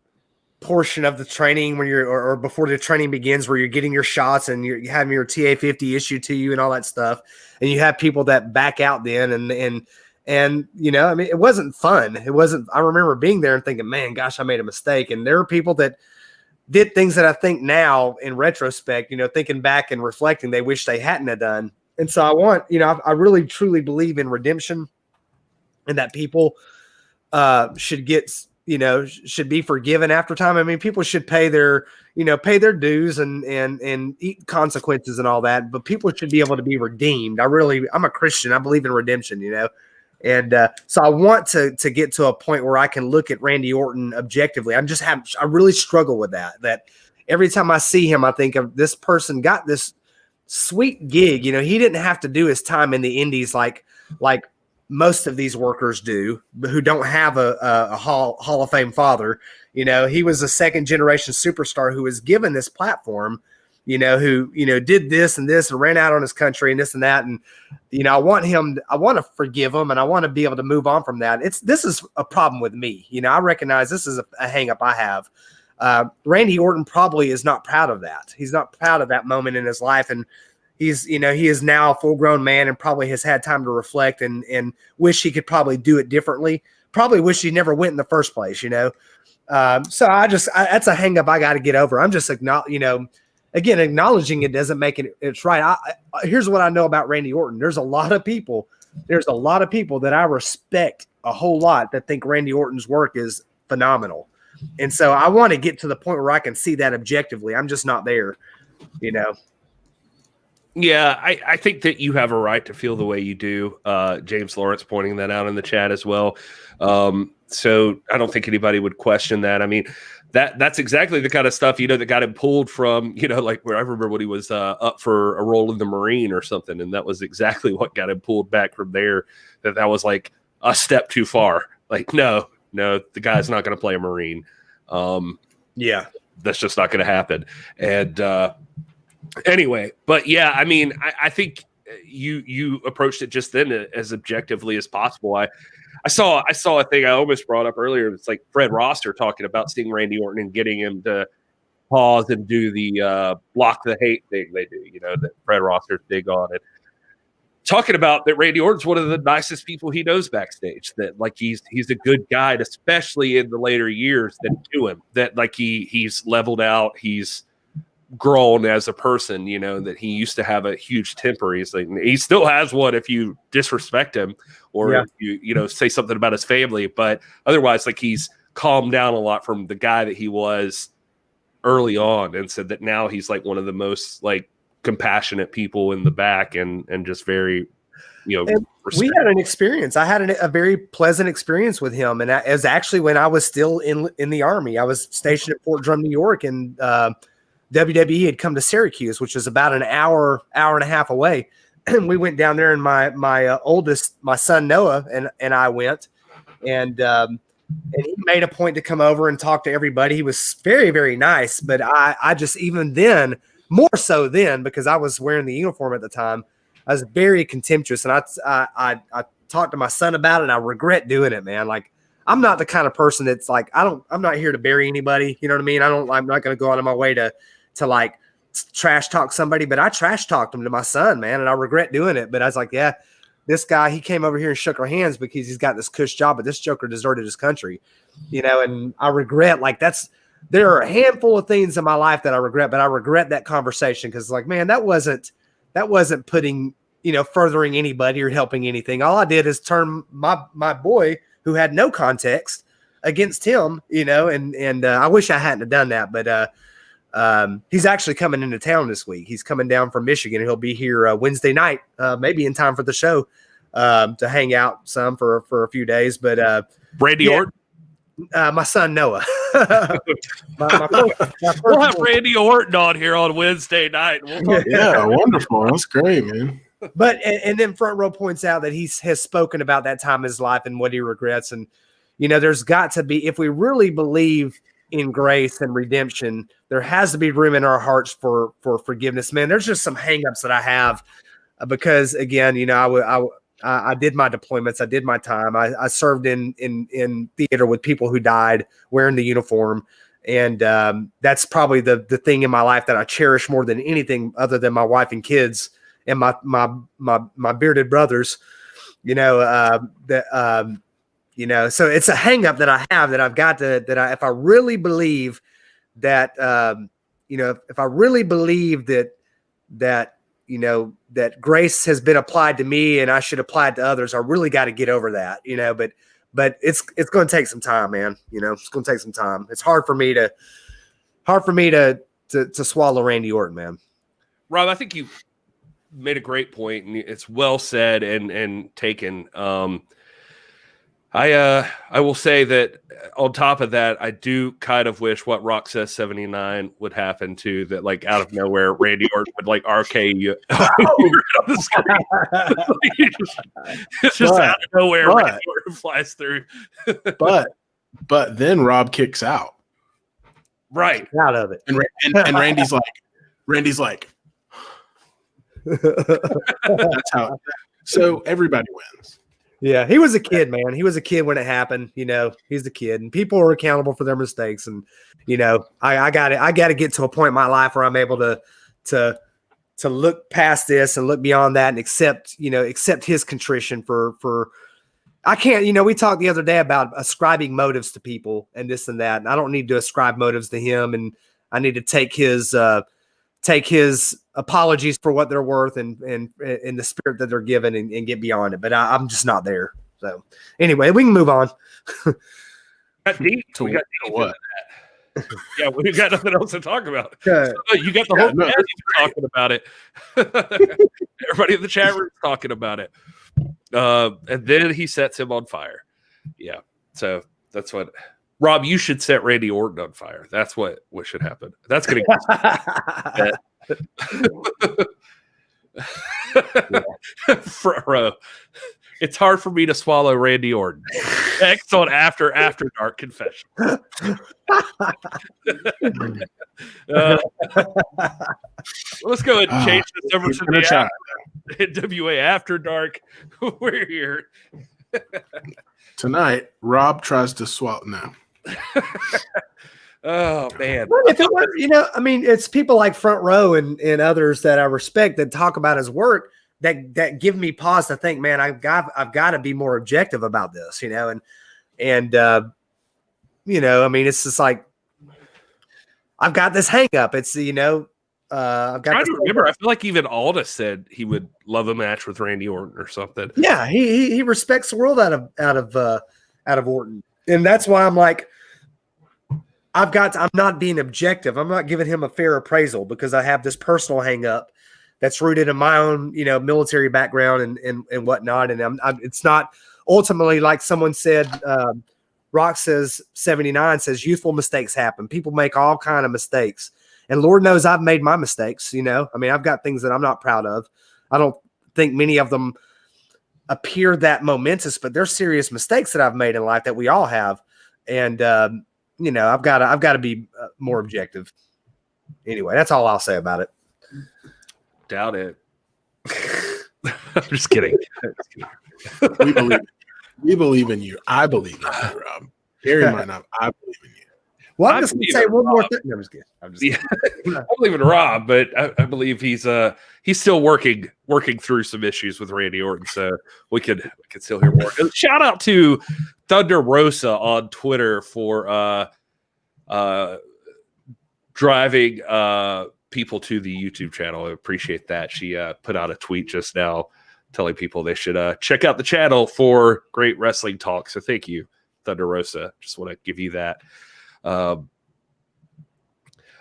portion of the training when you're or before the training begins, where you're getting your shots and you're having your TA-50 issued to you and all that stuff. And you have people that back out then and I mean, it wasn't fun. I remember being there and thinking, man, gosh, I made a mistake. And there are people that did things that I think now in retrospect, thinking back and reflecting, they wish they hadn't have done. And so I want, I really truly believe in redemption and that people should be forgiven after time. I mean, people should pay their dues and eat consequences and all that, but people should be able to be redeemed. I'm a Christian. I believe in redemption, And so I want to get to a point where I can look at Randy Orton objectively. I really struggle with that every time I see him, I think of this person got this sweet gig. He didn't have to do his time in the indies like most of these workers do, who don't have a Hall of Fame father. He was a second generation superstar who was given this platform, who, did this and this and ran out on his country and this and that. And, I want to forgive him and I want to be able to move on from that. This is a problem with me. I recognize this is a hang up I have. Randy Orton probably is not proud of that. He's not proud of that moment in his life. And he is now a full grown man and probably has had time to reflect and wish he could probably do it differently. Probably wish he never went in the first place, So that's a hang up I got to get over. I'm just acknowledging it doesn't make it's right. Here's what I know about Randy Orton. There's a lot of people that I respect a whole lot that think Randy Orton's work is phenomenal. And so I want to get to the point where I can see that objectively. I'm just not there, Yeah, I think that you have a right to feel the way you do. James Lawrence pointing that out in the chat as well. So I don't think anybody would question that. I mean, that's exactly the kind of stuff, that got him pulled from, like where I remember when he was up for a role in the Marine or something. And that was exactly what got him pulled back from there. That was like a step too far. Like, no, the guy's not going to play a Marine. Yeah, that's just not going to happen. And, anyway, but yeah, I mean, I think you approached it just then as objectively as possible. I saw a thing I almost brought up earlier. It's like Fred Rosser talking about seeing Randy Orton and getting him to pause and do the block the hate thing they do. That Fred Rosser's big on it. Talking about that Randy Orton's one of the nicest people he knows backstage. That like he's a good guy, especially in the later years that do him. That like he's leveled out. He's grown as a person, that he used to have a huge temper. He's like, he still has one if you disrespect him or if you say something about his family, but otherwise, like he's calmed down a lot from the guy that he was early on, and said that now he's like one of the most like compassionate people in the back and just very, we had an experience. I had a very pleasant experience with him, and it was actually when I was still in the Army. I was stationed at Fort Drum, New York, and WWE had come to Syracuse, which is about an hour and a half away. And we went down there, and my oldest, my son Noah, and I went, and he made a point to come over and talk to everybody. He was very, very nice, but I just, even then, more so then, because I was wearing the uniform at the time, I was very contemptuous. And I talked to my son about it, and I regret doing it, man. Like, I'm not the kind of person that's like, I'm not here to bury anybody. You know what I mean? I'm not going to go out of my way to like trash talk somebody, but I trash talked him to my son, man. And I regret doing it. But I was like, yeah, this guy, he came over here and shook our hands because he's got this cush job, but this joker deserted his country, and I regret, there are a handful of things in my life that I regret, but I regret that conversation because man, that wasn't putting, furthering anybody or helping anything. All I did is turn my boy who had no context against him, and I wish I hadn't have done that, but he's actually coming into town this week. He's coming down from Michigan. And he'll be here Wednesday night, maybe in time for the show, to hang out some for a few days. But Randy Orton, my son Noah. We'll have Randy Orton on here on Wednesday night. Yeah, wonderful. That's great, man. But and then Front Row points out that he has spoken about that time in his life and what he regrets. And there's got to be, if we really believe in grace and redemption, there has to be room in our hearts for forgiveness. Man, there's just some hangups that I have because, again, I did my deployments, I did my time, I served in theater with people who died wearing the uniform, and that's probably the thing in my life that I cherish more than anything, other than my wife and kids and my bearded brothers. So it's a hang up that I have that I've got to, if I really believe that, if I really believe that grace has been applied to me and I should apply it to others, I really got to get over that, but it's going to take some time, man. It's going to take some time. It's hard for me to swallow Randy Orton, man. Rob, I think you made a great point, and it's well said and taken. I will say that on top of that, I do kind of wish what Rock Says 79 would happen too, that out of nowhere, Randy Orton would RK you on the screen. It's just out of nowhere, Randy Orton flies through. but then Rob kicks out. Right. Out of it. And Randy's like, that's how. So everybody wins. Yeah, he was a kid, man. He was a kid when it happened. He's a kid, and people are accountable for their mistakes. And I got to get to a point in my life where I'm able to look past this and look beyond that and accept his contrition for. I can't. We talked the other day about ascribing motives to people and this and that, and I don't need to ascribe motives to him, and I need to take his apologies for what they're worth and in the spirit that they're given and get beyond it. But I'm just not there. So anyway, we can move on. We got deep into that. Yeah, we got nothing else to talk about. So you got the whole chat talking about it. Everybody in the chat room is talking about it. And then he sets him on fire. Yeah. So that's what Rob, you should set Randy Orton on fire. That's what should happen. That's going to get front row. It's hard for me to swallow Randy Orton. X on After Dark Confession. Let's go ahead and change this over to the NWA After Dark. We're here. Tonight, Rob tries to swallow. No. Oh man! Well, if it was, it's people like Front Row and others that I respect that talk about his work that give me pause to think, man, I've got to be more objective about this, and it's just like I've got this hang up. It's I've got. I don't remember. I feel like even Aldous said he would love a match with Randy Orton or something. Yeah, he respects the world out of Orton, and that's why I'm like. I'm not being objective. I'm not giving him a fair appraisal because I have this personal hang up that's rooted in my own, military background and whatnot. And it's not ultimately like someone said, Rock Says 79 says youthful mistakes happen. People make all kind of mistakes. And Lord knows I've made my mistakes. I've got things that I'm not proud of. I don't think many of them appear that momentous, but they're serious mistakes that I've made in life that we all have. And, I've got to be more objective. Anyway, that's all I'll say about it. Doubt it. I'm just kidding. We believe in you. I believe in you, Rob. Gary might not. I believe in you. Well, I'm just going to say one more thing. No, I'm just kidding. I'm leaving Rob, but I believe he's still working through some issues with Randy Orton, so we could still hear more. And shout out to Thunder Rosa on Twitter for driving people to the YouTube channel. I appreciate that. She put out a tweet just now telling people they should check out the channel for great wrestling talk. So thank you, Thunder Rosa. Just want to give you that. All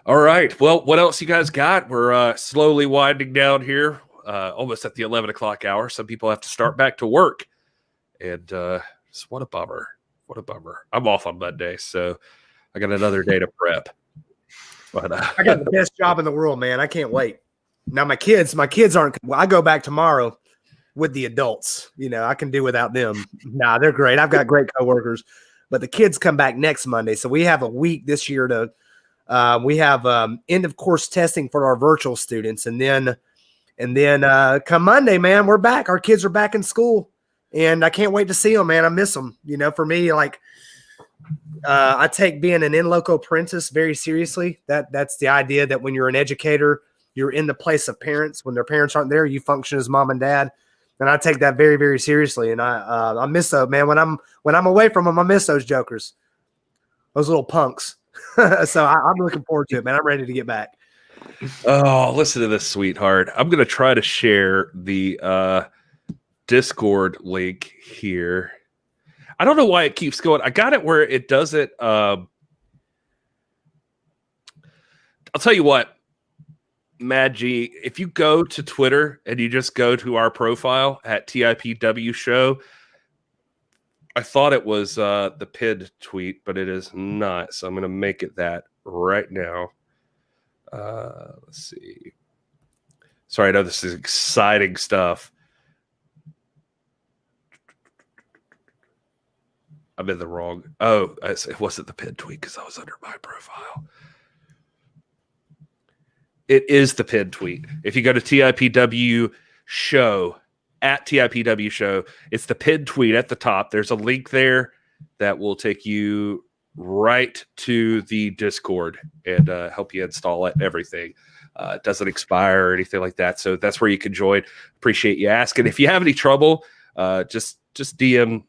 right. Well, what else you guys got? We're slowly winding down here, almost at the 11 o'clock hour. Some people have to start back to work. And just what a bummer. What a bummer. I'm off on Monday, so I got another day to prep. But I got the best job in the world, man. I can't wait. Now my kids aren't. Well, I go back tomorrow with the adults. You know, I can do without them. Nah, they're great. I've got great coworkers, but the kids come back next Monday, so we have a week this year to. We have end of course testing for our virtual students, and then come Monday, man, we're back. Our kids are back in school, and I can't wait to see them, man. I miss them. You know, for me, like. I take being an in loco apprentice very seriously. That's the idea that when you're an educator, you're in the place of parents. When their parents aren't there, you function as mom and dad. And I take that very, very seriously. And I miss those, man. When I'm away from them, I miss those jokers, those little punks. So I'm looking forward to it, man. I'm ready to get back. Oh, listen to this, sweetheart. I'm gonna try to share the Discord link here. I don't know why it keeps going. I got it where it doesn't. I'll tell you what, Mad G, if you go to Twitter and you just go to our profile at TIPW Show, I thought it was the pinned tweet, but it is not. So I'm going to make it that right now. Let's see. Sorry, I know this is exciting stuff. I'm in the wrong. Oh, it wasn't the pinned tweet because I was under my profile. It is the pinned tweet. If you go to TIPW Show, at TIPW Show, it's the pinned tweet at the top. There's a link there that will take you right to the Discord and help you install it and everything. It doesn't expire or anything like that. So that's where you can join. Appreciate you asking. If you have any trouble, just DM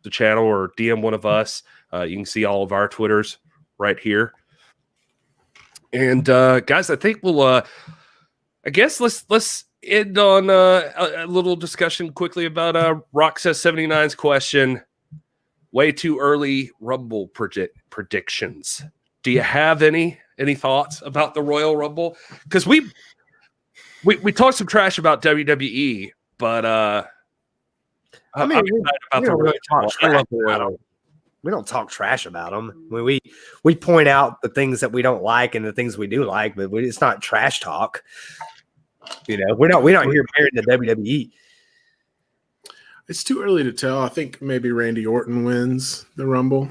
the channel or DM one of us. You can see all of our Twitters right here. And guys, I think we'll I guess let's end on a little discussion quickly about Rock Says 79's question. Way too early Rumble predictions. Do you have any thoughts about the Royal Rumble? Because we talked some trash about WWE, but I mean, we don't really talk trash about them. We don't talk trash about them. I mean, we point out the things that we don't like and the things we do like, but it's not trash talk. You know, we're not here married to WWE. It's too early to tell. I think maybe Randy Orton wins the Rumble.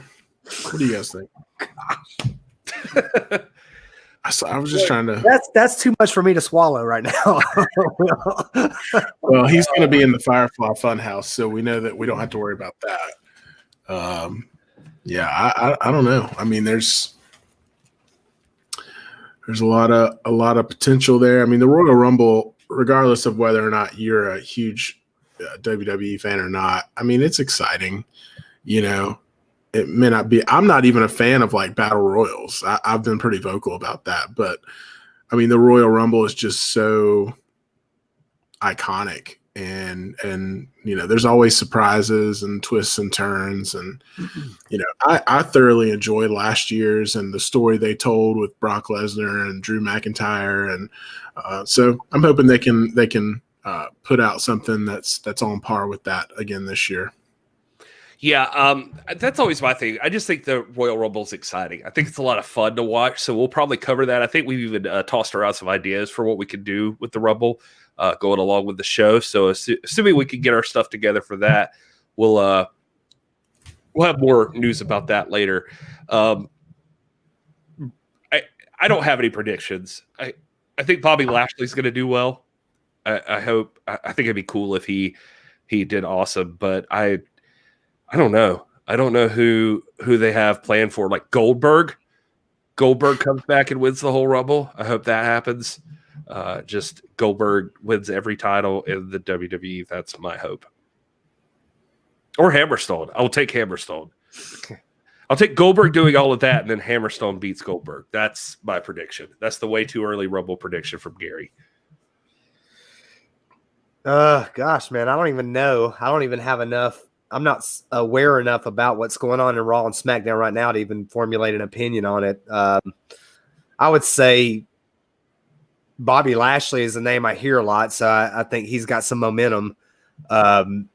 What do you guys think? I was just trying to. That's too much for me to swallow right now. Well, he's going to be in the Firefly Funhouse, so we know that we don't have to worry about that. Yeah, I don't know. I mean, there's a lot of potential there. I mean, the Royal Rumble, regardless of whether or not you're a huge WWE fan or not, I mean, it's exciting. You know, it may not be. I'm not even a fan of like battle royals. I've been pretty vocal about that, but I mean, the Royal Rumble is just so iconic, and you know, there's always surprises and twists and turns, and you know, I thoroughly enjoyed last year's and the story they told with Brock Lesnar and Drew McIntyre, and so I'm hoping they can put out something that's on par with that again this year. Yeah, that's always my thing. I just think the Royal Rumble is exciting. I think it's a lot of fun to watch, so we'll probably cover that. I think we've even tossed around some ideas for what we could do with the Rumble going along with the show. So assuming we can get our stuff together for that, we'll have more news about that later. I don't have any predictions. I think Bobby Lashley's going to do well. I hope. I think it'd be cool if he did awesome, but I don't know. I don't know who they have planned for. Like Goldberg, Goldberg comes back and wins the whole Rumble. I hope that happens. Just Goldberg wins every title in the WWE. That's my hope. Or Hammerstone. I will take Hammerstone. I'll take Goldberg doing all of that, and then Hammerstone beats Goldberg. That's my prediction. That's the way too early Rumble prediction from Gary. Gosh, man, I don't even know. I don't even have enough. I'm not aware enough about what's going on in Raw and SmackDown right now to even formulate an opinion on it. I would say Bobby Lashley is a name I hear a lot, so I think he's got some momentum. I'm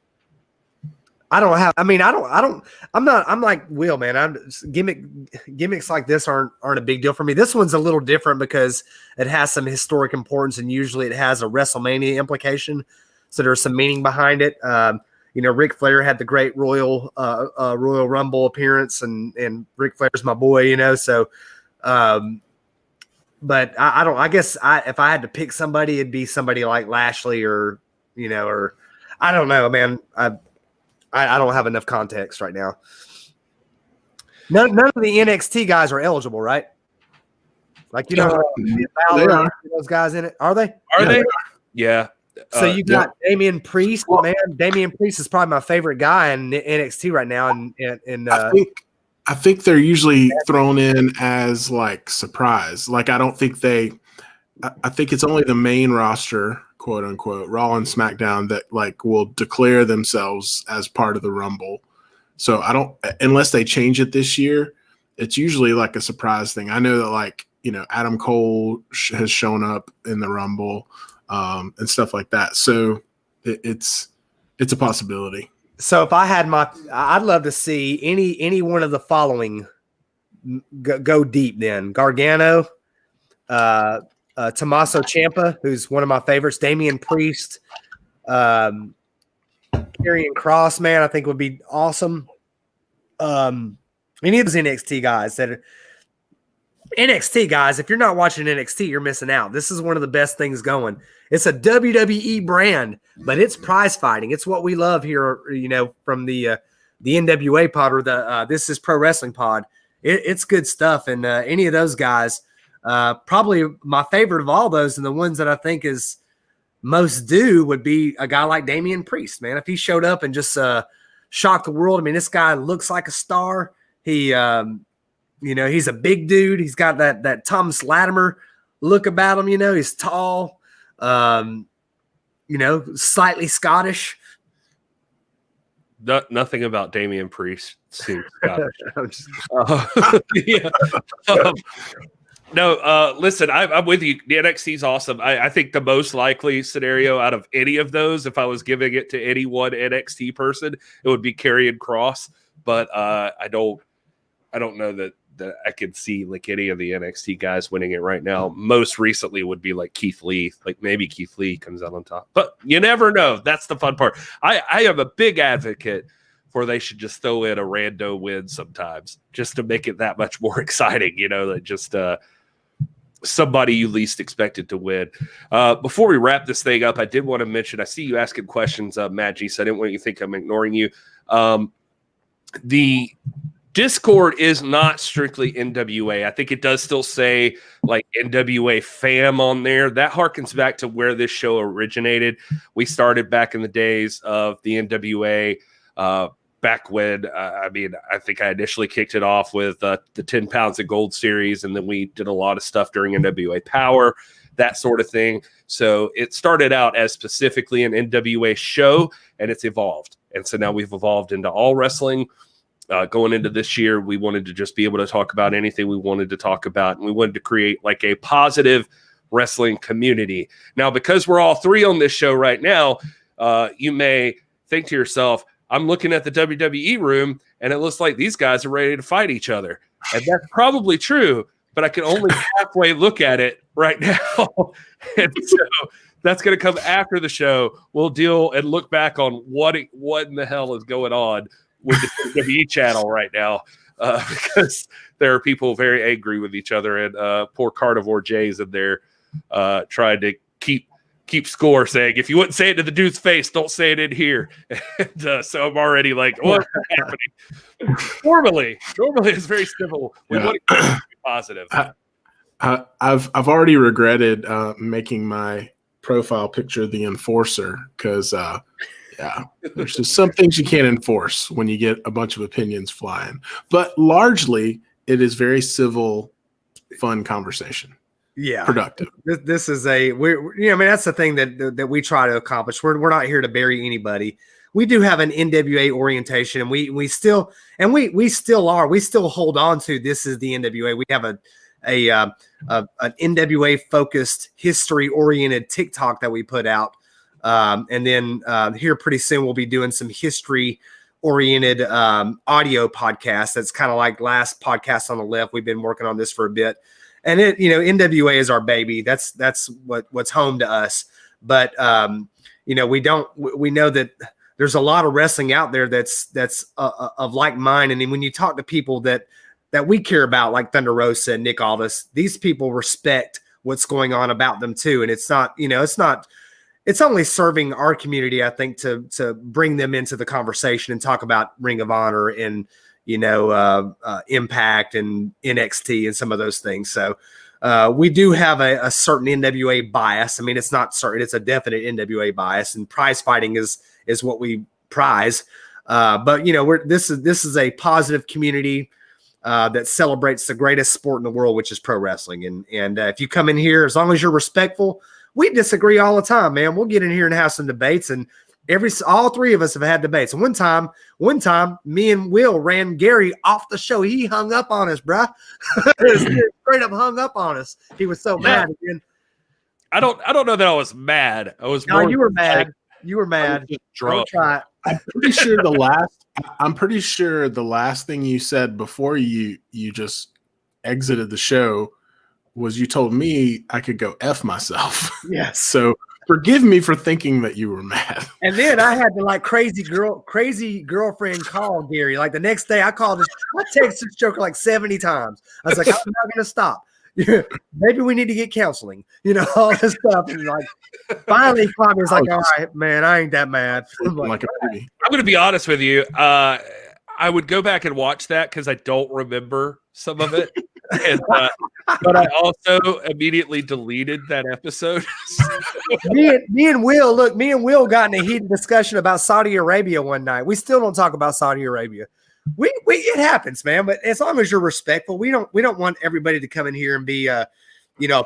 like Will, man. Gimmicks like this aren't a big deal for me. This one's a little different because it has some historic importance, and usually it has a WrestleMania implication. So there's some meaning behind it. Ric Flair had the great Royal Rumble appearance, and Ric Flair's my boy, so. But I guess if I had to pick somebody, it'd be somebody like Lashley or I don't know, man. I don't have enough context right now. None of the NXT guys are eligible, right? Like, they are. Those guys in it. Are they? Are they? Yeah. So you got Damian Priest, man. Damian Priest is probably my favorite guy in NXT right now. I think they're usually thrown in as like surprise. Like I think it's only the main roster, quote unquote, Raw and SmackDown that like will declare themselves as part of the Rumble. So I don't, unless they change it this year, it's usually like a surprise thing. I know that like, Adam Cole has shown up in the Rumble and stuff like that. So it's a possibility. So if I had I'd love to see any one of the following go deep then. Gargano, Tommaso Ciampa, who's one of my favorites, Damian Priest, Karrion Kross, man, I think would be awesome. Any of those NXT guys if you're not watching NXT, you're missing out. This is one of the best things going. It's a WWE brand, but it's prize fighting. It's what we love here, from the NWA pod or the This Is Pro Wrestling pod. It's good stuff. And any of those guys, probably my favorite of all those and the ones that I think is most due would be a guy like Damian Priest, man. If he showed up and just shocked the world. I mean, this guy looks like a star. He, he's a big dude. He's got that Thomas Latimer look about him. He's tall, slightly Scottish. Nothing about Damian Priest seems Scottish. Yeah. Listen, I'm with you. The NXT is awesome. I think the most likely scenario out of any of those, if I was giving it to any one NXT person, it would be Karrion Kross. But I don't know that I could see like any of the NXT guys winning it right now. Most recently would be like Keith Lee. Like maybe Keith Lee comes out on top, but you never know. That's the fun part. I am a big advocate for they should just throw in a rando win sometimes just to make it that much more exciting. Like just somebody you least expected to win. Before we wrap this thing up, I did want to mention, I see you asking questions, Matt G, so I didn't want you to think I'm ignoring you. The Discord is not strictly NWA. I think it does still say like NWA fam on there. That harkens back to where this show originated. We started back in the days of the NWA, back when, I think I initially kicked it off with the 10 Pounds of Gold series, and then we did a lot of stuff during NWA Power, that sort of thing. So it started out as specifically an NWA show, and it's evolved. And so now we've evolved into all wrestling. Going into this year, we wanted to just be able to talk about anything we wanted to talk about, and we wanted to create like a positive wrestling community. Now, because we're all three on this show right now, you may think to yourself, I'm looking at the WWE room, and it looks like these guys are ready to fight each other. And that's probably true, but I can only halfway look at it right now. And so that's going to come after the show. We'll deal and look back on what in the hell is going on with the WWE channel right now, because there are people very angry with each other, and poor Carnivore Jay's in there trying to keep score, saying, if you wouldn't say it to the dude's face, don't say it in here. And so I'm already like, what's happening? Normally it's very civil. We want to keep positive. I've already regretted making my profile picture the enforcer because there's just some things you can't enforce when you get a bunch of opinions flying. But largely, it is very civil, fun conversation. Yeah, productive. This is I mean, that's the thing that we try to accomplish. We're not here to bury anybody. We do have an NWA orientation, and we still hold on to this is the NWA. We have an NWA focused, history oriented TikTok that we put out, and then here pretty soon we'll be doing some history oriented audio podcasts. That's kind of like last podcast on the left. We've been working on this for a bit. And NWA is our baby. That's what's home to us. But we know that there's a lot of wrestling out there that's of like mind. And then when you talk to people that we care about, like Thunder Rosa and Nick Aldis, these people respect what's going on about them too. And it's only serving our community, I think, to bring them into the conversation and talk about Ring of Honor and Impact and NXT and some of those things. So we do have a certain NWA bias. I mean, it's not certain, it's a definite NWA bias, and prize fighting is what we prize. But this is a positive community that celebrates the greatest sport in the world, which is pro wrestling. And if you come in here, as long as you're respectful, we disagree all the time, man. We'll get in here and have some debates, and all three of us have had debates. And one time, me and Will ran Gary off the show. He hung up on us, bruh. Straight up hung up on us. He was so mad again. I don't know that I was mad. I was no, you were mad. You were mad. Don't try it. I'm pretty sure the last thing you said before you just exited the show was you told me I could go F myself. Yes. So forgive me for thinking that you were mad. And then I had to crazy girlfriend call Gary. Like the next day I texted this joker like 70 times. I was like, I'm not going to stop. Maybe we need to get counseling, all this stuff. And finally Bobby was like, all right, man, I ain't that mad. I'm going to be honest with you. I would go back and watch that because I don't remember some of it. And, but I also immediately deleted that episode. me and Will got in a heated discussion about Saudi Arabia one night. We still don't talk about Saudi Arabia. It happens, man. But as long as you're respectful, we don't want everybody to come in here and be a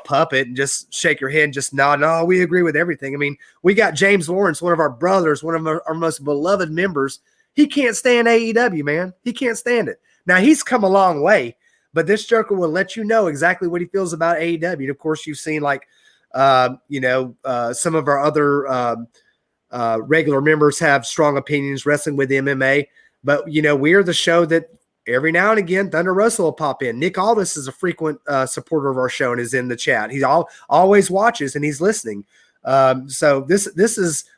puppet and just shake your head and just nod. No, we agree with everything. I mean, we got James Lawrence, one of our brothers, one of our most beloved members. He can't stand AEW, man. He can't stand it. Now he's come a long way. But this joker will let you know exactly what he feels about AEW. And of course, you've seen some of our other regular members have strong opinions wrestling with MMA. But, we're the show that every now and again, Thunder Rosa will pop in. Nick Aldis is a frequent supporter of our show and is in the chat. He always watches and he's listening. So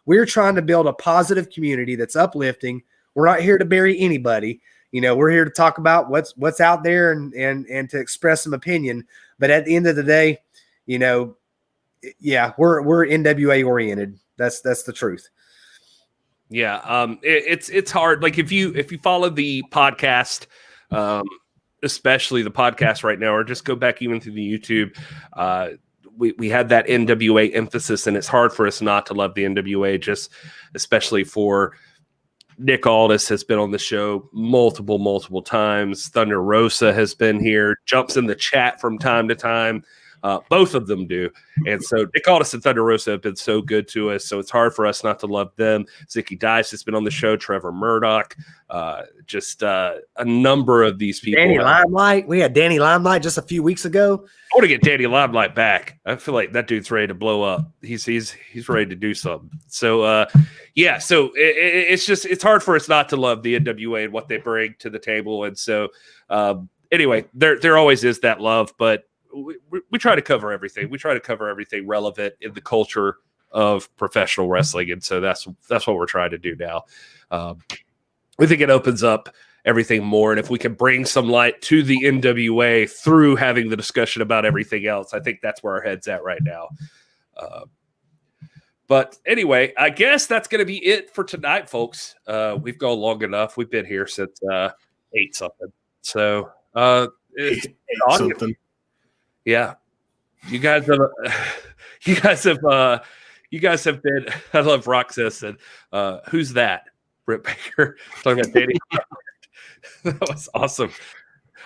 we're trying to build a positive community that's uplifting. We're not here to bury anybody. We're here to talk about what's out there and to express some opinion. But at the end of the day, we're NWA oriented. That's the truth. Yeah. It's hard. Like if you follow the podcast, especially the podcast right now, or just go back even to the YouTube, we had that NWA emphasis, and it's hard for us not to love the NWA, just especially for Nick Aldis has been on the show multiple times. Thunder Rosa has been here, jumps in the chat from time to time. Both of them do. And so Nick Aldis and Thunder Rosa have been so good to us, so it's hard for us not to love them. Zicky Dice has been on the show, Trevor Murdoch, just a number of these people. Danny Limelight. We had Danny Limelight just a few weeks ago. I want to get Danny Limelight back. I feel like that dude's ready to blow up. He's ready to do something. So it's hard for us not to love the NWA and what they bring to the table. And so anyway, there always is that love, but we try to cover everything. We try to cover everything relevant in the culture of professional wrestling, and so that's what we're trying to do now. We think it opens up everything more, and if we can bring some light to the NWA through having the discussion about everything else, I think that's where our head's at right now. But anyway, I guess that's going to be it for tonight, folks. We've gone long enough. We've been here since 8 something. So it's Ate audience. something. Yeah, you guys have been. I love Roxas said, "Who's that?" Britt Baker talking about Danny. That was awesome.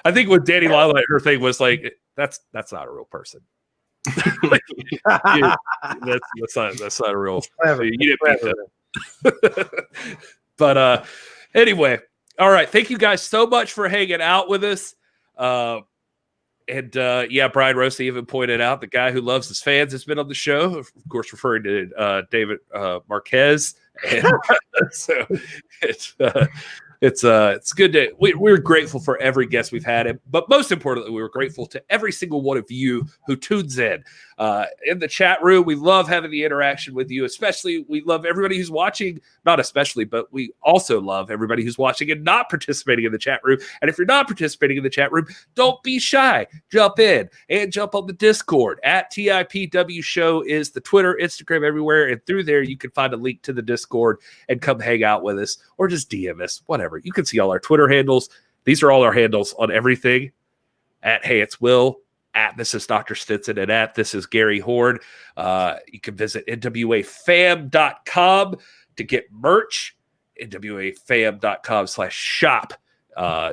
I think with Danny Lila, her thing was like, "That's not a real person." Like, that's not a real. You didn't beat them. But anyway, all right. Thank you guys so much for hanging out with us. Yeah, Brian Rosa even pointed out the guy who loves his fans has been on the show, of course, referring to David Marquez. And so it's good to we're grateful for every guest we've had, but most importantly, we're grateful to every single one of you who tunes in the chat room. We love having the interaction with you, especially we love everybody who's watching, not especially, but we also love everybody who's watching and not participating in the chat room. And if you're not participating in the chat room, don't be shy, jump in and jump on the Discord at TIPW Show is the Twitter, Instagram, everywhere, and through there you can find a link to the Discord and come hang out with us or just DM us, whatever. You can see all our Twitter handles. These are all our handles on everything. At Hey It's Will, at This Is Dr. Stinson, and at This Is Gary Horn. You can visit nwafam.com to get merch. nwafam.com/shop.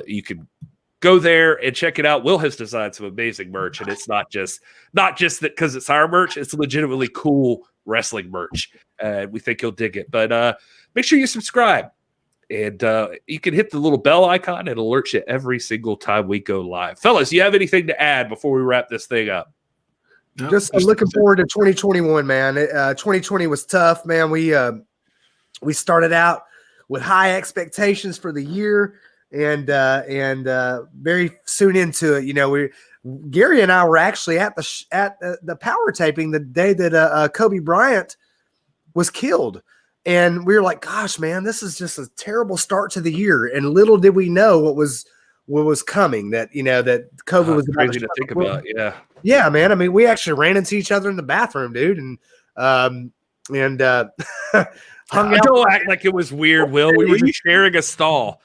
You can go there and check it out. Will has designed some amazing merch, and it's not just that because it's our merch. It's legitimately cool wrestling merch. We think you'll dig it. But make sure you subscribe. And you can hit the little bell icon. It'll alert you every single time we go live. Fellas, you have anything to add before we wrap this thing up? No, just looking forward to 2021, man. 2020 was tough, man. We started out with high expectations for the year, and very soon into it, you know, Gary and I were actually at the power taping the day that Kobe Bryant was killed. And we were like, gosh, man, this is just a terrible start to the year. And little did we know what was coming, that, you know, that COVID was crazy to think about. Yeah. Yeah, man. I mean, we actually ran into each other in the bathroom, dude. And hung out. Don't act like it was weird, Will. We were just sharing a stall.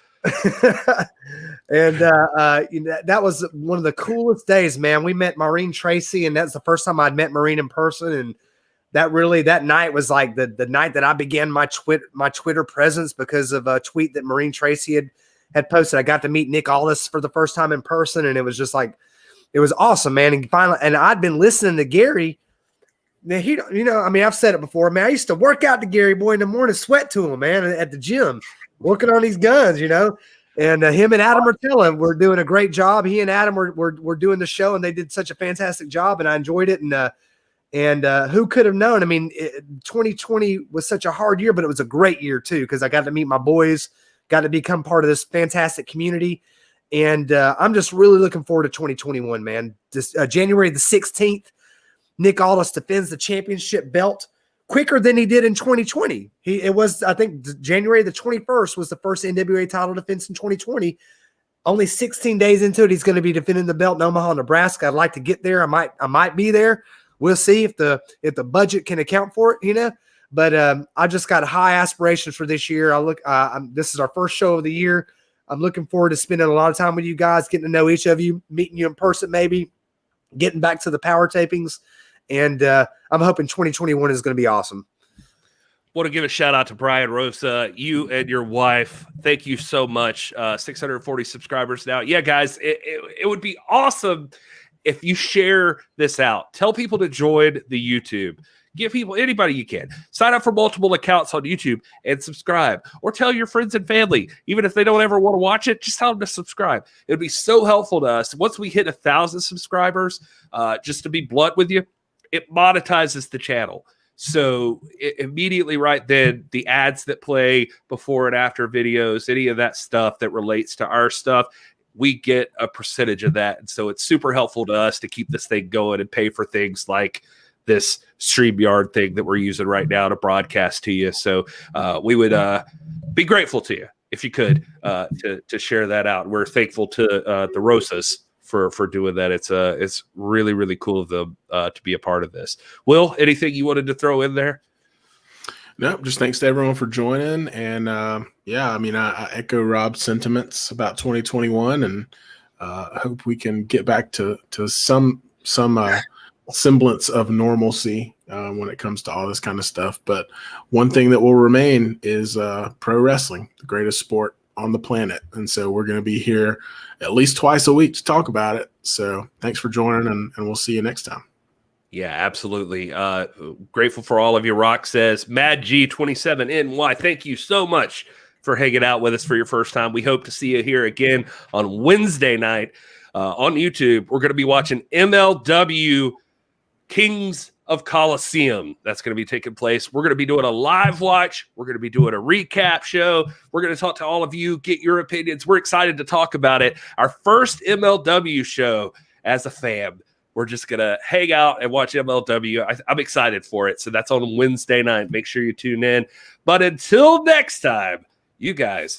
And you know, that was one of the coolest days, man. We met Maureen Tracy, and that's the first time I'd met Maureen in person. And that night was like the night that I began my Twitter presence because of a tweet that Maureen Tracy had posted. I got to meet Nick Aldis for the first time in person, and it was just like, it was awesome, man. And finally, and I'd been listening to Gary. Now, you know, I mean, I've said it before, man. I used to work out to Gary Boy in the morning, sweat to him, man, at the gym, working on these guns, you know. And him and Adam Rotella were doing a great job. He and Adam were doing the show, and they did such a fantastic job, and I enjoyed it. And who could have known? I mean, 2020 was such a hard year, but it was a great year too, because I got to meet my boys, got to become part of this fantastic community. And I'm just really looking forward to 2021, man. Just January the 16th, Nick Aldis defends the championship belt quicker than he did in 2020. It was, I think, January the 21st was the first NWA title defense in 2020. Only 16 days into it, he's going to be defending the belt in Omaha, Nebraska. I'd like to get there. I might be there. We'll see if the budget can account for it, you know. But I just got high aspirations for this year. This is our first show of the year. I'm looking forward to spending a lot of time with you guys, getting to know each of you, meeting you in person, maybe getting back to the power tapings, and I'm hoping 2021 is going to be awesome. Want to give a shout out to Brian Rosa, you and your wife. Thank you so much. 640 subscribers now. Yeah, guys, it would be awesome if you share this out. Tell people to join the YouTube. Give people, anybody you can, sign up for multiple accounts on YouTube and subscribe, or tell your friends and family, even if they don't ever want to watch it, just tell them to subscribe. It would be so helpful to us. Once we hit 1,000 subscribers, just to be blunt with you, it monetizes the channel. So immediately right then, the ads that play before and after videos, any of that stuff that relates to our stuff, we get a percentage of that. And so it's super helpful to us to keep this thing going and pay for things like this StreamYard thing that we're using right now to broadcast to you. So we would be grateful to you if you could to share that out. We're thankful to the Rosas for doing that. It's really, really cool of them to be a part of this. Will, anything you wanted to throw in there? Nope, just thanks to everyone for joining. And yeah, I mean, I echo Rob's sentiments about 2021, and hope we can get back to some semblance of normalcy when it comes to all this kind of stuff. But one thing that will remain is pro wrestling, the greatest sport on the planet. And so we're going to be here at least twice a week to talk about it. So thanks for joining, and we'll see you next time. Yeah, absolutely. Grateful for all of you. Rock says, Mad G27NY, thank you so much for hanging out with us for your first time. We hope to see you here again on Wednesday night on YouTube. We're going to be watching MLW Kings of Coliseum. That's going to be taking place. We're going to be doing a live watch. We're going to be doing a recap show. We're going to talk to all of you, get your opinions. We're excited to talk about it. Our first MLW show as a fam. We're just going to hang out and watch MLW. I'm excited for it. So that's on Wednesday night. Make sure you tune in. But until next time, you guys